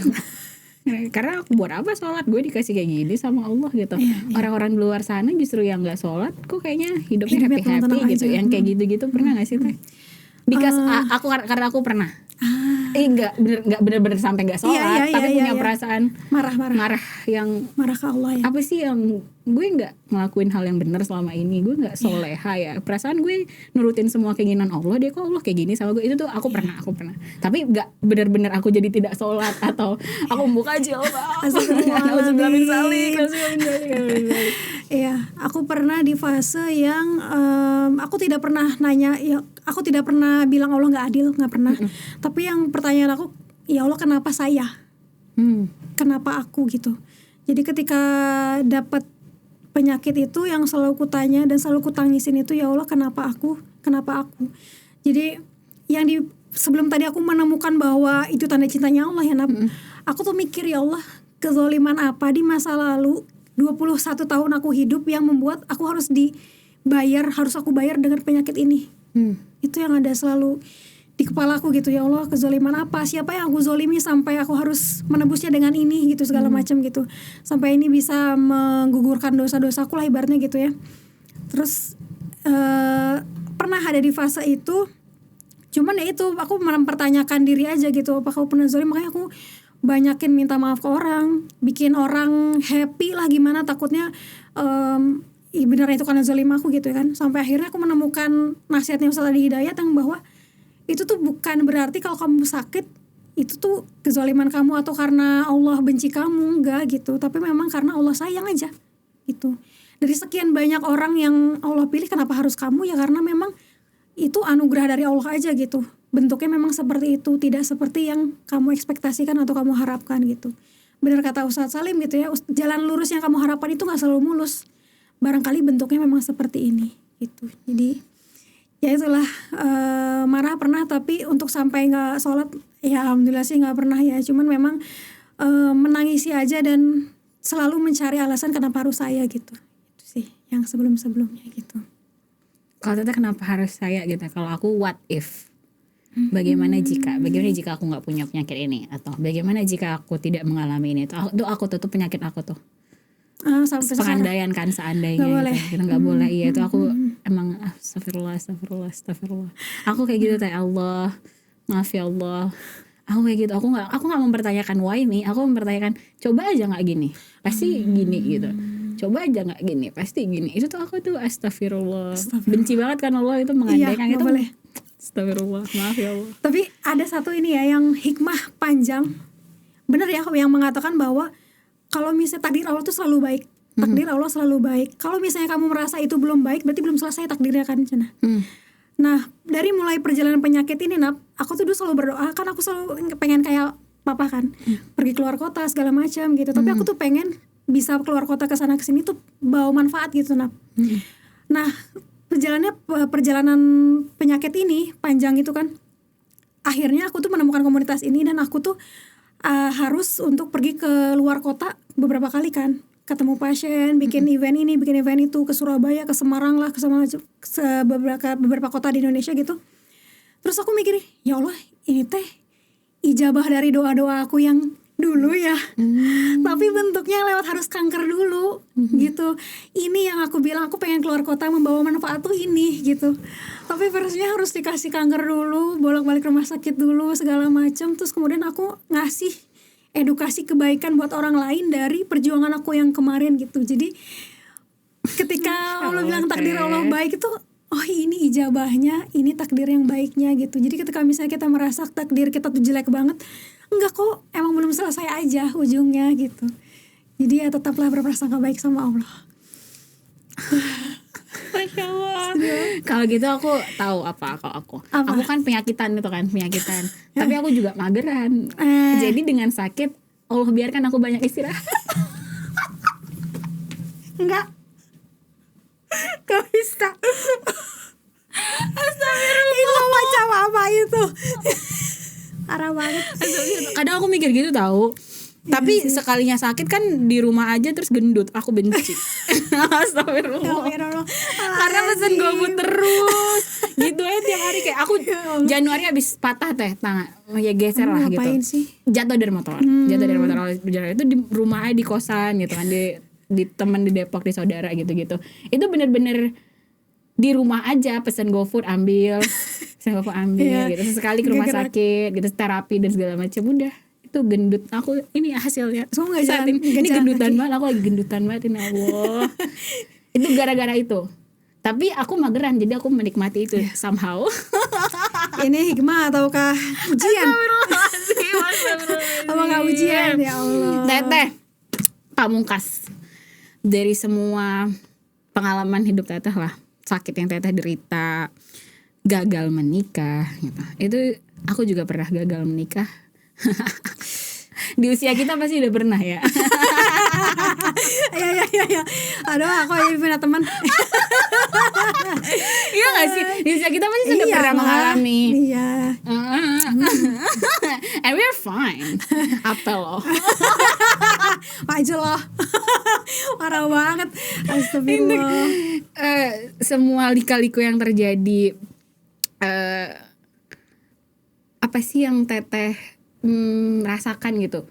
Speaker 2: Karena aku buat apa sholat, gue dikasih kayak gini sama Allah gitu. Orang-orang di luar sana justru yang nggak sholat kok kayaknya hidupnya happy gitu.
Speaker 1: aja.
Speaker 2: Yang kayak gitu-gitu pernah nggak sih Teh? Because karena aku pernah nggak bener-bener sampai nggak sholat, tapi punya perasaan marah yang
Speaker 1: marah ke Allah ya.
Speaker 2: apa sih yang gue nggak ngelakuin hal yang benar selama ini, gue nggak soleha ya, perasaan gue nurutin semua keinginan Allah, dia kok Allah kayak gini sama gue. Itu tuh aku pernah tapi nggak benar-benar aku jadi tidak sholat atau aku membuka jilbab.
Speaker 1: Iya, aku pernah di fase yang aku tidak pernah nanya ya, aku tidak pernah bilang Allah nggak adil, nggak pernah. Tapi yang pertanyaan aku, ya Allah kenapa saya? Kenapa aku gitu? Jadi ketika dapat penyakit itu yang selalu kutanya dan selalu kutangisin itu, ya Allah kenapa aku? Kenapa aku? Jadi yang sebelum tadi aku menemukan bahwa itu tanda cintanya Allah ya Nab, aku tuh mikir ya Allah kezoliman apa di masa lalu 21 tahun aku hidup yang membuat aku harus aku bayar dengan penyakit ini. Itu yang ada selalu di kepala aku gitu, ya Allah, kezoliman apa, siapa yang aku zolimi sampai aku harus menebusnya dengan ini gitu, segala macam gitu, sampai ini bisa menggugurkan dosa-dosaku lah ibaratnya gitu ya. Terus pernah ada di fase itu, cuman ya itu aku mempertanyakan diri aja gitu, apakah aku pernah zolim. Makanya aku banyakin minta maaf ke orang, bikin orang happy lah gimana, takutnya benar itu karena zolim aku gitu kan. Sampai akhirnya aku menemukan nasihatnya Ustaz Adi Hidayat yang bahwa itu tuh bukan berarti kalau kamu sakit itu tuh kezaliman kamu atau karena Allah benci kamu, enggak gitu, tapi memang karena Allah sayang aja gitu. Dari sekian banyak orang yang Allah pilih, kenapa harus kamu? Ya karena memang itu anugerah dari Allah aja gitu. Bentuknya memang seperti itu, tidak seperti yang kamu ekspektasikan atau kamu harapkan gitu. Benar kata Ustadz Salim gitu ya, jalan lurus yang kamu harapkan itu gak selalu mulus. Barangkali bentuknya memang seperti ini gitu. Jadi ya itulah, marah pernah, tapi untuk sampai gak sholat ya alhamdulillah sih gak pernah ya. Cuman memang menangisi aja dan selalu mencari alasan kenapa harus saya gitu. Itu sih yang sebelum-sebelumnya gitu.
Speaker 2: Kalau Teteh kenapa harus saya gitu? Kalau aku what if? Bagaimana jika aku nggak punya penyakit ini, atau bagaimana jika aku tidak mengalami ini? Itu aku tuh penyakit aku tuh.
Speaker 1: Sampai
Speaker 2: Pengandaian kan, seandainya
Speaker 1: gak boleh.
Speaker 2: Gitu. Kita nggak boleh. Iya itu aku emang astagfirullah. Aku kayak gitu, teh Allah, maaf ya Allah. Aku kayak gitu. Aku nggak mempertanyakan why me. Aku mempertanyakan coba aja nggak gini, pasti gini gitu. Coba aja nggak gini, pasti gini. Itu tuh aku tuh astagfirullah. Benci banget kan Allah itu mengandaikan itu.
Speaker 1: Boleh.
Speaker 2: Astagfirullah, maaf ya Allah.
Speaker 1: Tapi ada satu ini ya yang hikmah panjang. Benar ya yang mengatakan bahwa kalau misalnya takdir Allah tuh selalu baik. Takdir Allah selalu baik. Kalau misalnya kamu merasa itu belum baik, berarti belum selesai takdirnya kan, Cina. Nah, dari mulai perjalanan penyakit ini, Nap, aku tuh dulu selalu berdoa, kan aku selalu pengen kayak papa kan, pergi keluar kota segala macam gitu. Tapi aku tuh pengen bisa keluar kota ke sana ke sini tuh bawa manfaat gitu, Nap. Nah, perjalanan penyakit ini panjang itu kan. Akhirnya aku tuh menemukan komunitas ini dan aku tuh harus untuk pergi ke luar kota beberapa kali kan, ketemu pasien, bikin event ini, bikin event itu, ke Surabaya, ke Semarang lah, ke beberapa kota di Indonesia gitu. Terus aku mikir, ya Allah, ini teh ijabah dari doa-doa aku yang dulu ya. Tapi bentuknya lewat harus kanker dulu gitu. Ini yang aku bilang, aku pengen keluar kota membawa manfaat tuh ini gitu. Tapi versinya harus dikasih kanker dulu, bolak-balik rumah sakit dulu segala macam. Terus kemudian aku ngasih edukasi kebaikan buat orang lain dari perjuangan aku yang kemarin gitu. Jadi ketika Allah bilang takdir Allah baik itu, oh ini ijabahnya, ini takdir yang baiknya gitu. Jadi ketika misalnya kita merasa takdir kita tuh jelek banget, enggak kok, emang belum selesai aja ujungnya gitu. Jadi ya tetaplah berprasangka baik sama Allah.
Speaker 2: Masya Allah. Kalau gitu aku tahu apa. Aku kan penyakitan. Tapi aku juga mageran. Jadi dengan sakit Allah biarkan aku banyak istirahat.
Speaker 1: Enggak.
Speaker 2: Gak bisa. Astagfirullah.
Speaker 1: Itu macam apa itu? Parah banget.
Speaker 2: Kadang aku mikir gitu tahu. Tapi sekalinya sakit kan di rumah aja terus gendut, aku benci. Astagfirullah. Karena pesen GoFood terus. Gitu aja tiap hari, kayak aku Januari habis patah teh tangan. Ya geser lah gitu.
Speaker 1: Sih?
Speaker 2: Jatuh dari motor itu di rumah aja, di kosan gitu kan, di teman di Depok, di saudara gitu-gitu. Itu bener-bener di rumah aja pesen GoFood ambil. Gitu. Sesekali ke rumah sakit gitu, terapi dan segala macam, udah. Itu gendut aku, ini hasilnya.
Speaker 1: So,
Speaker 2: ini gendutan banget, aku lagi gendutan banget ini Allah. Itu gara-gara itu. Tapi aku mageran, jadi aku menikmati itu somehow.
Speaker 1: Ini hikmah ataukah ujian? Apakah ujian ya Allah?
Speaker 2: Teteh pamungkas dari semua pengalaman hidup Teteh lah, sakit yang Teteh derita, gagal menikah gitu. Itu aku juga pernah gagal menikah. Di usia kita pasti udah pernah ya.
Speaker 1: Ya. Aduh, aku jadi punya teman.
Speaker 2: Iya nggak sih, di usia kita pasti sudah pernah mengalami.
Speaker 1: Iya.
Speaker 2: And we're fine. Apa loh?
Speaker 1: Aja lah. Parah banget. Astagfirullah.
Speaker 2: Semua lika-liku yang terjadi, apa sih yang teteh rasakan gitu,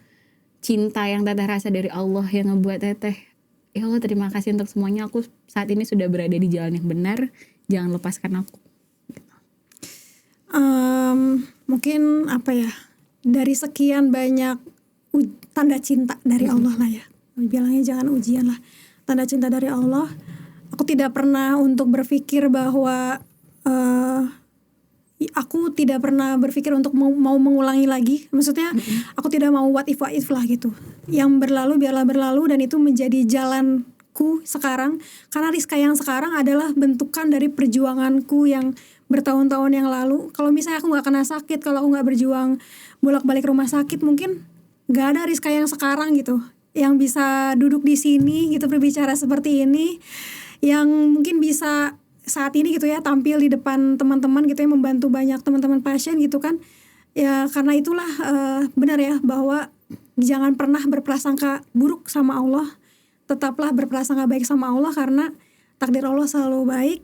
Speaker 2: cinta yang teteh rasa dari Allah yang ngebuat teteh, ya Allah terima kasih untuk semuanya, aku saat ini sudah berada di jalan yang benar, jangan lepaskan aku.
Speaker 1: Mungkin apa ya, dari sekian banyak tanda cinta dari Allah lah ya, bilangnya jangan ujian lah, tanda cinta dari Allah, aku tidak pernah untuk berpikir bahwa aku tidak pernah berpikir untuk mau mengulangi lagi. Maksudnya aku tidak mau what if lah gitu. Yang berlalu biarlah berlalu, dan itu menjadi jalanku sekarang. Karena Rizka yang sekarang adalah bentukan dari perjuanganku yang bertahun-tahun yang lalu. Kalau misalnya aku gak kena sakit, kalau aku gak berjuang bolak-balik rumah sakit, mungkin gak ada Rizka yang sekarang gitu, yang bisa duduk di sini gitu, berbicara seperti ini, yang mungkin bisa saat ini gitu ya tampil di depan teman-teman gitu ya, membantu banyak teman-teman pasien gitu kan ya. Karena itulah benar ya bahwa jangan pernah berprasangka buruk sama Allah, tetaplah berprasangka baik sama Allah, karena takdir Allah selalu baik,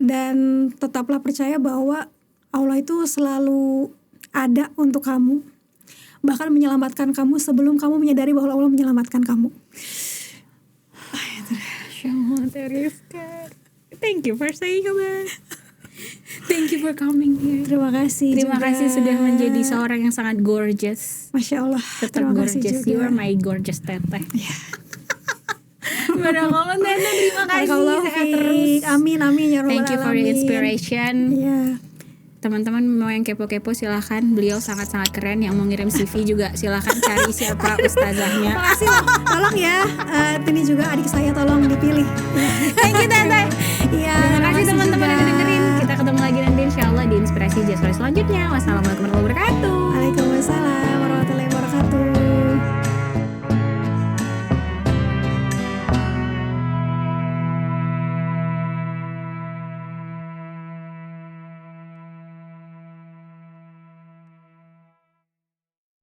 Speaker 1: dan tetaplah percaya bahwa Allah itu selalu ada untuk kamu, bahkan menyelamatkan kamu sebelum kamu menyadari bahwa Allah menyelamatkan kamu.
Speaker 2: Thank you for saying about. Thank you for coming here.
Speaker 1: Terima kasih.
Speaker 2: Terima
Speaker 1: juga.
Speaker 2: kasih sudah menjadi seorang yang sangat gorgeous.
Speaker 1: Masya Allah.
Speaker 2: Tetap
Speaker 1: Terima
Speaker 2: gorgeous.
Speaker 1: kasih juga.
Speaker 2: You are my gorgeous teteh.
Speaker 1: Yeah.
Speaker 2: Barakallah teteh, terima kasih. Sehat terus.
Speaker 1: Amin amin ya rabbal
Speaker 2: Thank you for the
Speaker 1: alamin.
Speaker 2: inspiration.
Speaker 1: Yeah.
Speaker 2: Teman-teman mau yang kepo-kepo silahkan, beliau sangat-sangat keren. Yang mau ngirim CV juga silahkan cari siapa ustazahnya.
Speaker 1: Makasih loh. Tolong ya, ini juga adik saya tolong dipilih.
Speaker 2: Thank you teteh.
Speaker 1: Iya.
Speaker 2: Terima kasih teman-teman yang dengerin. Kita ketemu lagi nanti insyaallah di Inspirasi Jaswari selanjutnya. Wassalamualaikum